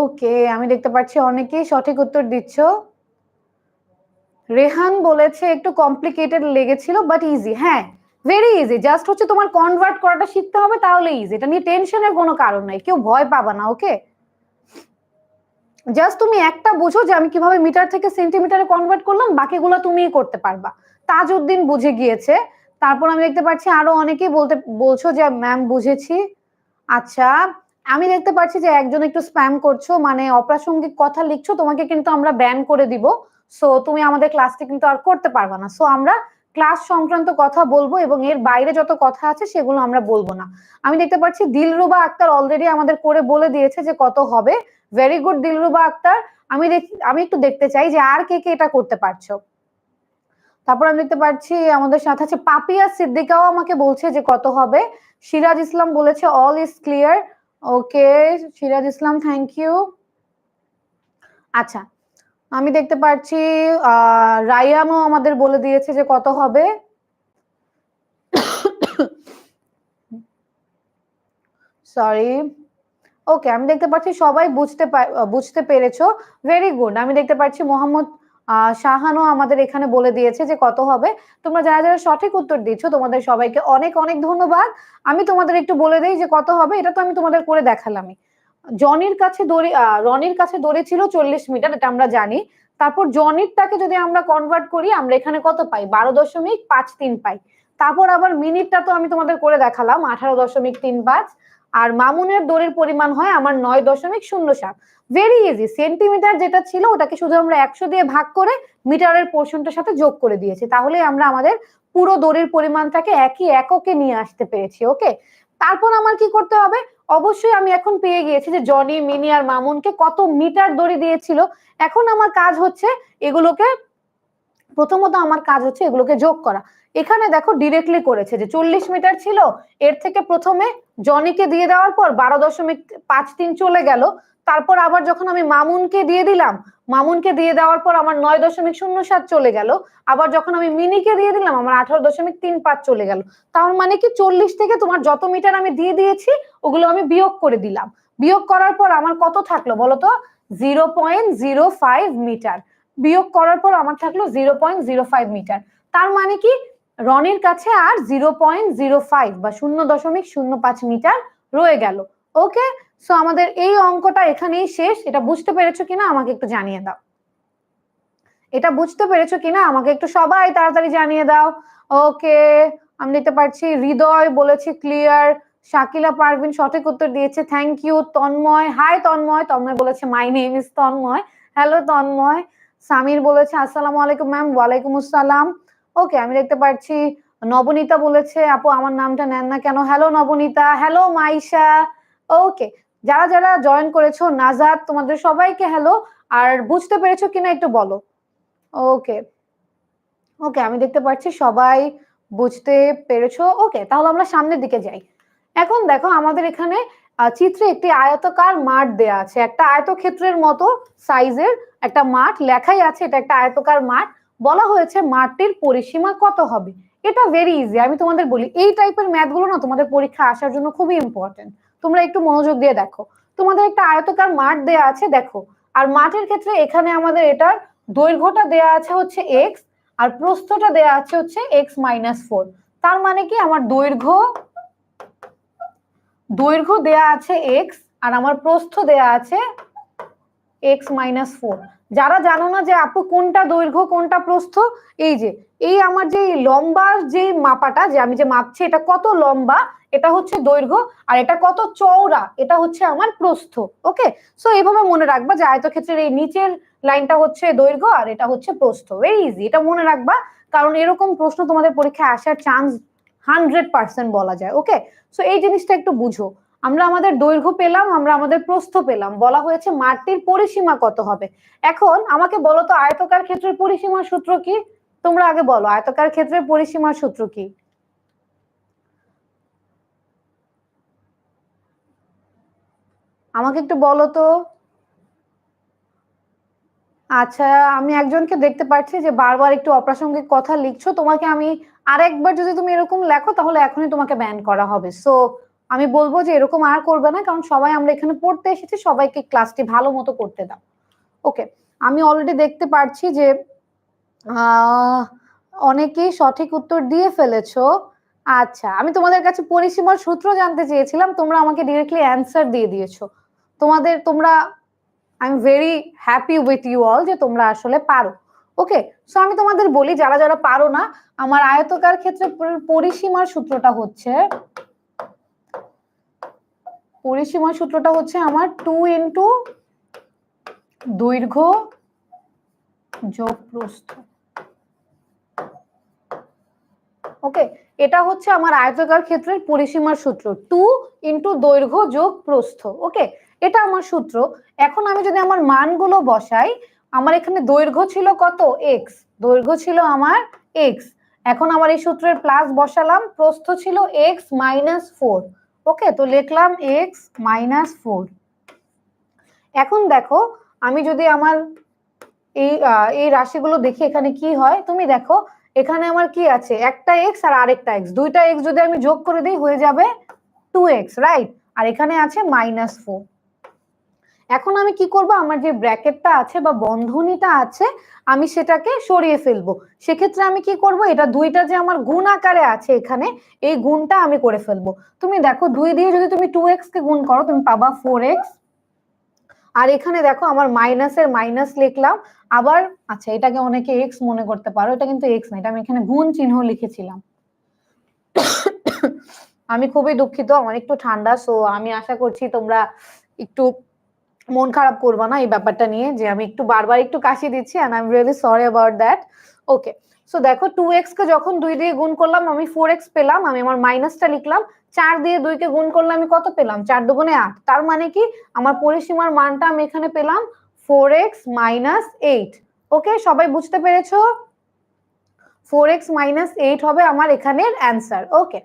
ওকে, আমি দেখতে পাচ্ছি অনেকেই সঠিক উত্তর দিচ্ছ। রেহান বলেছে একটু কমপ্লিকেটেড লেগেছিল বাট ইজি। হ্যাঁ, ভেরি ইজি, জাস্ট হচ্ছে তোমার কনভার্ট করাটা শিখতে হবে, তাহলে ইজি। এটা নিয়ে টেনশনের কোনো কারণ নাই, কেউ ভয় পাবা না। ওকে, জাস্ট তুমি একটা বুঝো যে আমি কিভাবে মিটার থেকে সেন্টিমিটারে কনভার্ট করলাম, বাকিগুলো তুমিই করতে পারবা। তাজউদ্দিন বুঝে গিয়েছে। তারপর আমি দেখতে পাচ্ছি আরো অনেকেই বলছো যে ম্যাম বুঝেছি। আচ্ছা, আমি দেখতে পাচ্ছি যে একজন একটু স্প্যাম করছো, মানে অপ্রাসঙ্গিক কথা লিখছো, তোমাকে কিন্তু আমরা ব্যান করে দিব। সো তুমি আমাদের ক্লাসটি কিন্তু আর করতে পারবা না। সো আমরা ক্লাস সংক্রান্ত কথা বলবো এবং এর বাইরে যত কথা আছে সেগুলো আমরা বলবো না। আমি দেখতে পাচ্ছি দিলরুবা আক্তার অলরেডি আমাদের করে বলে দিয়েছে যে কত হবে। Very good Dilruba Akter. আমি একটু দেখতে চাই যে আর কে কে এটা করতে পারছো। তারপর আমি দেখতে পাচ্ছি আমাদের সাথে আছে পাপিয়া সিদ্দিকাও আমাকে বলছে যে কত হবে। সিরাজ ইসলাম বলেছে all is clear. Okay Siraj Islam, thank you. আচ্ছা, আমি দেখতে পাচ্ছি রায়ামও আমাদের বলে দিয়েছে যে কত হবে। সরি। ওকে, আমি দেখতে পাচ্ছি সবাই বুঝতে পেরেছো। Very good. আমি দেখতে পাচ্ছি মোহাম্মদ শাহানও আমাদের এখানে বলে দিয়েছে যে কত হবে। তোমরা যারা যারা সঠিক উত্তর দিচ্ছ তোমাদের সবাইকে অনেক অনেক ধন্যবাদ। আমি তোমাদের একটু বলে দেই যে কত হবে। এটা তো আমি তোমাদের করে দেখালামই। রনির কাছে দড়ি ছিল 40 মিটার, এটা আমরা জানি। তারপর জনিরটাকে যদি আমরা কনভার্ট করি আমরা এখানে কত পাই? 12.53 পাই। তারপর আবার মিনিটটা তো আমি তোমাদের করে দেখালাম 18.35। আর মামুনের দড়ির পরিমাণ হয় আমার 9.07। Very easy. সেন্টিমিটার যেটা ছিল ওটাকে শুধু আমরা 100 দিয়ে ভাগ করে মিটারের পোর্শনটার সাথে যোগ করে দিয়েছি, তাহলে আমরা আমাদের পুরো দড়ির পরিমাণটাকে একই এককে নিয়ে আসতে পেরেছি। ওকে, তারপর আমার কি করতে হবে? অবশ্যই আমি এখন পেয়ে গিয়েছি যে জনি, মিনি আর মামুনকে কত মিটার দড়ি দিয়েছিল। এখন আমার কাজ হচ্ছে এগুলোকে যোগ করা। এখানে দেখো ডিরেক্টলি করেছে যে 40 মিটার ছিল, এর থেকে প্রথমে জনিকে দিয়ে দেওয়ার পর 12.53 চলে গেল। তারপর আবার যখন আমি মামুনকে দিয়ে দিলাম, মামুনকে দিয়ে দেওয়ার পর আমার 9.07 চলে গেল। আবার যখন আমি মিনিকে দিয়ে দিলাম আমার 18.35 চলে গেল। তার মানে কি 40 থেকে তোমার যত মিটার আমি দিয়ে দিয়েছি ওগুলো আমি বিয়োগ করে দিলাম। বিয়োগ করার পর আমার কত থাকলো বলতো? 0.05 মিটার। বিয়োগ করার পর আমার থাকলো 0.05 মিটার। তার মানে কি রনির কাছে আর 0.05 বা 0.05 মিটার রয়ে গেল। ওকে, সো আমাদের এই অঙ্কটা এখানেই শেষ। এটা বুঝতে পেরেছো কিনা আমাকে একটু জানিয়ে দাও। এটা বুঝতে পেরেছো কিনা আমাকে একটু সবাই তাড়াতাড়ি জানিয়ে দাও। ওকে, আমি দেখতে পাচ্ছি হৃদয় বলেছে ক্লিয়ার। শাকিলা পারভিন সঠিক উত্তর দিয়েছে, thank you. Tanmoy, hi Tanmoy. Tanmoy বলেছে my name is Tanmoy. Hello Tanmoy. Samir বলেছে আসসালামু আলাইকুম ম্যাম। ওয়ালাইকুম আসসালাম। ওকে, আমি দেখতে পাচ্ছি নবনীতা বলেছে আপু আমার নামটা নেন না কেন। হ্যালো নবনীতা। হ্যালো মাইশা। ওকে, যারা যারা জয়েন করেছো, নাজাত, তোমাদের সবাইকে হ্যালো। আর বুঝতে পেরেছো কিনা একটু বলো। ওকে ওকে, আমি দেখতে পাচ্ছি সবাই বুঝতে পেরেছো। ওকে, তাহলে আমরা সামনের দিকে যাই। এখন দেখো আমাদের এখানে চিত্রে একটি আয়তাকার মাঠ দেয়া আছে, একটা আয়তক্ষেত্রের মতো সাইজের একটা মাঠ, লেখাই আছে এটা একটা আয়তাকার মাঠ। বলা হয়েছে মাঠটির পরিসীমা কত হবে। এটা ভেরি ইজি, আমি তোমাদের বলি এই টাইপের ম্যাথ গুলো না তোমাদের পরীক্ষা আসার জন্য খুবই ইম্পর্টেন্ট। তোমরা একটু মনোযোগ দিয়ে দেখো, তোমাদের একটা আয়তাকার মাঠ দেয়া আছে দেখো, আর মাঠের ক্ষেত্রে এখানে আমাদের এটার দৈর্ঘ্যটা দেয়া আছে হচ্ছে এক্স, আর প্রস্থটা দেয়া আছে হচ্ছে x-4। তার মানে কি আমার দৈর্ঘ্য দেয়া আছে এক্স আর আমার প্রস্থ দেয়া আছে x-4। যারা জানো না যে আপু কোনটা দৈর্ঘ্য কোনটা প্রস্থ, এই যে এই আমার যে লম্বার যে মাপাটা যে আমি যে মাপছি এটা কত লম্বা এটা হচ্ছে দৈর্ঘ্য, আর এটা কত চওড়া এটা হচ্ছে আমার প্রস্থ। ওকে, সো এইভাবে মনে রাখবা যে আয়তক্ষেত্রের এই নিচের লাইনটা হচ্ছে দৈর্ঘ্য আর এটা হচ্ছে প্রস্থ। ভেরি ইজি, এটা মনে রাখবা, কারণ এরকম প্রশ্ন তোমাদের পরীক্ষায় আসার চান্স 100% বলা যায়। ওকে, সো এই জিনিসটা একটু বুঝো। আমরা আমাদের দৈর্ঘ্য পেলাম, আমরা আমাদের প্রস্থ পেলাম, বলা হয়েছে মাঠটির পরিসীমা কত হবে। এখন আমাকে বলো তো আয়তাকার ক্ষেত্রের পরিসীমার সূত্র কি? তোমরা আগে বলো আয়তাকার ক্ষেত্রের পরিসীমার সূত্র কি? আমাকে একটু বলো তো। আচ্ছা, আমি একজনকে দেখতে পাচ্ছি যে বারবার একটু অপ্রাসঙ্গিক কথা লিখছো, তোমাকে আমি আরেকবার যদি তুমি এরকম লেখো তাহলে এখনই তোমাকে ব্যান করা হবে। সো আমি বলবো যে এরকম আর করবে না, কারণ সবাই আমরা এখানে পড়তে এসেছি, সবাইকে ক্লাসটি ভালো মতো করতে দাও। ওকে, আমি অলরেডি দেখতে পাচ্ছি যে অনেকেই সঠিক উত্তর দিয়ে ফেলেছো। আচ্ছা, আমি তোমাদের কাছে পরিসীমার সূত্র জানতে চেয়েছিলাম, তোমরা আমাকে ডিরেক্টলি অ্যান্সার দিয়ে দিয়েছো। তোমরা I am very happy with you all যে তোমরা আসলে পারো। ওকে, সো আমি তোমাদের বলি যারা যারা পারো না, আমার আয়তকার ক্ষেত্রে পরিসীমার সূত্রটা হচ্ছে আমার 2 ইন্টু দৈর্ঘ্য যোগ প্রস্থ। ওকে, এটা হচ্ছে আমার আয়তাকার ক্ষেত্রের পরিসীমার সূত্র, 2 ইন্টু দৈর্ঘ্য যোগ প্রস্থ। ওকে, এটা আমার সূত্র। এখন আমি যদি আমার মানগুলো বসাই, আমার এখানে দৈর্ঘ্য ছিল কত এক্স, দৈর্ঘ্য ছিল আমার এক্স। এখন আমার এই সূত্রের প্লাস বসালাম, প্রস্থ ছিল x-4। ওকে, তো লিখলাম x-4। এখন দেখো আমি যদি আমার এই রাশিগুলো দেখি এখানে কি হয়, তুমি দেখো এখানে আমার কি আছে, একটা এক্স আর আরেকটা এক্স, দুইটা এক্স যদি আমি যোগ করে দিই হয়ে যাবে 2x, রাইট? আর এখানে আছে -4। এখন আমি কি করব, আমার যে ব্র্যাকেটটা আছে বা বন্ধনীটা আছে আমি সেটাকে সরিয়ে ফেলবো। সেক্ষেত্রে আমি কি করব, এটা দুইটা যে আমার গুণ আকারে আছে এখানে, এই গুণটা আমি করে ফেলবো। তুমি দেখো 2 দিয়ে যদি তুমি 2x কে গুণ করো তুমি পাবা 4x। আর এখানে দেখো আমার মাইনাসের মাইনাস লিখলাম আবার। আচ্ছা, এটাকে অনেকে এক্স মনে করতে পারো, এটা কিন্তু এক্স না, এটা আমি এখানে গুণ চিহ্ন লিখেছিলাম। আমি খুবই দুঃখিত, আমার একটু ঠান্ডা, সো আমি আশা করছি তোমরা একটু মন খারাপ করবা না এই ব্যাপারটা নিয়ে যে আমি একটু বারবার একটু কাশি দিচ্ছি, and I am really sorry about that. Okay, so দেখো 2x কে যখন 2 দিয়ে গুণ করলাম আমি 4x পেলাম, আমি আমার মাইনাসটা লিখলাম। 4 দিয়ে 2 কে গুণ করলে আমি কত পেলাম, 4 দুগুণে 8। তার মানে কি আমার পরিসীমার মানটা আমি এখানে পেলাম 4x - 8। ওকে, সবাই বুঝতে পেরেছো? 4x - 8 হবে আমার এখানের অ্যান্সার। ওকে,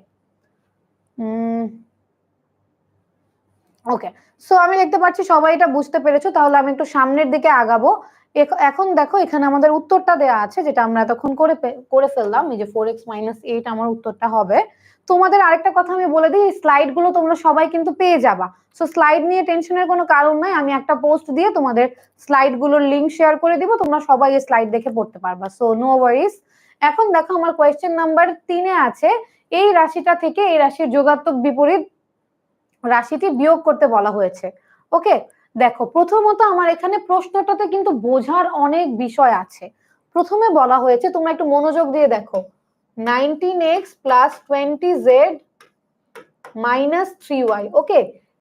ওকে, সো আমি দেখতে পাচ্ছি সবাই এটা বুঝতে পেরেছো, তাহলে আমি একটু সামনের দিকে আগাবো। এখন দেখো এখানে আমাদের উত্তরটা দেয়া আছে যেটা আমরা এতক্ষণ করে ফেললাম, এই যে 4x - 8 আমার উত্তরটা হবে। তোমাদের আরেকটা কথা আমি বলে দিই, স্লাইড গুলো তোমরা সবাই কিন্তু পেয়ে যাবা, সো স্লাইড নিয়ে টেনশনের কোনো কারণ নাই। আমি একটা পোস্ট দিয়ে তোমাদের স্লাইড গুলোর লিংক শেয়ার করে দিব, তোমরা সবাই এই স্লাইড দেখে পড়তে পারবা, সো নো ওয়ারিজ। এখন দেখো আমার কোয়েশ্চেন নাম্বার 3-এ আছে এই রাশিটা থেকে এই রাশির যোগাত্মক বিপরীত রাশিটি বিয়োগ করতে বলা হয়েছে। ওকে, দেখো প্রথমত আমার এখানে প্রশ্নটাতে কিন্তু বোঝার অনেক বিষয় আছে। প্রথমে বলা হয়েছে, তোমরা একটু মনোযোগ দিয়ে দেখো, 19x + 20z - 3y। ওকে,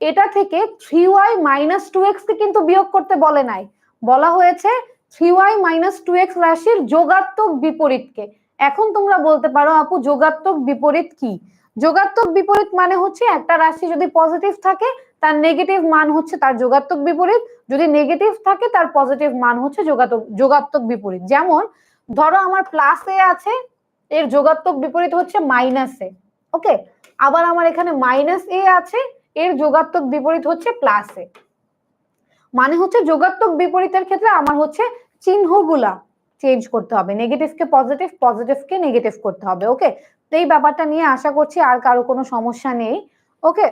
এটা থেকে 3y - 2x কে কিন্তু বিয়োগ করতে বলে নাই, বলা হয়েছে 3y - 2x রাশির যোগাত্মক বিপরীতকে। এখন তোমরা বলতে পারো আপু যোগাত্মক বিপরীত কি? যোগাত্মক বিপরীত মানে হচ্ছে একটা রাশি যদি পজিটিভ থাকে তার নেগেটিভ মান হচ্ছে তার যোগাত্মক বিপরীত, যদি নেগেটিভ থাকে তার পজিটিভ মান হচ্ছে যোগাত্মক বিপরীত। যেমন ধরো আমার প্লাস এ আছে, এর যোগাত্মক বিপরীত হচ্ছে মাইনাস এ। ওকে, আবার আমার এখানে মাইনাস এ আছে, এর যোগাত্মক বিপরীত হচ্ছে প্লাস এ। মানে হচ্ছে যোগাত্মক বিপরীতের ক্ষেত্রে আমার হচ্ছে চিহ্নগুলা চেঞ্জ করতে হবে, নেগেটিভকে পজিটিভ, পজিটিভকে নেগেটিভ করতে হবে। ওকে, তো এই ব্যাপারটা নিয়ে আশা করছি আর কারো কোনো সমস্যা নেই। ওকে,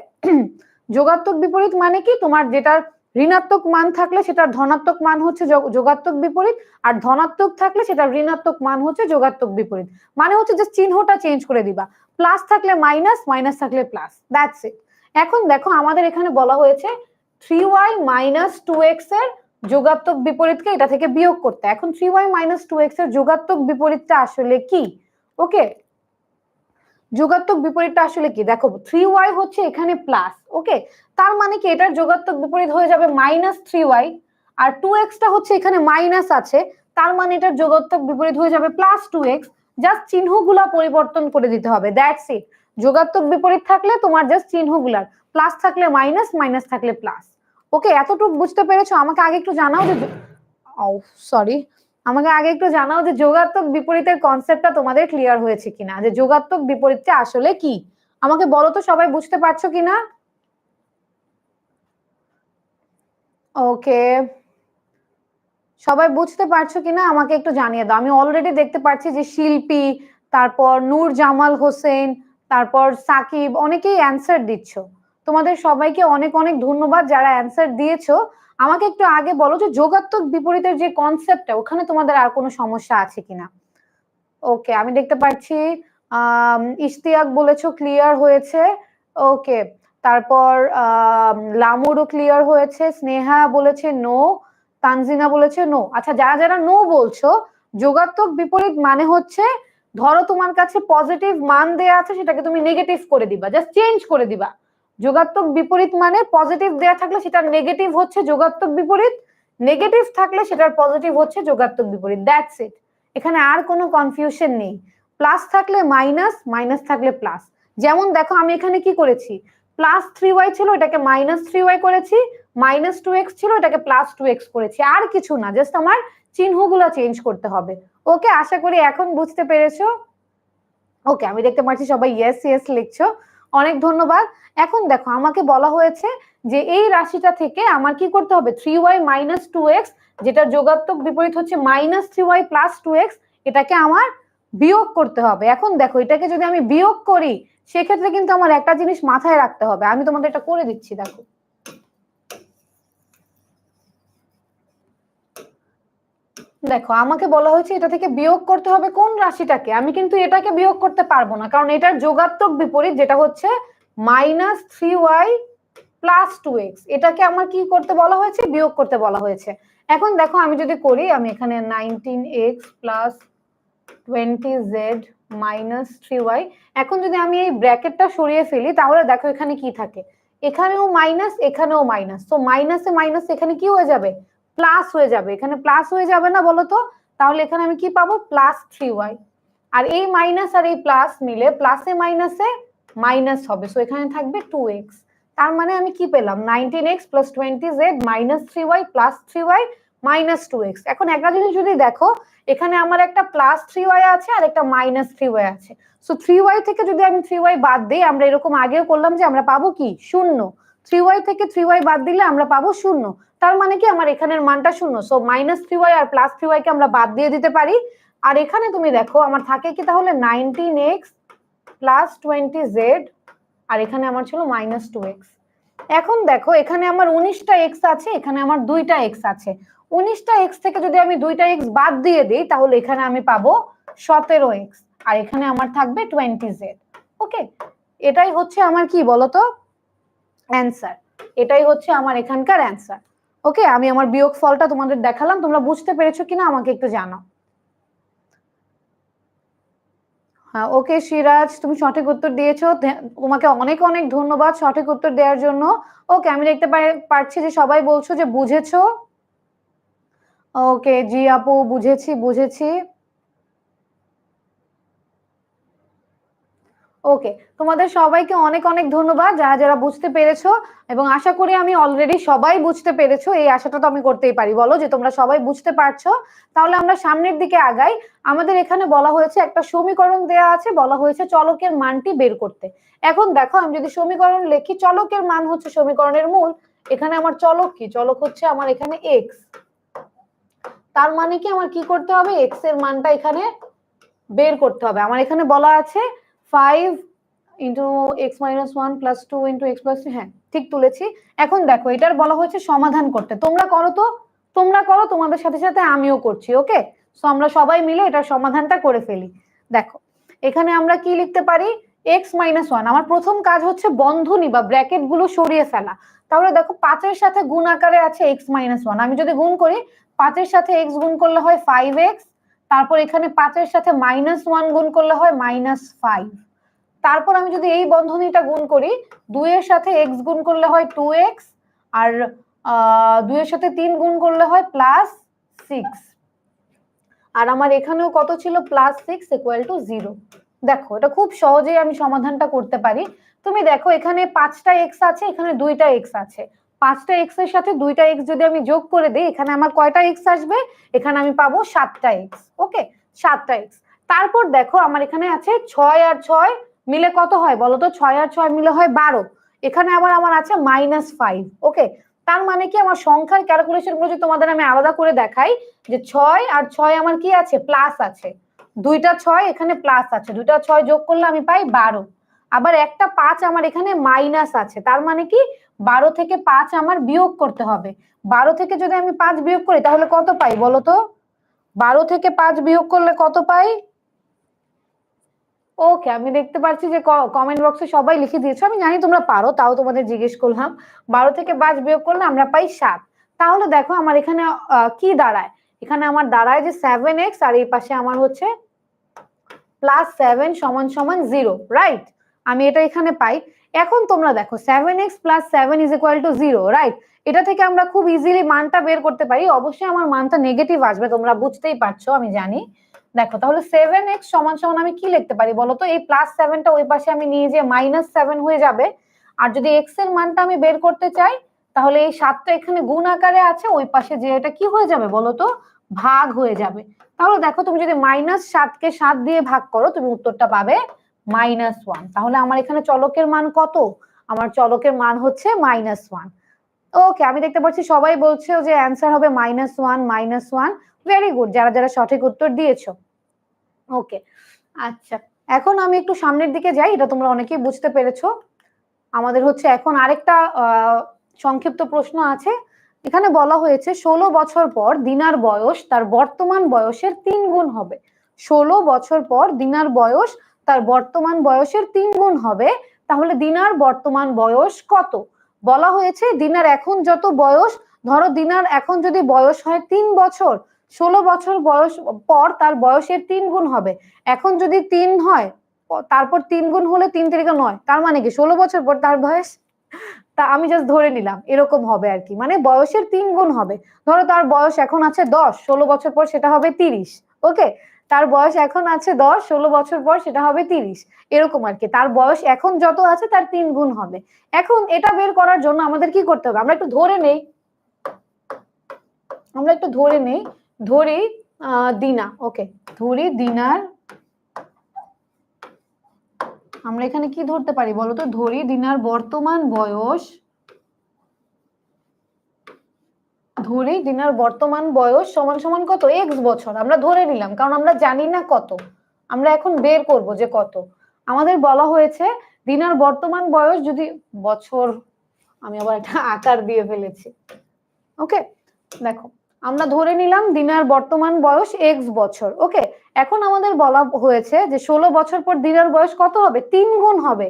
যোগাত্মক বিপরীত মানে কি, তোমার যেটার ঋণাত্মক মান থাকলে সেটার ধনাত্মক মান হচ্ছে যোগাত্মক বিপরীত, আর ধনাত্মক থাকলে সেটার ঋণাত্মক মান হচ্ছে যোগাত্মক বিপরীত। মানে হচ্ছে যে চিহ্নটা চেঞ্জ করে দিবা, প্লাস থাকলে মাইনাস, মাইনাস থাকলে প্লাস, দ্যাটস ইট। এখন দেখো আমাদের এখানে বলা হয়েছে 3y মাইনাস 2x এর যোগাত্মক বিপরীতকে এটা থেকে বিয়োগ করতে। এখন 3y মাইনাস 2x এর যোগাত্মক বিপরীতটা আসলে কি? ওকে, যোগাত্মক বিপরীতটা আসলে কি, দেখো 3y হচ্ছে এখানে প্লাস, ওকে, তার মানে কি এটার যোগাত্মক বিপরীত হয়ে যাবে মাইনাস 3y, আর 2x টা হচ্ছে এখানে মাইনাস আছে, তার মানে এটার যোগাত্মক বিপরীত হয়ে যাবে প্লাস 2x। জাস্ট চিহ্নগুলা পরিবর্তন করে দিতে হবে, দ্যাটস ইট। যোগাত্মক বিপরীত থাকলে তোমার জাস্ট চিহ্নগুলার, প্লাস থাকলে মাইনাস, মাইনাস থাকলে প্লাস। ওকে, এতটুকু বুঝতে পেরেছো? আমাকে আগে একটু জানাও যে, সরি, আমাকে আগে একটু জানাও যে যোগাত্মক বিপরীতের কনসেপ্টটা তোমাদের ক্লিয়ার হয়েছে কিনা, যে যোগাত্মক বিপরীতটা আসলে কি। আমাকে বলো তো সবাই বুঝতে পারছো কিনা? ওকে, সবাই বুঝতে পারছো কিনা আমাকে একটু জানিয়ে দাও। আমি অলরেডি দেখতে পাচ্ছি যে শিল্পী, তারপর নূর জামাল হোসেন, তারপর সাকিব, অনেকেই অ্যান্সার দিচ্ছ। তোমাদের সবাইকে অনেক অনেক ধন্যবাদ যারা অ্যান্সার দিয়েছো। আমাকে একটু আগে বলো যে যোগাত্মক বিপরীতের যে কনসেপ্টটা, ওখানে তোমাদের আর কোনো সমস্যা আছে কিনা। ওকে, আমি দেখতে পাচ্ছি ইশতিয়াক বলেছো ক্লিয়ার হয়েছে। ওকে, তারপর লামুরও ক্লিয়ার হয়েছে, স্নেহা বলেছে নো, তানজিনা বলেছে নো। আচ্ছা, যারা যারা নো বলছো, যোগাত্মক বিপরীত মানে হচ্ছে ধরো তোমার কাছে পজিটিভ মান দেয়া আছে, সেটাকে তুমি নেগেটিভ করে দিবা, জাস্ট চেঞ্জ করে দিবা। যোগাত্মক বিপরীত মানে পজিটিভ দেয়া থাকলে সেটার নেগেটিভ হচ্ছে যোগাত্মক বিপরীত, নেগেটিভ থাকলে সেটার পজিটিভ হচ্ছে যোগাত্মক বিপরীত, দ্যাটস ইট। এখানে আর কোনো কনফিউশন নেই। প্লাস থাকলে মাইনাস, মাইনাস থাকলে প্লাস। যেমন দেখো আমি এখানে কি করেছি, প্লাস 3y ছিল এটাকে মাইনাস 3y করেছি, মাইনাস 2x ছিল এটাকে প্লাস 2x করেছি, আর কিছু না, জাস্ট আমার চিহ্নগুলো চেঞ্জ করতে হবে। ওকে, আশা করি এখন বুঝতে পেরেছো। ওকে, আমি দেখতে পাচ্ছি সবাই ইয়েস ইয়েস লিখছো, অনেক ধন্যবাদ। এখন দেখো আমাকে বলা হয়েছে যে এই রাশিটা থেকে আমার কি করতে হবে, 3y মাইনাস 2x, যেটা যোগাত্মক বিপরীত হচ্ছে মাইনাস 3y প্লাস 2x, এটাকে আমার বিয়োগ করতে হবে। এখন দেখো এটাকে যদি আমি বিয়োগ করি, সেক্ষেত্রে কিন্তু আমার একটা জিনিস মাথায় রাখতে হবে, আমি তোমাদের এটা করে দিচ্ছি। দেখো দেখো আমাকে বলা হয়েছে এটা থেকে বিয়োগ করতে হবে কোন রাশিটাকে, আমি কিন্তু এটাকে বিয়োগ করতে পারবো না, কারণ এটার যোগাত্মক বিপরীত যেটা হচ্ছে মাইনাস 3y প্লাস 2x, এটাকে আমার কি করতে বলা হয়েছে, বিয়োগ করতে বলা হয়েছে। এখন দেখো আমি যদি করি, আমি এখানে 19x plus 20z minus 3y, এখন যদি আমি এই ব্র্যাকেটটা সরিয়ে ফেলি, তাহলে দেখো এখানে কি থাকে, এখানেও মাইনাস, এখানেও মাইনাস, তো মাইনাসে মাইনাস এখানে কি হয়ে যাবে, প্লাস হয়ে যাবে। এখানে প্লাস হয়ে যাবে না বলো তো? তাহলে এখানে আমি কি পাবো, প্লাস 3y। আর এই মাইনাস আর এই প্লাস মিলে প্লাসে মাইনাসে মাইনাস হবে, সো এখানে থাকবে 2x। তার মানে আমি কি পেলাম, 19x plus 20z minus 3y plus 3y minus 2x। এখন একটা জিনিস যদি দেখো, এখানে আমার একটা প্লাস 3y আছে আর একটা মাইনাস 3y আছে, সো 3y থেকে যদি আমি 3y বাদ দিই, আমরা এরকম আগেও করলাম যে আমরা পাবো কি, শূন্য। 3y থেকে 3y বাদ দিলে আমরা পাবো শূন্য, তার মানে কি আমার এখানের মানটা শূন্য, সো মাইনাস 3y আর প্লাস 3y কে আমরা বাদ দিয়ে দিতে পারি। আর এখানে তুমি দেখো আমার থাকে কি, তাহলে 19x প্লাস 20z, আর এখানে আমার ছিল মাইনাস 2x। এখন দেখো এখানে আমার 19টা x আছে, এখানে আমার 2টা x আছে, 19টা x থেকে যদি আমি 2টা x বাদ দিয়ে দিই, তাহলে এখানে আমি পাবো 17x, আর এখানে আমার থাকবে 20z। ওকে, এটাই হচ্ছে আমার কি বলতো অ্যান্সার, এটাই হচ্ছে আমার এখানকার অ্যান্সার। ওকে, আমি আমার বিয়োগ ফলটা তোমাদের দেখালাম, তোমরা বুঝতে পেরেছো কিনা আমাকে একটু জানাও। হ্যাঁ, ওকে সিরাজ, তুমি সঠিক উত্তর দিয়েছো, তোমাকে অনেক অনেক ধন্যবাদ সঠিক উত্তর দেওয়ার জন্য। ওকে, আমি দেখতে পাচ্ছি যে সবাই বলছো যে বুঝেছো। ওকে জি আপু, বুঝেছি বুঝেছি। ওকে, তোমাদের সবাইকে অনেক অনেক ধন্যবাদ যারা যারা বুঝতে পেরেছো, এবং আশা করি আমি অলরেডি সবাই বুঝতে পেরেছো, এই আশাটা তো আমি করতেই পারি বলো যে তোমরা সবাই বুঝতে পারছো। তাহলে আমরা সামনের দিকে আগাই। আমাদের এখানে বলা হয়েছে একটা সমীকরণ দেয়া আছে, বলা হয়েছে চলকের মানটি বের করতে। এখন দেখো আমি যদি সমীকরণ লিখি, চলকের মান হচ্ছে সমীকরণের মূল। এখানে আমার চলক কি, চলক হচ্ছে আমার এখানে এক্স। তার মানে কি আমার কি করতে হবে, এক্স এর মানটা এখানে বের করতে হবে। আমার এখানে বলা আছে 5 into x minus 1 plus 2 into x plus, হ্যাঁ ঠিক তুলেছি। এখন দেখো এটার বলা হয়েছে সমাধান করতে, তোমরা করো তো, তোমরা করো, তোমাদের সাথে সাথে আমিও করছি। ওকে, সো আমরা সবাই মিলে এটার সমাধানটা করে ফেলি। দেখো এখানে আমরা কি লিখতে পারি, এক্স মাইনাস 1। আমার প্রথম কাজ হচ্ছে বন্ধনী বা ব্র্যাকেট গুলো সরিয়ে ফেলা। তাহলে দেখো 5-এর সাথে গুণ আকারে আছে এক্স মাইনাস 1, আমি যদি গুণ করি 5-এর সাথে এক্স গুণ করলে হয় 5x, তারপর এখানে 5-এর সাথে -1 গুণ করলে হয় -5। তারপর আমি যদি এই বন্ধনীটা গুণ করি, 2-এর সাথে x গুণ করলে হয় 2x, আর 2-এর সাথে 3 গুণ করলে হয় +6। আর আমার এখানেও কত ছিল, +6 = 0। দেখো এটা খুব সহজেই আমি সমাধানটা করতে পারি। তুমি দেখো এখানে 5টা x আছে, এখানে 2টা x আছে। 5টা x এর সাথে 2টা x যদি আমি যোগ করে দিই, এখানে আমার কয়টা x আসবে, এখানে আমি পাবো 7টা x। ওকে, 7টা x। তারপর দেখো আমার এখানে আছে 6 আর 6 মিলে কত হয় বলো তো, 6 আর 6 মিলে হয় 12। এখানে আবার আমার আছে -5। ওকে, তার মানে কি আমার সংখ্যার ক্যালকুলেশন গুলো যদি তোমাদের আমি আলাদা করে দেখাই, যে 6 আর 6 আমার কি আছে, প্লাস আছে। 2টা 6 এখানে প্লাস আছে, 2টা 6 যোগ করলে আমি পাই 12। আবার একটা 5 আমার এখানে মাইনাস আছে, তার মানে কি 12 থেকে 5 আমার বিয়োগ করতে হবে। 12 থেকে যদি আমি 5 বিয়োগ করি তাহলে কত পাই বলো তো, 12 থেকে 5 বিয়োগ করলে কত পাই। ওকে, আমি দেখতে পাচ্ছি যে কমেন্ট বক্সে সবাই লিখে দিয়েছো, আমি জানি তোমরা পারো, তাও তোমাদের জিজ্ঞেস করলাম। 12 থেকে 5 বিয়োগ করলে আমরা পাই 7। তাহলে দেখো আমার এখানে কি দাঁড়ায়, এখানে আমার দাঁড়ায় যে 7x, আর এই পাশে আমার হচ্ছে +7 = 0, রাইট। আমি এটা এখানে পাই। এখন তোমরা দেখো 7x + 7 = 0, রাইট। এটা থেকে আমরা খুব ইজিলি মানটা বের করতে পারি। অবশ্যই আমার মানটা নেগেটিভ আসবে, তোমরা বুঝতেই পারছো, আমি জানি। দেখো তাহলে 7x = আমি কি লিখতে পারি বলো তো, এই +7টা ওই পাশে আমি নিয়ে যে -7 হয়ে যাবে। আর যদি x এর মানটা আমি বের করতে চাই, তাহলে এই 7টা এখানে গুণ আকারে আছে, ওই পাশে যে এটা কি হয়ে যাবে বলো তো, ভাগ হয়ে যাবে। তাহলে দেখো তুমি যদি -7 কে 7 দিয়ে ভাগ করো, তুমি উত্তরটা পাবে -1। তাহলে আমার এখানে চলকের মান কত, আমার চলকের মান হচ্ছে -1। ওকে, আমি দেখতে পাচ্ছি সবাই বলছে যে অ্যান্সার হবে -1। ভেরি গুড, যারা যারা সঠিক উত্তর দিয়েছো। ওকে, আচ্ছা এখন আমি একটু সামনের দিকে যাই, এটা তোমরা অনেকেই বুঝতে পেরেছো। আমাদের হচ্ছে এখন আরেকটা সংক্ষিপ্ত প্রশ্ন আছে। এখানে বলা হয়েছে 16 বছর পর দিনার বয়স তার বর্তমান বয়সের 3 গুণ হবে। 16 বছর পর দিনার বয়স তার বর্তমান বয়সের 3 গুণ হবে, তাহলে দিনার বর্তমান বয়স কত। বলা হয়েছে দিনার এখন যত বয়স, ধরো দিনার এখন যদি বয়স হয় 3 বছর, 16 বছর বয়স পর তার বয়সের 3 গুণ হবে। এখন যদি 3 হয়, তারপর 3 গুণ হলে 3 × 9, তার মানে কি 16 বছর পর তার বয়স, তা আমি জাস্ট ধরে নিলাম এরকম হবে আর কি, মানে বয়সের 3 গুণ হবে। ধরো তার বয়স এখন আছে 10, 16 বছর পর সেটা হবে 30। ওকে, তার বয়স এখন আছে 10, 16 বছর পর সেটা হবে 30, এরকম আর কি। তার বয়স এখন যত আছে তার 3 গুণ হবে। এখন এটা বের করার জন্য আমাদের কি করতে হবে, আমরা একটু ধরে নেই, ধরি দিনা। ওকে, ধরি দিনার, আমরা এখানে কি ধরতে পারি বলতো, ধরি দিনার বর্তমান বয়স, ধরি দিনার বর্তমান বয়স সমান সমান কত, x বছর। আমরা ধরে নিলাম কারণ আমরা জানি না কত, আমরা এখন বের করব যে কত। আমাদের বলা হয়েছে দিনার বর্তমান বয়স যদি বছর, আমি আবার একটা আকার দিয়ে ফেলেছি। ওকে, দেখো আমরা ধরে নিলাম দিনার বর্তমান বয়স x বছর। ওকে, এখন আমাদের বলা হয়েছে যে 16 বছর পর দিনার বয়স কত হবে, 3 গুণ হবে।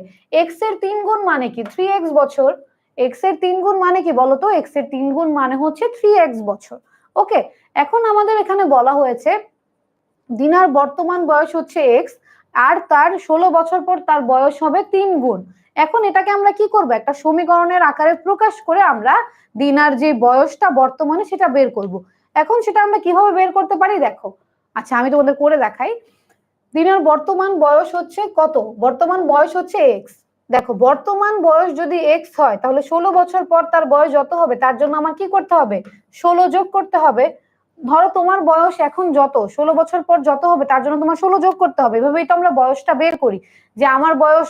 x এর 3 গুণ মানে কি, 3x বছর। x এর 3 গুণ মানে কি বলতো, x এর 3 গুণ মানে হচ্ছে 3x বছর। ওকে, এখন আমাদের এখানে বলা হয়েছে দিনার বর্তমান বয়স হচ্ছে x, আর তার 16 বছর পর তার বয়স হবে 3 গুণ। এখন এটাকে আমরা কি করব, একটা সমীকরণের আকারে প্রকাশ করে আমরা দিনার যে বয়সটা বর্তমানে সেটা বের করব। এখন সেটা আমরা কিভাবে বের করতে পারি দেখো, আচ্ছা আমি তোমাদের করে দেখাই। দিনার বর্তমান বয়স হচ্ছে কত? বর্তমান বয়স হচ্ছে এক্স। দেখো বর্তমান বয়স যদি এক্স হয় তাহলে 16 বছর পর তার বয়স যত হবে তার জন্য আমার কি করতে হবে? 16 যোগ করতে হবে। ধরো তোমার বয়স এখন যত, 16 বছর পর যত হবে তার জন্য তোমার 16 যোগ করতে হবে। এভাবেই তো আমরা বয়সটা বের করি, যে আমার বয়স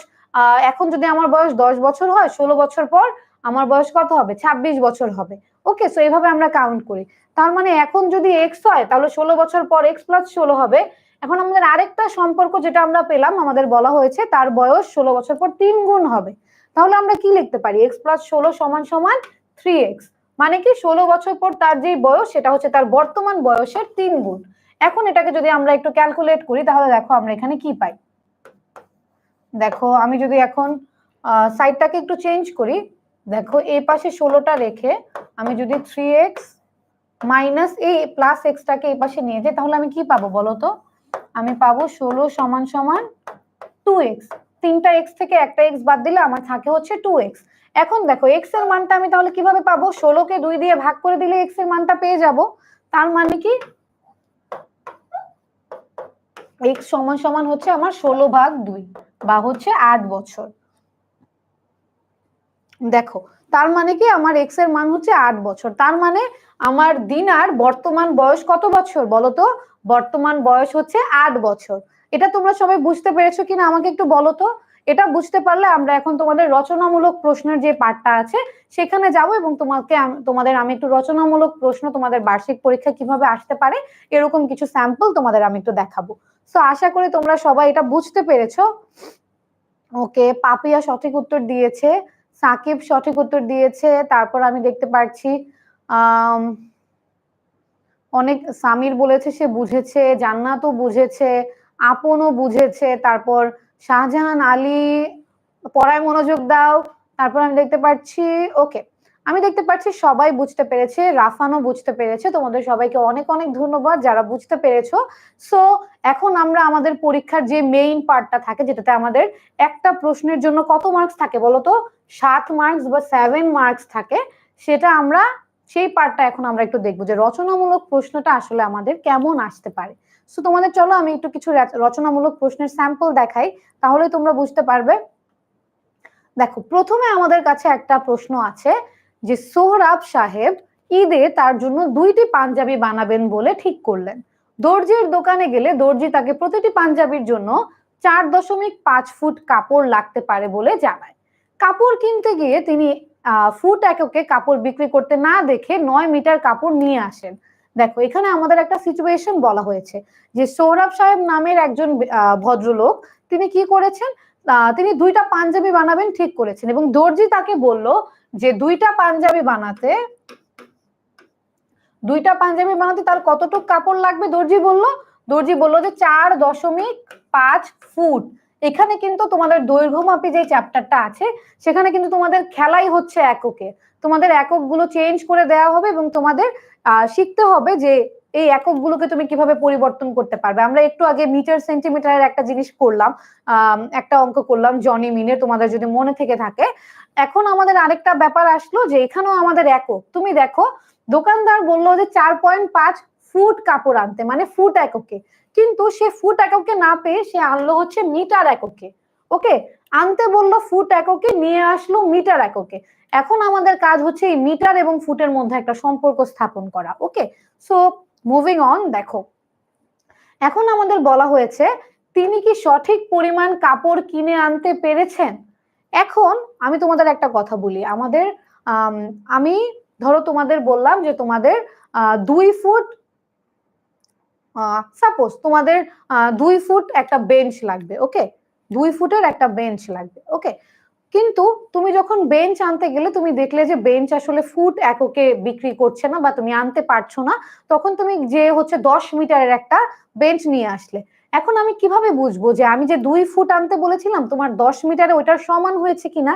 এখন যদি আমার বয়স 10 বছর হয়, 16 বছর পর আমার বয়স কত হবে? 26 বছর হবে। ওকে, সো এইভাবে আমরা কাউন্ট করি। তার মানে এখন যদি এক্স হয় তাহলে 16 বছর পর এক্স প্লাস 16 হবে। এখন আমাদের আরেকটা সম্পর্ক যেটা আমরা পেলাম, আমাদের বলা হয়েছে তার বয়স 16 বছর পর 3 গুণ হবে। তাহলে আমরা কি লিখতে পারি? এক্স প্লাস 16 সমান সমান 3x। মানে কি 16 বছর পর তার যে বয়স সেটা হচ্ছে তার বর্তমান বয়সের 3 গুণ। এখন এটাকে যদি আমরা একটু ক্যালকুলেট করি তাহলে দেখো আমরা এখানে কি পাই। দেখো আমি যদি এখন সাইডটাকে একটু চেঞ্জ করি, দেখো এই পাশে 16টা রেখে আমি যদি 3x মাইনাস এই প্লাস এক্সটাকে এই পাশে নিয়ে যাই তাহলে আমি কি পাবো বলো তো? আমি পাবো 16 সমান সমান 2x। তিনটা এক্স থেকে একটা এক্স বাদ দিলে আমার থাকে হচ্ছে 2x। এখন দেখো এক্স এর মানটা আমি তাহলে কিভাবে পাবো? 16কে 2 দিয়ে ভাগ করে দিলে এক্স এর মানটা পেয়ে যাব। তার মানে কি এক্স সমান সমান হচ্ছে আমার 16/2 বা হচ্ছে 8 বছর। দেখো তার মানে কি আমার এক্স এর মান হচ্ছে 8 বছর। তার মানে আমার দিনার বর্তমান বয়স কত বছর বলো তো? বর্তমান বয়স হচ্ছে 8 বছর। এটা তোমরা সবাই বুঝতে পেরেছো কিনা আমাকে একটু বলো তো? এটা বুঝতে পারলে আমরা এখন তোমাদের রচনামূলক প্রশ্নের যে পার্টটা আছে সেখানে যাব এবং তোমাদের আমি একটু রচনামূলক প্রশ্ন তোমাদের বার্ষিক পরীক্ষা কিভাবে আসতে পারে এরকম কিছু স্যাম্পল তোমাদের আমি একটু দেখাবো। সো আশা করি তোমরা সবাই এটা বুঝতে পেরেছো। ওকে, পাপিয়া সঠিক উত্তর দিয়েছে, সাকিব সঠিক উত্তর দিয়েছে, তারপর আমি দেখতে পাচ্ছি অনেক সামির বলেছে সে বুঝেছে, জান্নাতও বুঝেছে, আপনও বুঝেছে, তারপর শাহজাহান আলী পড়ায় মনোযোগ দাও। তারপর আমি দেখতে পাচ্ছি ওকে, আমি দেখতে পাচ্ছি সবাই বুঝতে পেরেছে, রাফানও বুঝতে পেরেছে। তোমাদের সবাইকে অনেক অনেক ধন্যবাদ যারা বুঝতে পেরেছো। সো এখন আমরা আমাদের পরীক্ষার যে মেইন পার্টটা থাকে যেটাতে আমাদের একটা প্রশ্নের জন্য কত মার্কস থাকে বলতো? 7 মার্কস বা 7 মার্কস থাকে। সেটা আমরা সেই পার্টটা এখন আমরা একটু দেখবো যে রচনামূলক প্রশ্নটা আসলে আমাদের কেমন আসতে পারে। সো তোমাদের চলো আমি একটু কিছু রচনামূলক প্রশ্নের স্যাম্পল দেখাই, তাহলে তোমরা বুঝতে পারবে। দেখো প্রথমে আমাদের কাছে একটা প্রশ্ন আছে যে সোহরাব সাহেব ঈদে তার জন্য 2টি পাঞ্জাবি বানাবেন বলে ঠিক করলেন। দর্জির দোকানে গেলে দর্জি তাকে প্রতিটি পাঞ্জাবির জন্য 4.5 ফুট কাপড় লাগতে পারে বলে জানায়। কাপড় কিনতে গিয়ে তিনি ফুট এককে কাপড় বিক্রি করতে না দেখে 9 মিটার কাপড় নিয়ে আসেন। দেখো এখানে আমাদের একটা সিচুয়েশন বলা হয়েছে যে সোহরাব সাহেব নামের একজন ভদ্রলোক তিনি কি করেছেন, তিনি 2টা পাঞ্জাবি বানাবেন ঠিক করেছেন এবং দর্জি তাকে বলল যে 2টা পাঞ্জাবি বানাতে তার কতটুকু কাপড় লাগবে দর্জি বলল যে 4.5 ফুট। এখানে কিন্তু তোমাদের দৈর্ঘ্যমাপী যে চ্যাপ্টারটা আছে সেখানে কিন্তু তোমাদের খেলাই হচ্ছে এককে, তোমাদের এককগুলো চেঞ্জ করে দেওয়া হবে এবং তোমাদের শিখতে হবে যে এই এককগুলোকে তুমি কিভাবে পরিবর্তন করতে পারবে। আমরা একটু আগে মিটার সেন্টিমিটারের একটা জিনিস করলাম, একটা অঙ্ক করলাম জনি মিনে, তোমাদের যদি মনে থেকে থাকে। এখন আমাদের আরেকটা ব্যাপার আসলো যে এখানেও আমাদের একক। তুমি দেখো দোকানদার বললো যে 4.5 ফুট কাপড় আনতে, মানে ফুট এককে, কিন্তু সে ফুট এককে না পেয়ে সে আনলো হচ্ছে মিটার এককে। ওকে, আনতে বললো ফুট এককে, নিয়ে আসলো মিটার এককে। এখন আমাদের কাজ হচ্ছে এই মিটার এবং ফুটের মধ্যে একটা সম্পর্ক স্থাপন করা। ওকে, সো মুভিং অন। দেখো এখন আমাদের বলা হয়েছে তিনি কি সঠিক পরিমাণ কাপড় কিনে আনতে পেরেছেন। এখন আমি তোমাদের একটা কথা বলি, আমাদের আমি ধরো তোমাদের বললাম যে তোমাদের 2 ফুট, সাপোজ তোমাদের 2 ফুট একটা বেঞ্চ লাগবে। ওকে, 2 ফুটের একটা বেঞ্চ লাগবে। ওকে, কিন্তু তুমি যখন বেঞ্চ আনতে গেলে তুমি দেখলে যে বেঞ্চ আসলে ফুট এককে বিক্রি করছে না বা তুমি আনতে পারছো না, তখন তুমি যে হচ্ছে 10 মিটারের একটা বেঞ্চ নিয়ে আসলে। এখন আমি কিভাবে বুঝবো যে আমি যে 2 ফুট আনতে বলেছিলাম তোমার 10 মিটারে ওইটার সমান হয়েছে কিনা?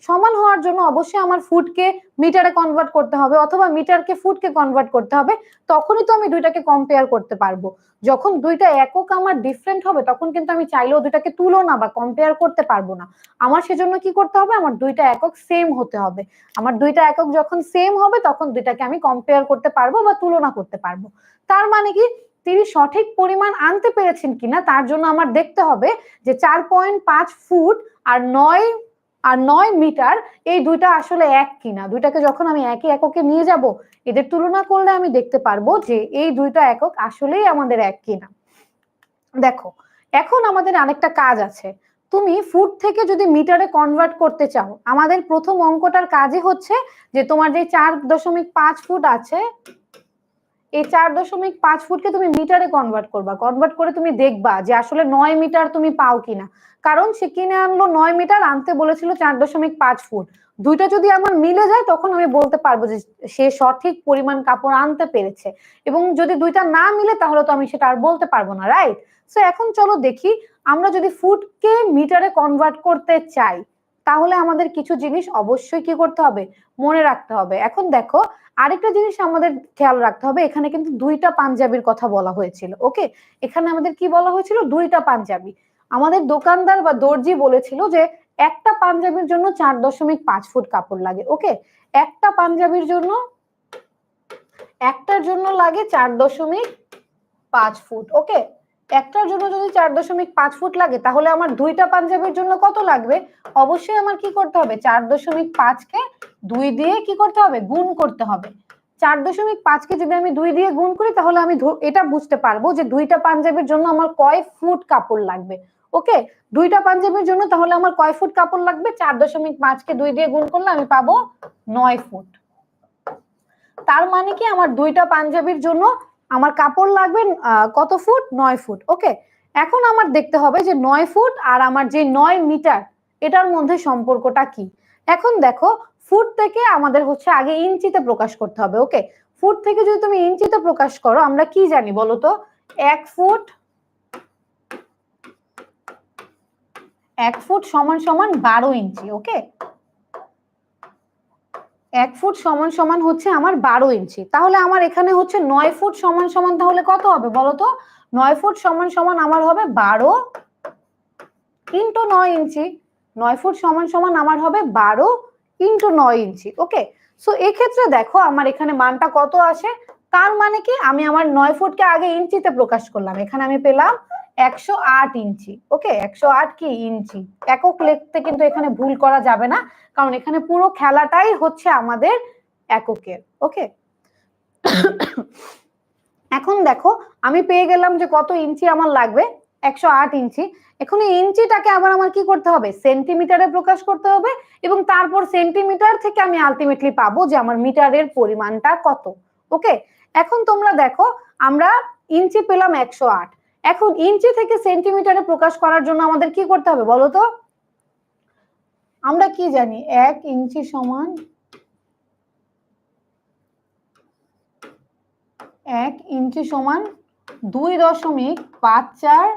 সমান হওয়ার জন্য অবশ্যই আমার ফুটকে মিটারে কনভার্ট করতে হবে অথবা মিটারকে ফুটকে কনভার্ট করতে হবে, তখনই তো আমি দুইটাকে কম্পেয়ার করতে পারবো। যখন দুইটা একক আমার ডিফারেন্ট হবে তখন কিন্তু আমি চাইলেও দুইটাকে তুলনা বা কম্পেয়ার করতে পারবো না। আমার সেজন্য কি করতে হবে, আমার দুইটা একক সেম হতে হবে। আমার দুইটা একক যখন সেম হবে তখন দুইটাকে আমি কম্পেয়ার করতে পারবো বা তুলনা করতে পারবো। তার মানে কি তিনি সঠিক পরিমাণ আনতে পেরেছেন কিনা তার জন্য আমার দেখতে হবে যে 4.5 ফুট আর 9 মিটার এই দুইটা আসলে এক কিনা। দুইটাকে যখন আমি একই এককে নিয়ে যাব, এদের তুলনা করলে আমি দেখতে পারবো যে এই দুইটা একক আসলেই আমাদের এক কিনা। দেখো, এখন আমাদের আরেকটা কাজ আছে। তুমি ফুট থেকে যদি মিটারে কনভার্ট করতে চাও, আমাদের প্রথম অঙ্কটার কাজই হচ্ছে যে তোমার যে 4.5 ফুট আছে, এই 4.5 ফুটকে তুমি মিটারে কনভার্ট করবা। কনভার্ট করে তুমি দেখবা যে আসলে 9 মিটার তুমি পাও কিনা। কারণ সে কিনে আনলো 9 মিটার, আনতে বলেছিল 4.5 ফুট। দুইটা যদি আমার মিলে যায় তখন আমি বলতে পারবো যে সে সঠিক পরিমাণ কাপড় আনতে পেরেছে। এবং যদি দুইটা না মিলে তাহলে তো আমি সেটা আর বলতে পারবো না, রাইট? সো এখন চলো দেখি, আমরা যদি ফুটকে মিটারে কনভার্ট করতে চাই তাহলে আমাদের কিছু জিনিস অবশ্যই কি করতে হবে, মনে রাখতে হবে। এখন দেখো, আরেকটা জিনিস আমাদের খেয়াল রাখতে হবে, এখানে কিন্তু দুইটা পাঞ্জাবির কথা বলা হয়েছিল। ওকে, এখানে আমাদের কি বলা হয়েছিল, দুইটা পাঞ্জাবি। আমাদের দোকানদার বা দর্জি বলেছিল যে একটা পাঞ্জাবির জন্য 4.5 ফুট কাপড় লাগে। ওকে, একটা পাঞ্জাবির জন্য, একটার জন্য লাগে 4.5 ফুট। ওকে, একটার জন্য যদি 4.5 ফুট লাগে তাহলে আমার দুইটা পাঞ্জাবির জন্য কত লাগবে? অবশ্যই আমার কি করতে হবে, 4.5 কে 2 দিয়ে কি করতে হবে, গুণ করতে হবে। 4.5 কে যদি আমি 2 দিয়ে গুণ করি তাহলে আমি এটা বুঝতে পারবো যে দুইটা পাঞ্জাবির জন্য আমার কয় ফুট কাপড় লাগবে। ওকে, দুইটা পাঞ্জাবির জন্য তাহলে আমার কয় ফুট কাপড় লাগবে? 4.5 কে 2 দিয়ে গুণ করলে আমি পাবো 9 ফুট। তার মানে কি আমার দুইটা পাঞ্জাবির জন্য আমার কাপড় লাগবে কত ফুট? 9 ফুট। ওকে, এখন আমার দেখতে হবে যে 9 ফুট আর আমার যে 9 মিটার এটার মধ্যে সম্পর্কটা কি। এখন দেখো, ফুট থেকে আমাদের হচ্ছে আগে ইঞ্চিতে প্রকাশ করতে হবে। ওকে, ফুট থেকে যদি তুমি ইঞ্চিতে প্রকাশ করো, আমরা কি জানি বলো তো? 1 ফুট সমান সমান 12 ইঞ্চি। ওকে, 1 ফুট সমান সমান হচ্ছে আমার 12 ইঞ্চি। তাহলে আমার এখানে হচ্ছে 9 ফুট সমান সমান তাহলে কত হবে বলতো? 9 ফুট সমান সমান আমার হবে 12 ইন্টু 9 ইঞ্চি। 9 ফুট সমান সমান আমার হবে 12 ইন্টু 9 ইঞ্চি। ওকে, সো এক্ষেত্রে দেখো আমার এখানে মানটা কত আসে। তার মানে কি আমি আমার 9 ফুটকে আগে ইঞ্চিতে প্রকাশ করলাম, এখানে আমি পেলাম 108 ইঞ্চি। ওকে, 108 কি ইঞ্চি। একক লিখতে কিন্তু এখানে ভুল করা যাবে না, কারণ এখানে পুরো খেলাটাই হচ্ছে আমাদের এককের। ওকে, এখন দেখো আমি পেয়ে গেলাম যে কত ইঞ্চি আমার লাগবে, 108 ইঞ্চি। এখন এই ইঞ্চিটাকে আবার আমার কি করতে হবে, সেন্টিমিটারে প্রকাশ করতে হবে, এবং তারপর সেন্টিমিটার থেকে আমি আলটিমেটলি পাবো যে আমার মিটারের পরিমাণটা কত। ওকে, এখন তোমরা দেখো আমরা ইঞ্চি পেলাম 108। এখন ইঞ্চি থেকে সেন্টিমিটারে প্রকাশ করার জন্য আমাদের কি করতে হবে বলো তো? আমরা কি জানি, 1 ইঞ্চি সমান 1 ইঞ্চি সমান 2.54।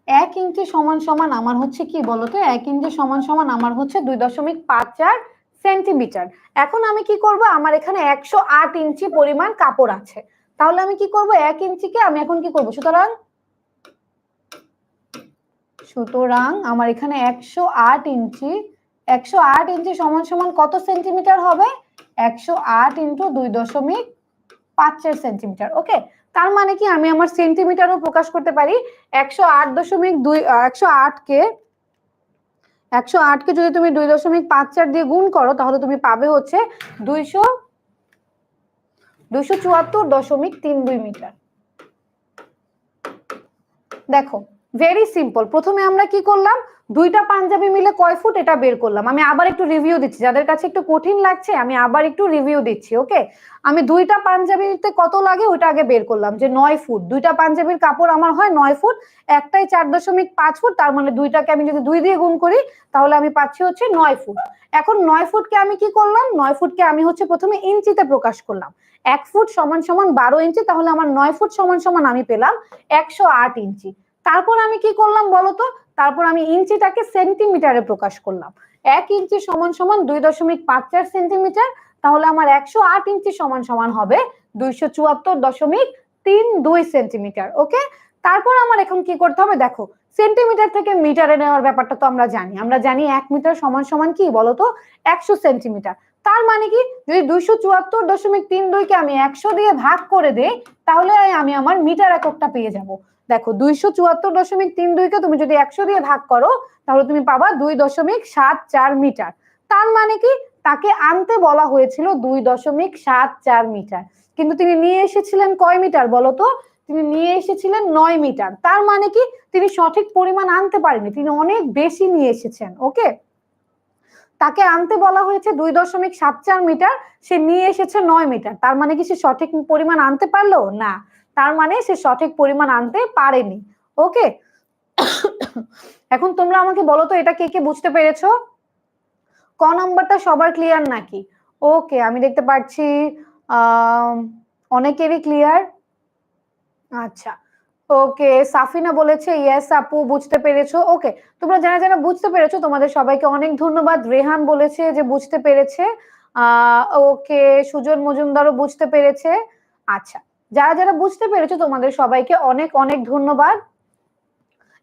1 ইঞ্চি সমান সমান আমার হচ্ছে কি বলতো? 1 ইঞ্চি সমান সমান আমার হচ্ছে 2.54 সেন্টিমিটার। এখন আমি কি করব, আমার এখানে 108 ইঞ্চি পরিমাণ কাপড় আছে, তাহলে আমি কি করব, 1 ইঞ্চিকে আমি এখন কি করব, সুতরাং আমার এখানে 108 ইঞ্চি, 108 ইঞ্চি সমান সমান কত সেন্টিমিটার হবে? 108 ইন্টু 2.54 সেন্টিমিটার। ওকে, তার মানে কি আমি আমার সেন্টিমিটারও প্রকাশ করতে পারি। 108 কে যদি তুমি 2.54 দিয়ে গুণ করো তাহলে তুমি পাবে হচ্ছে 274.32 মিটার। দেখো, ভেরি সিম্পল। প্রথমে আমরা কি করলাম, দুইটা পাঞ্জাবি মিলে কয় ফুট এটা বের করলাম। আমি আবার একটু রিভিউ দিচ্ছি, যাদের কাছে একটু কঠিন লাগছে আমি আবার একটু রিভিউ দিচ্ছি। ওকে, আমি দুইটা পাঞ্জাবিতে কত লাগে ওটা আগে বের করলাম যে 9 ফুট। দুইটা পাঞ্জাবির কাপড় আমার হয় 9 ফুট, একটাই 4.5 ফুট, তার মানে দুইটাকে আমি যদি 2 দিয়ে গুণ করি তাহলে আমি পাচ্ছি হচ্ছে 9 ফুট। এখন 9 ফুটকে আমি কি করলাম, 9 ফুটকে আমি হচ্ছে প্রথমে ইঞ্চিতে প্রকাশ করলাম। 1 ফুট সমান সমান 12 ইঞ্চি, তাহলে আমার 9 ফুট সমান সমান আমি পেলাম 108 ইঞ্চি। তারপর আমি কি করলাম বলতো, তারপর আমি ইঞ্চিটাকে সেন্টিমিটারে প্রকাশ করলাম। 1 ইঞ্চি সমান সমান 2.54 সেন্টিমিটার, তাহলে আমার 108 ইঞ্চি সমান সমান হবে 274.32 সেন্টিমিটার। ওকে, তারপর আমার এখন কি করতে হবে দেখো, সেন্টিমিটার থেকে মিটারে নেওয়ার ব্যাপারটা তো আমরা জানি 1 মিটার সমান সমান কি বলতো 100 সেন্টিমিটার। তার মানে কি যদি 274.32 কে আমি 100 দিয়ে ভাগ করে দেই তাহলে আমি আমার মিটার এককটা পেয়ে যাব। দেখো 274.32 কে তুমি যদি 100 দিয়ে ভাগ করো তাহলে তুমি পাবা 2.74 মিটার। তার মানে কি তাকে আনতে বলা হয়েছিল 2.74 মিটার, কিন্তু তিনি নিয়ে এসেছিলেন কয় মিটার বলতো? তিনি নিয়ে এসেছিলেন 9 মিটার। তার মানে কি তিনি সঠিক পরিমাণ আনতে পারেনি, তিনি অনেক বেশি নিয়ে এসেছেন। ওকে, তাকে আনতে বলা হয়েছে 2.74 মিটার, সে নিয়ে এসেছে 9 মিটার। তার মানে কি সে সঠিক পরিমাণ আনতে পারলো না? তার মানে সে সঠিক পরিমাণ আনতে পারেনি। ওকে, এখন তোমরা আমাকে বলো তো এটা কে কে বুঝতে পেরেছো? ক নাম্বারটা সবার ক্লিয়ার নাকি? ওকে, আমি দেখতে পাচ্ছি অনেকেরই ক্লিয়ার। আচ্ছা, ওকে, সাফিনা বলেছে ইয়েস আপু বুঝতে পেরেছো। ওকে, তোমরা যারা যারা বুঝতে পেরেছো তোমাদের সবাইকে অনেক ধন্যবাদ। রেহান বলেছে যে বুঝতে পেরেছে। ওকে, সুজন মজুমদারও বুঝতে পেরেছে। আচ্ছা, যারা যারা বুঝতে পেরেছো তোমাদের সবাইকে অনেক অনেক ধন্যবাদ।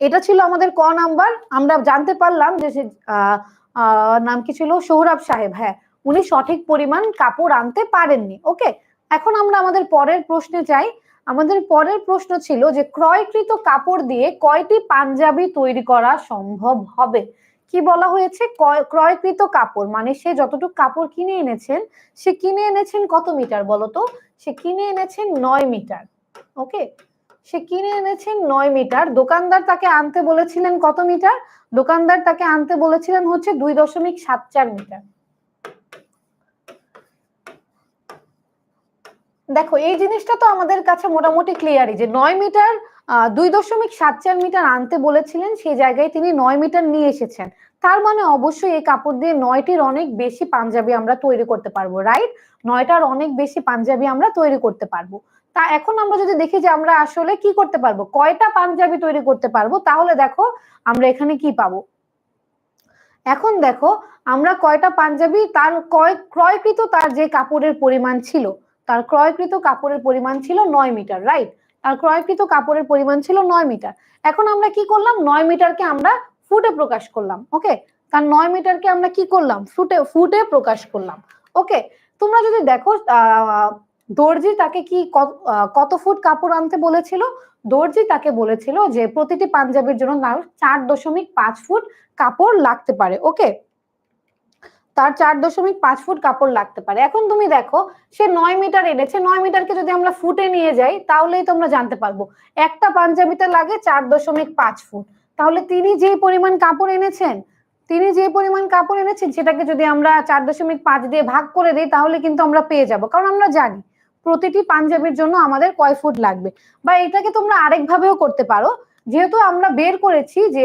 এটা ছিল আমাদের ক নাম্বার। আমরা জানতে পারলাম যে নাম কি ছিল, সৌরভ সাহেব। হ্যাঁ, উনি সঠিক পরিমাণ কাপড় আনতে পারেননি। ওকে, এখন আমরা আমাদের পরের প্রশ্নে যাই। আমাদের পরের প্রশ্ন ছিল যে ক্রয়কৃত কাপড় দিয়ে কয়টি পাঞ্জাবি তৈরি করা সম্ভব হবে? কি বলা হয়েছে? ক্রয়কৃত কাপড় মানে সে যতটুকু কাপড় কিনে এনেছেন, সে কিনে এনেছেন কত মিটার বলতো? সে কিনে এনেছেন 9 মিটার। ওকে, সে কিনে এনেছেন 9 মিটার। দোকানদার তাকে আনতে বলেছিলেন কত মিটার? দোকানদার তাকে আনতে বলেছিলেন হচ্ছে 2.74 মিটার। দেখো এই জিনিসটা তো আমাদের কাছে মোটামুটি ক্লিয়ারই যে 9 মিটার 2.74 মিটার আনতে বলেছিলেন, সেই জায়গায় তিনি 9 মিটার নিয়ে এসেছেন। তার মানে অবশ্যই এই কাপড় দিয়ে 9টির অনেক বেশি পাঞ্জাবি আমরা তৈরি করতে পারবো, রাইট? 9টার অনেক বেশি পাঞ্জাবি আমরা তৈরি করতে পারবো। তা এখন আমরা যদি দেখি যে আমরা আসলে কি করতে পারবো, কয়টা পাঞ্জাবি তৈরি করতে পারবো, তাহলে দেখো আমরা এখানে কি পাবো। এখন দেখো আমরা কয়টা পাঞ্জাবি তার ক্রয়কৃত তার যে কাপড়ের পরিমাণ ছিল, তার ক্রয়কৃত কাপড়ের পরিমাণ ছিল 9 মিটার, রাইট? তার ক্রয়কৃত কাপড়ের পরিমাণ ছিল 9 মিটার। এখন আমরা কি করলাম, 9 মিটারকে আমরা ফুটে প্রকাশ করলাম। ওকে, তার 9 মিটারকে আমরা কি করলাম, ফুটে প্রকাশ করলাম। ওকে, তোমরা যদি দেখো দর্জি তাকে কি কত ফুট কাপড় আনতে বলেছিল? দর্জি তাকে বলেছিল যে প্রতিটি পাঞ্জাবির জন্য তার 4.5 ফুট কাপড় লাগতে পারে। ওকে, তার 4.5 ফুট কাপড় লাগতে পারে। এখন তুমি দেখো সে 9 মিটার এনেছে, 9 মিটারকে যদি আমরা ফুটে নিয়ে যাই তাহলেই তোমরা জানতে পারবো একটা পাঞ্জাবিতে লাগে 4.5 ফুট। তাহলে তিনি যে পরিমাণ কাপড় এনেছেন, সেটাকে যদি আমরা 4.5 দিয়ে ভাগ করে দিই তাহলে কিন্তু আমরা পেয়ে যাব, কারণ আমরা জানি প্রতিটি পাঞ্জাবির জন্য আমাদের কয় ফুট লাগবে। বা এটাকে তোমরা আরেক ভাবেও করতে পারো, যেহেতু আমরা বের করেছি যে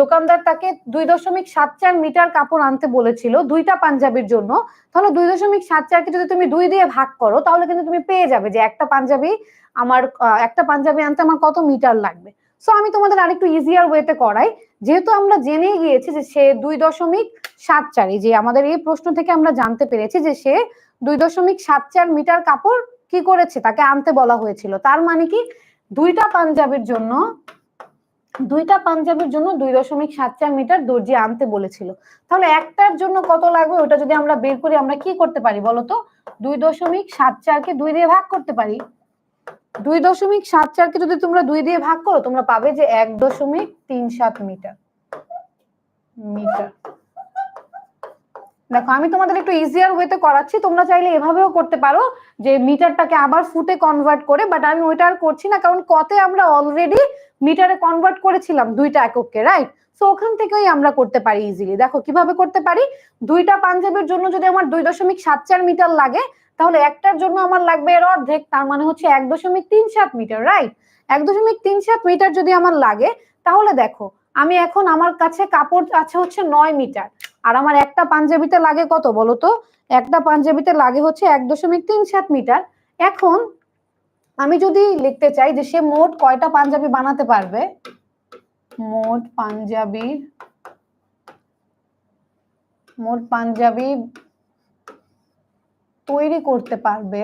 দোকানদার তাকে 2.74 মিটার কাপড় আনতে বলেছিল 2টা পাঞ্জাবির জন্য, তাহলে 2.74 কে যদি তুমি 2 দিয়ে ভাগ করো তাহলে কিন্তু তুমি পেয়ে যাবে যে একটা পাঞ্জাবি আনতে আমার কত মিটার লাগবে। সো আমি তোমাদের আরেকটু ইজিয়ার ওয়েতে করাই। যেহেতু আমরা জেনে গিয়েছি যে সে 2.74, যে আমাদের এই প্রশ্ন থেকে আমরা জানতে পেরেছি যে সে 2.74 মিটার কাপড় কি করেছে, তাকে আনতে বলা হয়েছিল। তার মানে কি দুইটা পাঞ্জাবির জন্য 2.74 মিটার দর্জি আনতে বলেছিল। তাহলে একটার জন্য কত লাগবে ওটা যদি আমরা বের করি আমরা কি করতে পারি বলতো? 2.74 কে 2 দিয়ে ভাগ করতে পারি। 2.74 কে যদি তোমরা 2 দিয়ে ভাগ করো তোমরা পাবে যে 1.37 মিটার। দেখো আমি তোমাদের একটু ইজিয়ার ওয়েতে করাচ্ছি, তোমরা চাইলে এভাবেও করতে পারো যে মিটারটাকে আবার ফুটে কনভার্ট করে, বাট আমি ওইটা আর করছি না, কারণ কতে আমরা অলরেডি মিটারে কনভার্ট করেছিলাম 2টা এককে, রাইট? সো ওখান থেকেই আমরা করতে পারি ইজিলি। দেখো কিভাবে করতে পারি, 2টা পাঞ্জাবির জন্য যদি আমার 2.74 মিটার লাগে তাহলে একটার জন্য আমার লাগবে এর অর্ধেক, তার মানে হচ্ছে 1.37 মিটার, রাইট? 1.37 মিটার যদি আমার লাগে তাহলে দেখো আমি এখন আমার কাছে কাপড় আছে হচ্ছে 9 মিটার, আর আমার একটা পাঞ্জাবিতে লাগে কত বলতো? একটা পাঞ্জাবিতে লাগে হচ্ছে 1.37 মিটার। এখন আমি যদি লিখতে চাই যে সে মোট কয়টা পাঞ্জাবি বানাতে পারবে, মোট পাঞ্জাবি তৈরি করতে পারবে,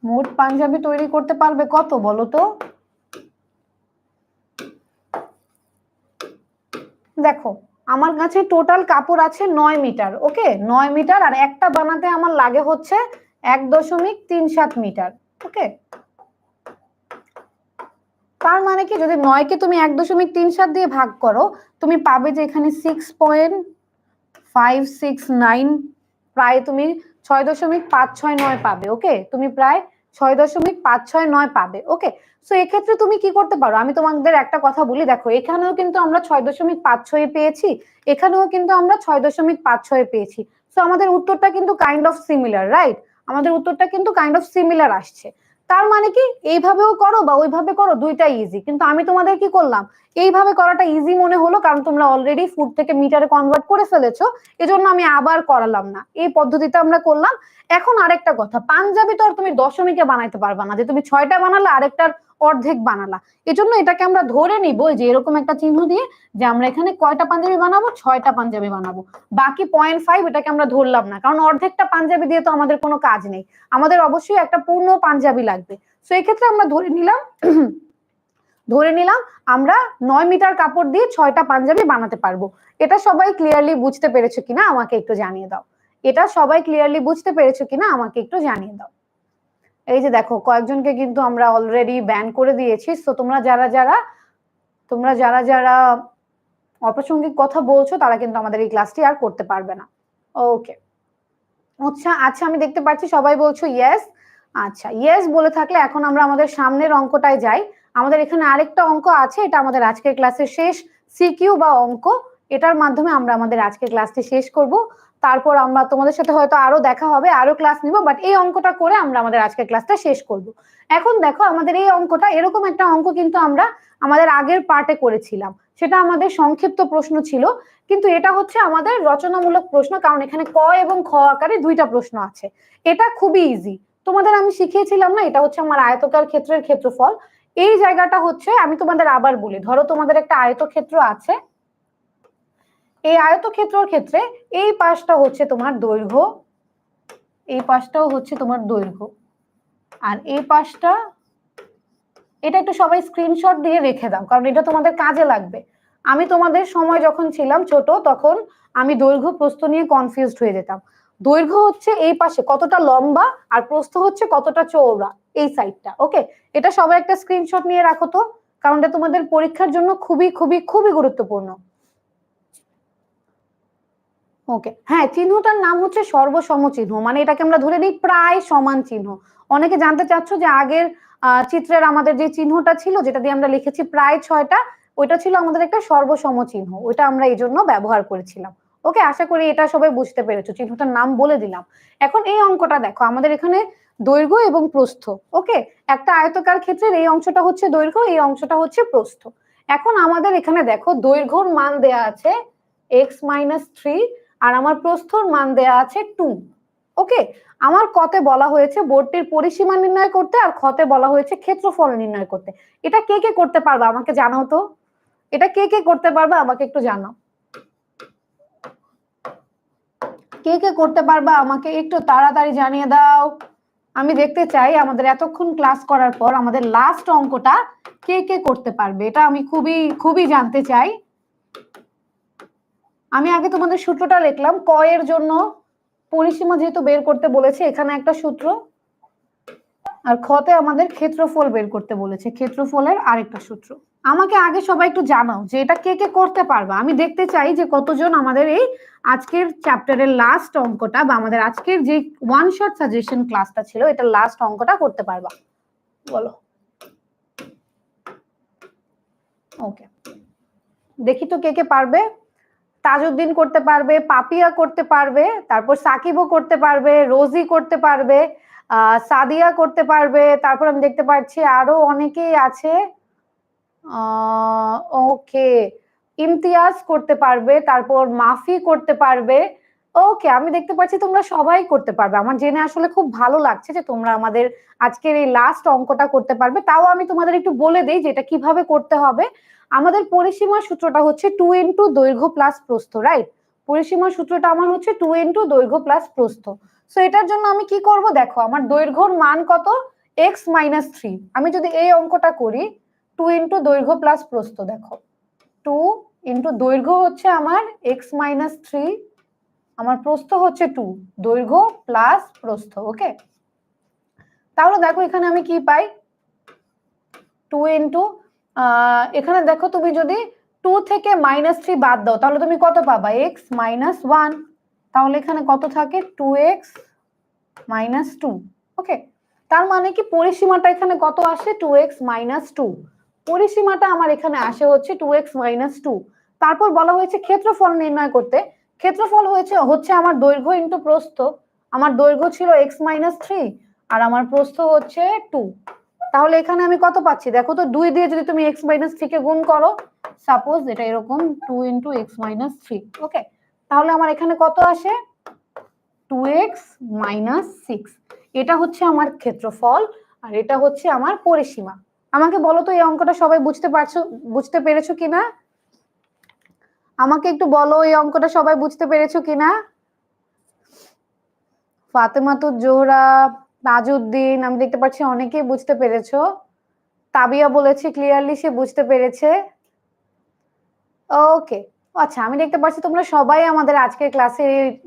মোট পাঞ্জাবি তৈরি করতে পারবে কত বলো তো? দেখো আমার কাছে টোটাল কাপড় আছে 9 মিটার। ওকে, 9 মিটার, আর একটা বানাতে আমার লাগে হচ্ছে 1.37 মিটার। ওকে, তার মানে কি, যদি 9 কে তুমি 1.37 দিয়ে ভাগ করো, তুমি পাবে যে এখানে 6.569, প্রায় তুমি 6.569 পাবে। ওকে, তুমি প্রায় 6.569 পাবে। ওকে, সো এক্ষেত্রে তুমি কি করতে পারো, আমি তোমাদের একটা কথা বলি, দেখো এখানেও কিন্তু আমরা 6.56 পেয়েছি, এখানেও কিন্তু আমরা 6.56 পেয়েছি। সো আমাদের উত্তরটা কিন্তু কাইন্ড অফ সিমিলার, রাইট? আমাদের উত্তরটা কিন্তু কাইন্ড অফ সিমিলার আসছে। তার মানে কি, এইভাবেও করো বা ওইভাবে করো, দুইটাই ইজি। কিন্তু আমি তোমাদের কি করলাম, এইভাবে করাটা ইজি মনে হলো, কারণ তোমরা অলরেডি ফুট থেকে মিটারে কনভার্ট করে ফেলেছো, এজন্য আমি আবার করালাম না, এই পদ্ধতিতে আমরা করলাম। এখন আরেকটা কথা, পাঞ্জাবি তো আর তুমি দশমিকে বানাইতে পারবা না, যে তুমি 6টা বানালা আরেকটার অর্ধেক বানালা। এজন্য এটাকে আমরা ধরে নিব যে এরকম একটা চিহ্ন দিয়ে, যে আমরা এখানে কয়টা পাঞ্জাবি বানাবো, 6টা পাঞ্জাবি বানাবো। বাকি 0.5 এটাকে আমরা ধরলাম না, কারণ অর্ধেকটা পাঞ্জাবি দিয়ে তো আমাদের কোনো কাজ নেই, আমাদের অবশ্যই একটা পূর্ণ পাঞ্জাবি লাগবে। তো এই ক্ষেত্রে আমরা ধরে নিলাম আমরা 9 মিটার কাপড় দিয়ে 6টা পাঞ্জাবি বানাতে পারবো। এটা সবাই ক্লিয়ারলি বুঝতে পেরেছো কিনা আমাকে একটু জানিয়ে দাও। এটা সবাই ক্লিয়ারলি বুঝতে পেরেছো কিনা আমাকে একটু জানিয়ে দাও। এই যে দেখো কয়েকজনকে কিন্তু আমরা অলরেডি ব্যান করে দিয়েছি। সো তোমরা যারা যারা অপ্রাসঙ্গিক কথা বলছো তারা কিন্তু আমাদের এই ক্লাসটি আর করতে পারবে না। ওকে, আচ্ছা আচ্ছা, আমি দেখতে পাচ্ছি সবাই বলছো ইয়েস। আচ্ছা, ইয়েস বলে থাকলে এখন আমরা আমাদের সামনের অঙ্কটায় যাই। আমাদের এখানে আরেকটা অঙ্ক আছে, এটা আমাদের আজকের ক্লাসের শেষ সিকিউ বা অঙ্ক। এটার মাধ্যমে আমরা আমাদের আজকের ক্লাসটি শেষ করব। তারপর আমরা তোমাদের সাথে হয়তো আরো দেখা হবে, আরো ক্লাস নিব, বাট এই অঙ্কটা করে আমরা আমাদের আজকের ক্লাসটা শেষ করব। এখন দেখো আমাদের এই অঙ্কটা, এরকম একটা অঙ্ক কিন্তু আমরা আমাদের আগের পার্টে করেছিলাম, সেটা আমাদের সংক্ষিপ্ত প্রশ্ন ছিল, কিন্তু এটা হচ্ছে আমাদের রচনামূলক প্রশ্ন, কারণ এখানে ক এবং খ আকারে দুইটা প্রশ্ন আছে। এটা খুবই ইজি, তোমাদের আমি শিখিয়েছিলাম না, এটা হচ্ছে আমার আয়তকার ক্ষেত্রের ক্ষেত্রফল। এই জায়গাটা হচ্ছে, আমি তোমাদের আবার বলি, ধরো তোমাদের একটা আয়তক্ষেত্র আছে, এই আয়তক্ষেত্রের ক্ষেত্রে এই পাশটা হচ্ছে তোমার দৈর্ঘ্য, এই পাশটাও হচ্ছে তোমার দৈর্ঘ্য, আর এই পাশটা, এটা একটু সবাই স্ক্রিনশট দিয়ে রেখে দাও, কারণ এটা তোমাদের কাজে লাগবে। আমি তোমাদের সময় যখন ছিলাম ছোট, তখন আমি দৈর্ঘ্য প্রস্থ নিয়ে কনফিউজড হয়ে যেতাম। দৈর্ঘ্য হচ্ছে এই পাশে কতটা লম্বা, আর প্রস্থ হচ্ছে কতটা চওড়া, এই সাইডটা। ওকে, এটা সবাই একটা স্ক্রিনশট নিয়ে রাখো তো, কারণ এটা তোমাদের পরীক্ষার জন্য খুবই খুবই খুবই গুরুত্বপূর্ণ। ওকে, হ্যাঁ, চিহ্নটার নাম হচ্ছে সর্বসম চিহ্ন, মানে এটাকে আমরা ধরে নিই প্রায় সমান চিহ্ন। অনেকে জানতে চাচ্ছ যে আগের চিত্রের আমাদের যে চিহ্নটা ছিল, যেটা দিয়ে আমরা লিখেছি প্রায় 6টা, ওইটা ছিল আমাদের একটা সর্বসম চিহ্ন, ওইটা আমরা এই জন্য ব্যবহার করেছিলাম। ওকে, আশা করি এটা সবাই বুঝতে পেরেছো, চিহ্নটার নাম বলে দিলাম। এখন এই অঙ্কটা দেখো, আমাদের এখানে দৈর্ঘ্য এবং প্রস্থ। ওকে, একটা আয়তকার ক্ষেত্রের এই অংশটা হচ্ছে দৈর্ঘ্য, এই অংশটা হচ্ছে প্রস্থ। এখন আমাদের এখানে দেখো দৈর্ঘ্যর মান দেয়া আছে x-3, আর আমার প্রস্থর মান দেয়া আছে 2। ওকে, আমার কতে বলা হয়েছে বোর্ডটির পরিসীমা নির্ণয় করতে, আর খতে বলা হয়েছে ক্ষেত্রফল নির্ণয় করতে। এটা কে কে করতে পারবে আমাকে জানাও তো, এটা কে কে করতে পারবে আমাকে একটু জানাও, কে কে করতে পারবা আমাকে একটু তাড়াতাড়ি জানিয়ে দাও। আমি দেখতে চাই আমাদের এতক্ষণ ক্লাস করার পর আমাদের লাস্ট অঙ্কটা কে কে করতে পারবে, এটা আমি খুবই খুবই জানতে চাই। আমি আগে তোমাদের সূত্রটা লিখলাম, ক এর জন্য পরিসীমা যেহেতু বের করতে বলেছে, এখানে একটা সূত্র, আর খতে আমাদের ক্ষেত্রফল বের করতে বলেছে, ক্ষেত্রফলের আরেকটা সূত্র। আমাকে আগে সবাই একটু জানাও যে এটা কে কে করতে পারবা, আমি দেখতে চাই যে কতজন আমাদের এই আজকের চ্যাপ্টারের লাস্ট অঙ্কটা, বা আমাদের আজকের যে ওয়ান শট সাজেশন ক্লাসটা ছিল, এটা লাস্ট অঙ্কটা করতে পারবা, বলো। ওকে, দেখি তো কে কে পারবে। তাজউদ্দিন করতে পারবে, পাপিয়া করতে পারবে, তারপর সাকিবও করতে পারবে, রোজি করতে পারবে, সাদিয়া করতে পারবে, তারপর আমি দেখতে পাচ্ছি আরো অনেকেই আছে। ওকে, ইমতিয়াজ করতে পারবে, তারপর মাফি করতে পারবে। ওকে, আমি দেখতে পাচ্ছি তোমরা সবাই করতে পারবে। আমার জেনে আসলে খুব ভালো লাগছে যে তোমরা আমাদের আজকের এই লাস্ট অঙ্কটা করতে পারবে। তাও আমি তোমাদের একটু বলে দেই যে এটা কিভাবে করতে হবে। আমাদের পরিসীমার সূত্রটা হচ্ছে 2 ইন্টু দৈর্ঘ্য প্লাস প্রস্থ, রাইট? পরিসীমার সূত্রটা আমার হচ্ছে 2 ইন্টু দৈর্ঘ্য প্লাস প্রস্থ। সো এটার জন্য আমি কি করব, দেখো আমার দৈর্ঘ্যর মান কত, এক্স মাইনাস থ্রি। আমি যদি এই অঙ্কটা করি 2 ইন্টু দৈর্ঘ্য প্লাস প্রস্থ, দেখো 2 ইন্টু দৈর্ঘ্য হচ্ছে আমার এক্স মাইনাস থ্রি, আমার প্রস্থ হচ্ছে 2, দৈর্ঘ্য প্লাস প্রস্থ। ওকে, তাহলে দেখো এখানে আমি কি পাই, 2 ইন্টু এখানে দেখো তুমি যদি 2 থেকে মাইনাস 3 বাদ দাও তাহলে তুমি কত পাবা, এক্স মাইনাস 1। তাহলে এখানে কত থাকে, 2x মাইনাস 2। ওকে, তার মানে কি পরিসীমাটা এখানে কত আসে, 2x মাইনাস 2। পরিসীমাটা আমার এখানে আসে হচ্ছে 2x মাইনাস 2। তারপর বলা হয়েছে ক্ষেত্রফল নির্ণয় করতে। ক্ষেত্রফল হচ্ছে আমার দৈর্ঘ্য ইন্টু প্রস্থ। আমার দৈর্ঘ্য ছিল x মাইনাস 3 আর আমার প্রস্থ হচ্ছে 2। তাহলে এখানে আমি কত পাচ্ছি দেখো তো, 2 দিয়ে যদি তুমি x মাইনাস 3 কে গুণ করো, সাপোজ এটা এরকম 2 ইন্টু x মাইনাস 3। ওকে, তাহলে আমার এখানে কত আসে, 2x মাইনাস 6। এটা হচ্ছে আমার ক্ষেত্রফল আর এটা হচ্ছে আমার পরিসীমা। আমাকে বলো তো এই অঙ্কটা সবাই বুঝতে পেরেছো কিনা? আমাকে একটু বলো এই অঙ্কটা সবাই বুঝতে পেরেছো কিনা? ফাতেমাতুজ জোহরা, তাজউদ্দিন, আমি দেখতে পাচ্ছি অনেকেই বুঝতে পেরেছো। তাবিয়া বলেছে ক্লিয়ারলি সে বুঝতে পেরেছে। ওকে, আচ্ছা আমি দেখতে পাচ্ছি তোমরা সবাই আমাদের আজকের ক্লাসে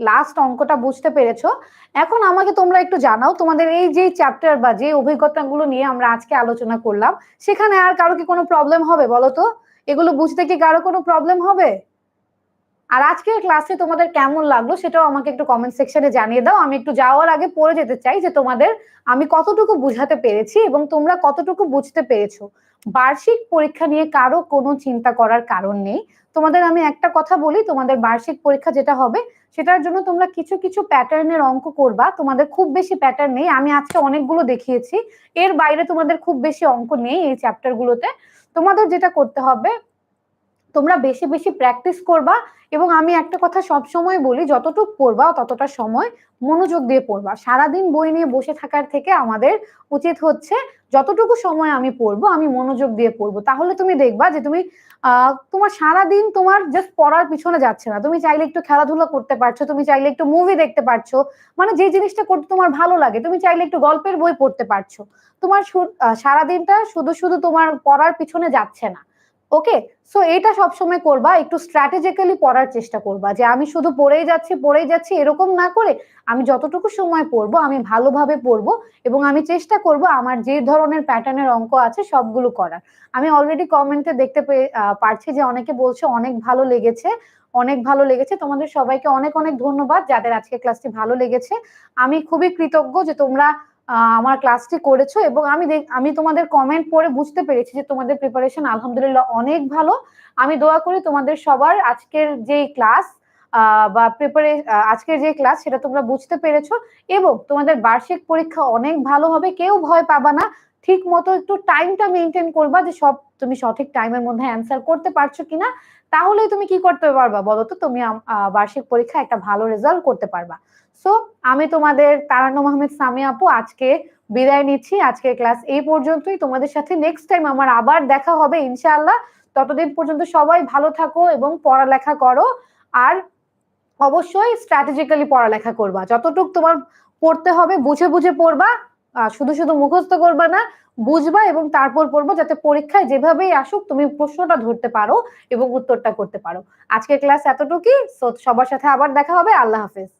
লাস্ট অঙ্কটা বুঝতে পেরেছো। এখন আমাকে তোমরা একটু জানাও, তোমাদের এই যে চ্যাপ্টার বা যে অভিজ্ঞতাগুলো নিয়ে আমরা আজকে আলোচনা করলাম সেখানে আর কারো কি কোনো প্রবলেম হবে বলো তো? এগুলো বুঝতে কি কারো কোনো প্রবলেম হবে? আর আজকের ক্লাসে তোমাদের কেমন লাগলো সেটাও আমাকে একটু কমেন্ট সেকশনে জানিয়ে দাও। আমি একটু যাওয়ার আগে পড়ে যেতে চাই যে তোমাদের আমি কতটুকু বুঝাতে পেরেছি এবং তোমরা কতটুকু বুঝতে পেরেছো। বার্ষিক পরীক্ষা নিয়ে কারো কোনো চিন্তা করার কারণ নেই। তোমাদের আমি একটা কথা বলি, তোমাদের বার্ষিক পরীক্ষা যেটা হবে সেটার জন্য তোমরা কিছু কিছু প্যাটার্নের অঙ্ক করবা। তোমাদের খুব বেশি প্যাটার্ন নেই, আমি আজকে অনেকগুলো দেখিয়েছি, এর বাইরে তোমাদের খুব বেশি অঙ্ক নেই এই চ্যাপ্টার গুলোতে। তোমাদের যেটা করতে হবে, তোমরা বেশি বেশি প্র্যাকটিস করবা এবং আমি একটা কথা সব সময় বলি, যতটুকু পড়বা ততটা সময় মনোযোগ দিয়ে পড়বা। সারাদিন বই নিয়ে বসে থাকার থেকে আমাদের উচিত হচ্ছে যতটুকু সময় আমি পড়বো আমি মনোযোগ দিয়ে পড়বো। তাহলে তুমি দেখবা যে তুমি তোমার সারাদিন তোমার জাস্ট পড়ার পিছনে যাচ্ছে না, তুমি চাইলে একটু খেলাধুলা করতে পারছো, তুমি চাইলে একটু মুভি দেখতে পারছো, মানে যে জিনিসটা করতে তোমার ভালো লাগে, তুমি চাইলে একটু গল্পের বই পড়তে পারছো। তোমার সারাদিনটা শুধু শুধু তোমার পড়ার পিছনে যাচ্ছে না। ওকে, সো এটা সবসময় করবা, একটু স্ট্র্যাটেজিক্যালি পড়ার চেষ্টা করবা, যে আমি শুধু পড়েই যাচ্ছি এরকম না করে আমি যতটুকু সময় পড়বো আমি ভালোভাবে পড়বো এবং আমি চেষ্টা করব আমার যে ধরনের প্যাটার্নের অঙ্ক আছে সবগুলো করার। আমি অলরেডি কমেন্টে দেখতে পারছি যে অনেকে বলছে অনেক ভালো লেগেছে, অনেক ভালো লেগেছে। তোমাদের সবাইকে অনেক অনেক ধন্যবাদ যাদের আজকে ক্লাসটি ভালো লেগেছে। আমি খুবই কৃতজ্ঞ যে তোমরা আমার ক্লাসটি করেছো এবং আমি তোমাদের কমেন্ট পড়ে বুঝতে পেরেছি যে তোমাদের প্রিপারেশন আলহামদুলিল্লাহ অনেক ভালো। আমি দোয়া করি তোমাদের সবার আজকের যে ক্লাস বা আজকের যে ক্লাস সেটা তোমরা বুঝতে পেরেছো এবং তোমাদের বার্ষিক পরীক্ষা অনেক ভালো হবে। কেউ ভয় পাবা না, ঠিক মতো একটু টাইমটা মেনটেন করবা যে তুমি সঠিক টাইমের মধ্যে অ্যান্সার করতে পারছো কিনা, তাহলেই তুমি কি করতে পারবা বলো তো, তুমি বার্ষিক পরীক্ষা একটা ভালো রেজাল্ট করতে পারবা। সো আমি তোমাদের তারান্নুম আহমেদ সামিয়া আপু আজকে বিদায় নিচ্ছি। আজকের ক্লাস এই পর্যন্তই, তোমাদের সাথে নেক্সট টাইম আমার আবার দেখা হবে ইনশাআল্লাহ। ততদিন পর্যন্ত সবাই ভালো থাকো এবং পড়ালেখা করো আর অবশ্যই স্ট্র্যাটেজিক্যালি পড়ালেখা করবা। যতটুকু তোমার পড়তে হবে বুঝে বুঝে পড়বা, শুধু শুধু মুখস্থ করবা না, বুঝবা এবং তারপর পড়বো যাতে পরীক্ষায় যেভাবেই আসুক তুমি প্রশ্নটা ধরতে পারো এবং উত্তরটা করতে পারো। আজকের ক্লাস এতটুকুই, সবার সাথে আবার দেখা হবে। আল্লাহ হাফেজ।